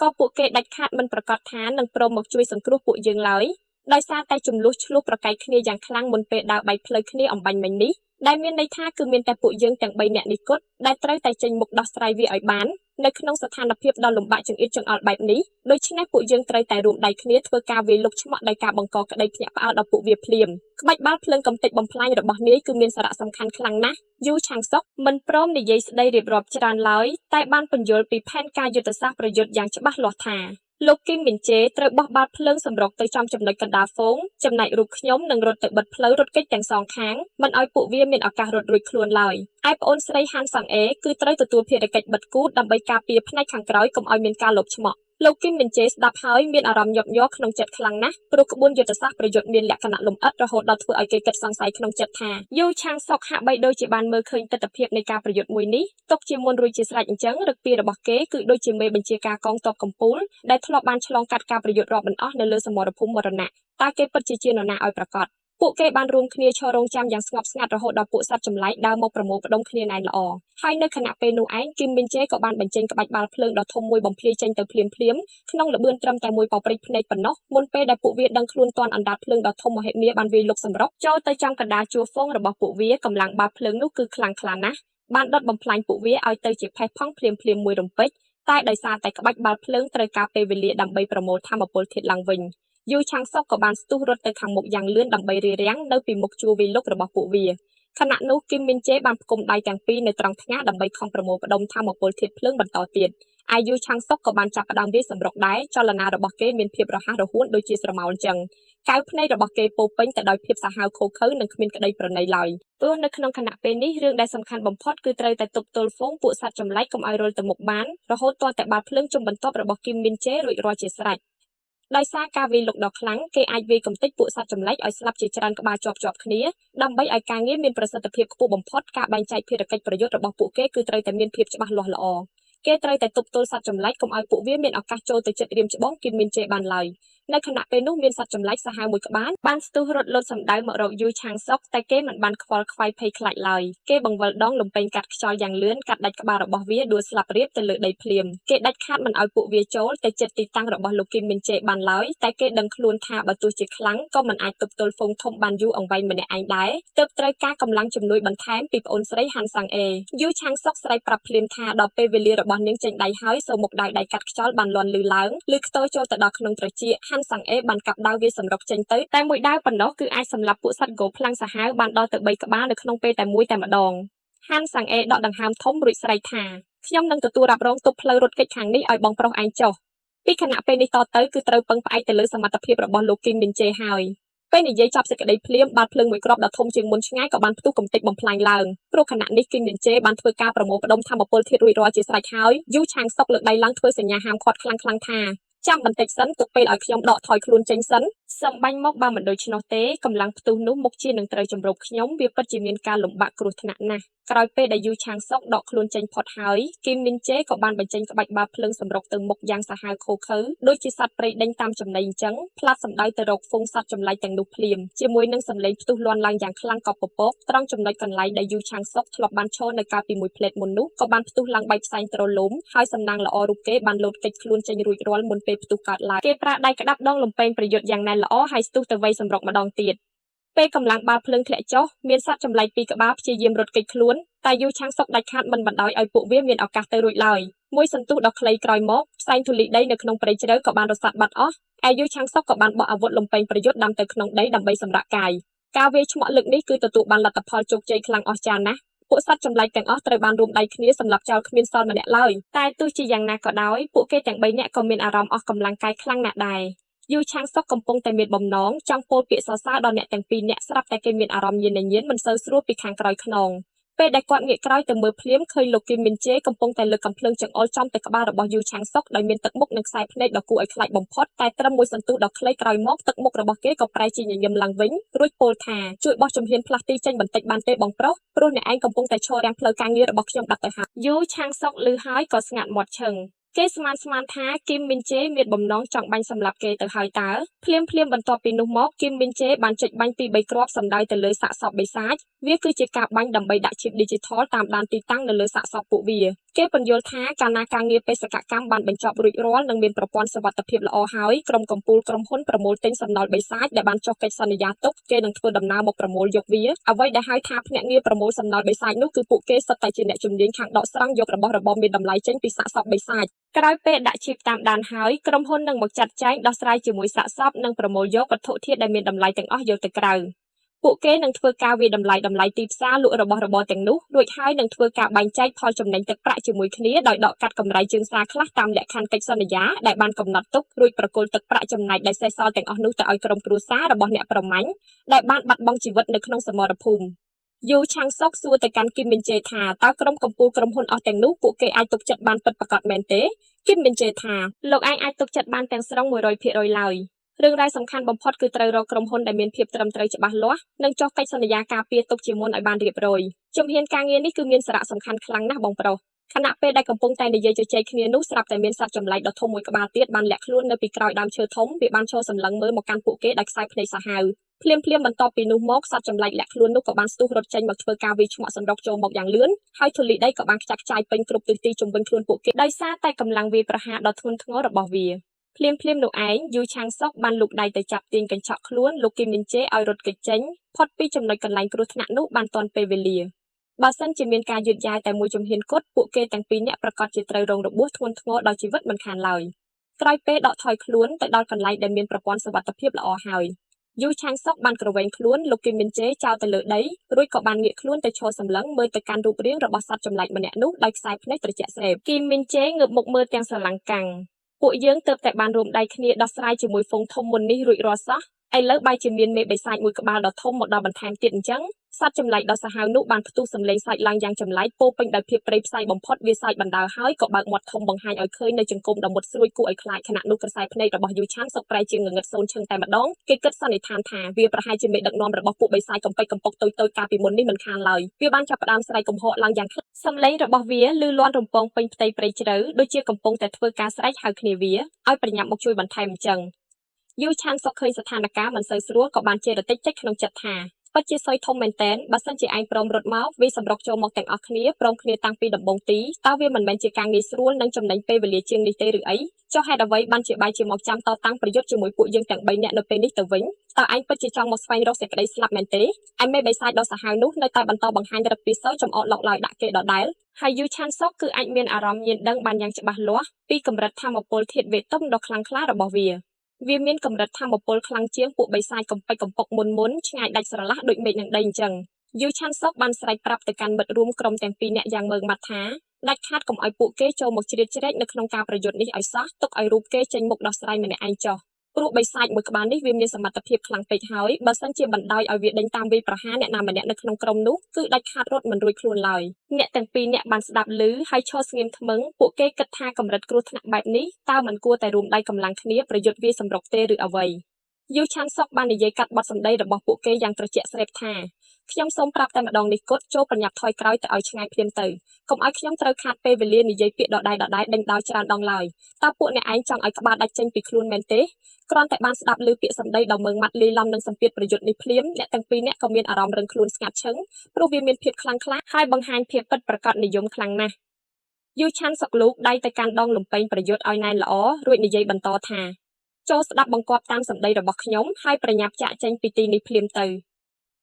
ក៏ពួកគេដាច់ខាតមិនប្រកាសថានឹងព្រមមកជួយសង្គ្រោះពួកយើងឡើយដោយសារតែចំនួនឆ្លោះប្រកែកគ្នាយ៉ាងខ្លាំងមុនពេលដើរបែកផ្លូវគ្នាអំបញ្ញមិញនេះដែលមានន័យថាគឺមានតែពួកយើងទាំង3នាក់នេះគត់ដែលត្រូវតែចេញមុខដោះស្រាយវាឲ្យបាននៅក្នុងស្ថានភាពដ៏លំបាកចង្អៀតចង្អល់បែបនេះដូច្នេះពួកយើងត្រូវតែរួមដៃគ្នាធ្វើការវាយលុកឆ្មក់ដោយការបង្កក្តីភ្ញាក់ផ្អើលដល់ពួកវាភ្លាមក្បាច់បាល់ភ្លើងកំទេចបំផ្លាញរបស់នាយគឺមានសារៈសំខាន់ខ្លាំងណាស់យូឆាងសុកមិនព្រមនិយាយស្ដីរៀបរាប់ច្រើនឡើយតែបានពន្យល់ពីផែនការយុទ្ធសាស្ត្រប្រយុទ្ធយ៉ាងច្បាស់លាស់ថាលោកគីមមីនជេត្រូវបោះបាល់ភ្លើងសម្រុកទៅចំចំណុចកណ្ដាលហ្វូងចំណែករូបខ្ញុំនឹងរត់ទៅបិទផ្លូវរត់គេចទាំងសងខាងមិនឲ្យពួកវាមានឱកាសរត់រួចខ្លួនឡើយឯប្អូនស្រីហានសាំងអេគឺត្រូវទទួលភារកិច្ចបិទគូតដើម្បីការពារផ្នែកខាងក្រោយកុំឲ្យមានការលបឆ្មក់លោកគីមមីនជេស្ដាប់ហើយមានអារម្មណ៍ញាប់ញ័រក្នុងចិត្តខ្លាំងណាស់ព្រោះក្បួនយុទ្ធសាស្ត្រប្រយុទ្ធមានលក្ខណៈលម្អិតរហូតដល់ធ្វើឲ្យគេគិតសង្ស័យក្នុងចិត្តថាយូឆាងសុកហាក់បីដូចជាបានមើលឃើញទស្សនវិជ្ជានៃការប្រយុទ្ធមួយនេះទុកជាមុនរួចជាស្រេចអញ្ចឹងរឹកពីរបស់គេគឺដូចជាមេបញ្ជាការកងទ័ពកំពូលដែលធ្លាប់បានឆ្លងកាត់ការប្រយុទ្ធរាប់មិនអស់នៅលើសមរភូមិមរណៈតើគេពិតជានរណាឲ្យប្រកាសពួកគេបានរួមគ្នាឈររងចាំយ៉ាងស្ងប់ស្ងាត់រហូតដល់ពួកសត្វចម្លែកដើរមកប្រមូលផ្ដុំគ្នាណែនល្អហើយនៅខណៈពេលនោះឯងគីមមីនជេក៏បានបញ្ចេញក្បាច់បាល់ភ្លើងដ៏ធំមួយបំភ្លាយចេញទៅភ្លាមៗក្នុងល្បឿនត្រឹមតែមួយប៉ព្រិចភ្នែកប៉ុណ្ណោះមុនពេលដែលពួកវាដឹងខ្លួនទាន់អណ្ដាតភ្លើងដ៏ធំមហិមាបានវាយលុកសម្រុកចូលទៅចំកណ្ដាលជួរហ្វូងរបស់ពួកវាកម្លាំងបាល់ភ្លើងនោះគឺខ្លាំងក្លាណាស់បានដុតបំផ្លាញពួកវាឲ្យទៅជាផេះផង់ភ្លាមៗមួយរំពេចតែដោយសារតែក្បាច់បាល់ភ្លើងត្រូវការពេលវេលាដើម្បីប្រមូលថាមពលធាតុឡើងវិញយូឆាងសុកក៏បានស្ទុះរត់ទៅខាងមុខយ៉ាងលឿនដើម្បីរារាំងនៅពីមុខជួរវាយលុករបស់ពួកវាខណៈនោះគីមមីនជេបានផ្គុំដៃទាំងពីរនៅត្រង់ថ្ងាសដើម្បីខំប្រមូលផ្ដុំថាមពលធាតុភ្លើងបន្តទៀតឯយូឆាងសុកក៏បានចាប់ផ្ដើមវាយសម្រុកដែរចលនារបស់គេមានភាពរហ័សរហួនដូចជាស្រមោលអញ្ចឹងកៅភ្នែករបស់គេពោពេញទៅដោយភាពសាហាវឃោរឃៅនិងគ្មានក្តីប្រណីឡើយព្រោះនៅក្នុងខណៈពេលនេះរឿងដែលសំខាន់បំផុតគឺត្រូវតែទប់ទល់ហ្វូងពួកសត្វចម្លែកកុំឲ្យរុលទៅមុខបានរហូតទាល់តែបាល់ភ្លើងជុំបន្ទាប់របស់គីមមីនជេរួចរាល់ជាស្រេចដោយសារការវាយលុកដ៏ខ្លាំងគេអាចវាយកំទេចពួកសត្វចម្លែកឲ្យស្លាប់ជាច្រើនក្បាលជាប់ៗគ្នាដើម្បីឲ្យការងារមានប្រសិទ្ធភាពខ្ពស់បំផុតការបែងចែកភារកិច្ចប្រយុទ្ធរបស់ពួកគេគឺត្រូវតែមានភាពច្បាស់លាស់ល្អគេត្រូវតែទប់ទល់សត្វចម្លែកកុំឲ្យពួកវាមានឱកាសចូលទៅជិតរាមច្បងគីមមីនជេបានឡើយនៅខណៈពេលនោះមានសត្វចម្លែកសាហាវមួយក្បាលបានស្ទុះរត់លត់សម្ដៅមករកយូឆាងសុកតែគេមិនបានខ្វល់ខ្វាយភ័យខ្លាចឡើយគេបង្វិលដងលំពេងកាត់ខ្យល់យ៉ាងលឿនកាត់ដាច់ក្បាលរបស់វាដួលស្លាប់រាបទៅលើដីភ្លាមគេដាច់ខាតមិនឲ្យពួកវាចូលទៅជិតទីតាំងរបស់លោកគីមមីនជេបានឡើយតែគេដឹងខ្លួនថាបើទោះជាខ្លាំងក៏មិនអាចទប់ទល់ហ្វូងធំបានយូរអង្វែងម្នាក់ឯងដែរទើបត្រូវការកម្លាំងជំនួយបន្ថែមពីប្អូនស្រីហាន់សាំងអេយូឆាងសុកស្រីប្រាប់ភ្លាមថាដល់ពេលវេលារបស់នាងចេញដៃហើយសូមមុខដៃកាត់ខ្យល់បានលន់លឺឡើងឬខ្ទរចូលទៅដល់ក្នុងត្រចៀកហាន់សាំងអេបានកាប់ដាវវាសម្រុកចេញទៅតែមួយដាវប៉ុណ្ណោះគឺអាចសម្លាប់ពួកសត្វហ្គោខ្លាំងសាហាវបានដល់ទៅ3ក្បាលនៅក្នុងពេលតែមួយតែម្ដងហាន់សាំងអេដកដង្ហើមធំរួចស្រែកថាខ្ញុំនឹងទទួលរ៉ាប់រងទប់ផ្លូវរត់គេចខាងនេះឲ្យបងប្រុសឯងចុះពីខណៈពេលនេះតទៅគឺត្រូវពឹងផ្អែកទៅលើសមត្ថភាពរបស់លោកគីមមីនជេហើយពេលនិយាយចប់សេចក្តីភ្លាមបាល់ភ្លើងមួយគ្រាប់ដ៏ធំជាងមុនឆ្ងាយក៏បានផ្ទុះកំទេចបំផ្លាញឡើងព្រោះខណៈនេះគីមមីនជេបានធ្វើការប្រមូលផ្ដុំថាមពលធាតុរួចរាល់ជាស្រេចហើយយូឆាងសុកលើកដៃឡើងធ្វើសញ្ញាហាមឃាត់ខ្លាំងៗថាចាំបន្តិចសិនទុកពេលឲ្យខ្ញុំដកថយខ្លួនចេញសិនសំបាញ់មកបើមិនដូច្នោះទេកម្លាំងផ្ទុះនោះមុខជានឹងត្រូវចម្រោបខ្ញុំវាពិតជាមានការលំបាកគ្រោះថ្នាក់ណាស់ក្រោយពេលដែលយូឆាងសុកដកខ្លួនចេញផុតហើយគីមមីនជេក៏បានបញ្ចេញក្បាច់បាល់ភ្លើងសម្រុកទៅមុខយ៉ាងសាហាវឃោរឃៅដូចជាសត្វព្រៃដេញតាមចំណីអញ្ចឹងផ្លាត់សម្ដៅទៅរកហ្វូងសត្វចម្លែកទាំងនោះភ្លាមជាមួយនឹងសម្លេងផ្ទុះលាន់ឡើងយ៉ាងខ្លាំងកប់ពពកត្រង់ចំណុចកន្លែងដែលយូឆាងសុកធ្លាប់បានឈរនៅកាលពីមួយផ្លេតមុននោះក៏បានផ្ទុះឡើងបែកផ្សែងទ្រលំហើយសំណាងល្អរូបគេបានលោតគេចខ្លួនចេញរួចរាល់មុនពេលផ្ទុះកើតឡើងគេប្រើដៃក្តាប់ដងលំពេងប្រយុទ្ធយ៉ាងណែនល្អហើយស្ទុះទៅវៃសម្រុកម្ដងទៀតពេលកម្លាំងបាល់ភ្លើងធ្លាក់ចុះមានសត្វចម្លែកពីរក្បាលព្យាយាមរត់គេចខ្លួនតែយូឆាងសុកដាច់ខាតមិនបណ្ដោយឲ្យពួកវាមានឱកាសទៅរួចឡើយមួយសន្ទុះដ៏ខ្លីក្រោយមកផ្សែងធូលីដីនៅក្នុងព្រៃជ្រៅក៏បានរសាត់បាត់អស់ឯយូឆាងសុកក៏បានបោះអាវុធលំពេងប្រយុទ្ធដាំទៅក្នុងដីដើម្បីសម្រាកកាយការវាយឆ្មក់លើកនេះគឺទទួលបានលទ្ធផលជោគជ័យខ្លាំងអស្ចារ្យណាស់ពួកសត្វចម្លែកទាំងអស់ត្រូវបានរួមដៃគ្នាសម្រាប់ចោលគ្មានសល់ម្នាក់ឡើយតែទោះជាយ៉ាងណាក៏ដោយពួកគេទាំង3នាក់ក៏មានអារម្មណ៍អស់កម្លាំងកាយខ្លាំងណាស់ដែរយូឆាងសុកកំពុងតែមានបំណងចង់ពោលពាក្យសរសើរដល់អ្នកទាំងពីរនាក់ស្រាប់តែគេមានអារម្មណ៍ញៀនញៀនមិនសូវស្រួលពីខាងក្រោយខ្នង ពេលដែលគាត់ងាកក្រោយទៅមើលភ្លាមឃើញលោកគីមមីនជេកំពុងតែលើកកំភ្លើងចង្អុលចំទៅក្បាលរបស់យូឆាំងសុកដោយមានទឹកមុខនិងខ្សែភ្នែកដ៏គួរឲ្យខ្លាចបំផុតតែត្រឹមមួយសន្ទុះដ៏ខ្លីក្រោយមកទឹកមុខរបស់គេក៏ប្រែជាញញឹមឡើងវិញរួចពោលថាជួយបោះជំហានផ្លាស់ទីចេញបន្តិចបានទេបងប្រុសព្រោះអ្នកឯងកំពុងតែឈររាំងផ្លូវការងាររបស់ខ្ញុំបាត់ទៅហើយយូឆាំងសុកឮហើយក៏ស្ងាត់មាត់ឈឹងគេស្មានថាគីមមីនជេមានបំណងចង់បាញ់សម្លាប់គេទៅហើយតើភ្លាមបន្ទាប់ពីនោះមកគីមមីនជេបានចុចបាញ់ពី3គ្រាប់សំដៅទៅលើសាកសពបិសាចវាគឺជាការបាញ់ដើម្បីដាក់ជីប Digital តាមដានទីតាំងនៅលើសាកសពពួកវាគេពន្យល់ថាកាលណាការងារបេសកកម្មបានបញ្ចប់រួចរាល់និងមានប្រព័ន្ធសុវត្ថិភាពល្អហើយក្រុមកំពូលក្រុមហ៊ុនប្រមូលទិញសំណល់បិសាចដែលបានចុះកិច្ចសន្យាទុកគេនឹងធ្វើដំណើរមកប្រមូលយកវាអ្វីដែលហៅថាភ្នាក់ងារប្រមូលសំណល់បិសាចនោះគឺពួកគេសុទ្ធតែជាអ្នកជំនាញខាងដកស្រង់យករបស់របរមានតម្លៃចេញពីសាកសពបិសាចក្រោយពេលដាក់ឈីបតាមដានហើយក្រុមហ៊ុននឹងមកចាត់ចែងដោះស្រាយជាមួយសាកសពនិងប្រមូលយកវត្ថុធាតុដែលមានតម្លៃទាំងអស់យកទៅក្រៅពួកគេនឹងធ្វើការវាយតម្លៃទីផ្សារលក់របស់របរទាំងនោះរួចហើយនឹងធ្វើការបែងចែកផលចំណេញទឹកប្រាក់ជាមួយគ្នាដោយដកកាត់កម្រៃជើងសារខ្លះតាមលក្ខខណ្ឌកិច្ចសន្យាដែលបានកំណត់ទុករួចប្រគល់ទឹកប្រាក់ចំណែកដែលសេសសល់ទាំងអស់នោះទៅឲ្យក្រុមគ្រួសាររបស់អ្នកប្រមាញ់ដែលបានបាត់បង់ជីវិតនៅក្នុងសមរភូមិយូឆាំងសុកសួរទៅកាន់គីមមីនជេថាតើក្រុមកំពូលក្រុមហ៊ុនអស់ទាំងនោះពួកគេអាចទុកចិត្តបានពិតប្រាកដមែនទេគីមមីនជេថាលោកឯងអាចទុកចិត្តបានទាំងស្រុង 100% ឡើយរឿងរ៉ាវសំខាន់បំផុតគឺត្រូវរកក្រុមហ៊ុនដែលមានភាពត្រឹមត្រូវច្បាស់លាស់និងចុះកិច្ចសន្យាការពារទុកជាមុនឲ្យបានរៀបរយជំហានការងារនេះគឺមានសារៈសំខាន់ខ្លាំងណាស់បងប្រុសខណៈពេលដែលកំពុងតែនិយាយជជែកគ្នានោះស្រាប់តែមានសត្វចម្លែកដ៏ធំមួយក្បាលទៀតបានលាក់ខ្លួននៅពីក្រោយដើមឈើធំវាបានឈរសម្លឹងមើលមកកាន់ពួកគេដោយខ្សែភ្នែកសាហាវភ្លាមបន្ទាប់ពីនោះមកសត្វចម្លែកលាក់ខ្លួននោះក៏បានស្ទុះរត់ចេញមកធ្វើការវាយឆ្មក់សម្រុកចូលមកយ៉ាងលឿនហើយធូលីដីក៏បានខ្ចាត់ខ្ចាយពេញគ្រប់ទិសទីជុំវិញខ្លួនពួកគេដោយសារតែកម្លាំងវាយប្រហារដ៏ធ្ងន់ធ្ងររបស់វាភ្លាមនោះឯងយូឆាំងសុកបានលូកដៃទៅចាប់ទាញកញ្ចក់ខ្លួនលោកគីមមីនជេឲ្យរត់គេចចេញផុតពីចំណុចកន្លែងគ្រោះថ្នាក់នោះបានទាន់ពេលវេលាបើសិនជាមានការយឺតយ៉ាវតែមួយជំហានគត់ពួកគេទាំងពីរនាក់ប្រកាសជាត្រូវរងរបួសធ្ងន់ធ្ងរដល់ជីវិតមិនខានឡើយក្រោយពេលដកថយខ្លួនទៅដល់កន្លែងដែលមានប្រព័ន្ធសុវត្ថិភាពល្អហើយយូឆាំងសុកបានក្រវែងខ្លួនលោកគីមមីនជេចោលទៅលើដីរួចក៏បានងាកខ្លួនទៅឈរសម្លឹងមើលទៅកាន់រូបរាងរបស់សត្វចម្លែកម្នាក់នោះដោយខ្សែភ្នែកត្រជាក់ស្រេបគីមមីនជេងើបមុខមើលទាំងស្រឡាំងកាំងពួកយើងទើបតែបានរួមដៃគ្នាដោះស្រាយជាមួយហ្វុងធំមុននេះរួចរាល់សោះឥឡូវបែរជាមានមេបិសាចមួយក្បាលដ៏ធំមកដល់បន្ថែមទៀតអញ្ចឹងសត្វចម្លែកដ៏សាហាវនោះបានផ្ទុះសម្លេងសើចឡើងយ៉ាងចម្លែកពោពេញដោយភាពព្រៃផ្សៃបំផុតវាសើចបណ្ដើរហើយក៏បើកមាត់ធំបង្ហាញឲ្យឃើញនៅចង្គមដ៏មុតស្រួយគួរឲ្យខ្លាចខណៈនោះក្រសែភ្នែករបស់យូឆាំងសុកប្រែជាងងឹតសូនឈឹងតែម្ដងគេគិតសន្និដ្ឋានថាវាប្រហែលជាមេដឹកនាំរបស់ពួកបិសាចកំពេចកំពុកតូចកាលពីមុននេះមិនខានឡើយវាបានចាប់ផ្ដើមស្រែកកំហកឡើងយ៉ាងខ្លាំងសម្លេងរបស់វាលឺលាន់រំពងពេញផ្ទៃព្រៃជ្រៅដូចជាកំពុងតែធ្វើការស្រែកហៅគ្នាវាឲ្យប្រញាប់មកជួយបន្ថែមអញ្ចឹងយូឆាំងសុកឃើញស្ថានភាពមិនសូវស្រួលក៏បានជេរតិចក្នុងចិត្តថាពិតជាសយធំមែនតែនបើសិនជាឯងព្រមរត់មកវាសម្រុកចូលមកទាំងអស់គ្នាព្រមគ្នាតាំងពីដំបូងទីតើវាមិនមែនជាការងាយស្រួលនិងចំណេញពេលវេលាជាងនេះទេឬអីចុះហេតុអ្វីបានជាបែរជាមកចាំតតាំងប្រយុទ្ធជាមួយពួកយើងទាំង3នាក់នៅពេលនេះទៅវិញតើឯងពិតជាចង់មកស្វែងរកសេចក្តីស្លាប់មែនទេឯមេបិសាចដ៏សាហាវនោះនៅតែបន្តបង្ហាញឫទ្ធិពីសោចំអកឡុកឡើយដាក់គេដដែលហើយយូឆាំងសុកគឺអាចមានអារម្មណ៍ញៀនដឹងបានយ៉ាងច្បាស់លាស់ពីកម្រិតធម៌ពលធាតុវេទិកដ៏ខ្លាំងក្លារបស់វាមានកម្រិតធម៌ពលខ្លាំងជាងពួកបិសាចកំពេចកំពុកមុនឆ្ងាយដាច់ស្រឡះដូចមេឃនឹងដីអញ្ចឹងយូឆាំងសុកបានស្រែកប្រាប់ទៅកាន់មិត្តរួមក្រុមទាំងពីរនាក់យ៉ាងម៉ឺងម៉ាត់ថាដាច់ខាតកុំឲ្យពួកគេចូលមកជ្រៀតជ្រែកនៅក្នុងការប្រយុទ្ធនេះឲ្យសោះទុកឲ្យរូបគេចេញមុខដោះស្រាយម្នាក់ឯងចុះព្រោះបិសាចមួយក្បាលនេះវាមានសមត្ថភាពខ្លាំងពេកហើយបើសិនជាបណ្ដោយឲ្យវាដេញតាមវាយប្រហារអ្នកណាម្នាក់នៅក្នុងក្រុមនោះគឺដាច់ខាតរត់មិនរួចខ្លួនឡើយអ្នកទាំងពីរនាក់បានស្ដាប់ឮហើយឈរស្ងៀមថ្មឹងពួកគេគិតថាកម្រិតគ្រោះថ្នាក់បែបនេះតើមិនគួរតែរួមដៃកម្លាំងគ្នាប្រយុទ្ធវាយសម្រុកទេឬអ្វីយូឆាំងសុកបាននិយាយកាត់បទសម្ដីរបស់ពួកគេយ៉ាងត្រជាក់ស្រេបថាខ្ញុំសូមប្រាប់តែម្ដងនេះគត់ចូលប្រញាប់ថយក្រោយទៅឲ្យឆ្ងាយភ្លាមទៅកុំឲ្យខ្ញុំត្រូវខាតពេលវេលានិយាយពាក្យដដែលដេញដោលច្រើនដងឡើយតើពួកអ្នកឯងចង់ឲ្យក្បាលដាច់ចេញពីខ្លួនមែនទេគ្រាន់តែបានស្ដាប់ឮពាក្យសម្ដីដ៏ម៉ឺងម៉ាត់លាយឡំនឹងសម្ពាធប្រយុទ្ធនេះភ្លាមអ្នកទាំងពីរនាក់ក៏មានអារម្មណ៍រឹងខ្លួនស្ងាត់ឈឹងព្រោះវាមានភាពខ្លាំងក្លាហើយបង្ហាញភាពពិតប្រាកដនិយមខ្លាំងណាស់យូឆាំងសុកលូកដៃទៅកាន់ដងលំពេងប្រយុទ្ធឲ្យណែនល្អរួចនិយាយបន្តថាចូលស្ដាប់បង្គាប់តាមសម្ដីរបស់ខ្ញុំហើយប្រញាប់ចាក់ចេញពីទីនេះភ្លាមទៅ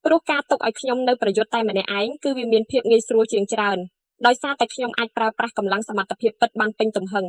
ព្រោះការទុកឲ្យខ្ញុំនៅប្រយុទ្ធតែម្នាក់ឯងគឺវាមានភាពងាយស្រួលជាងច្រើនដោយសារតែខ្ញុំអាចប្រើប្រាស់កម្លាំងសមត្ថភាពពិតបានពេញទំហឹង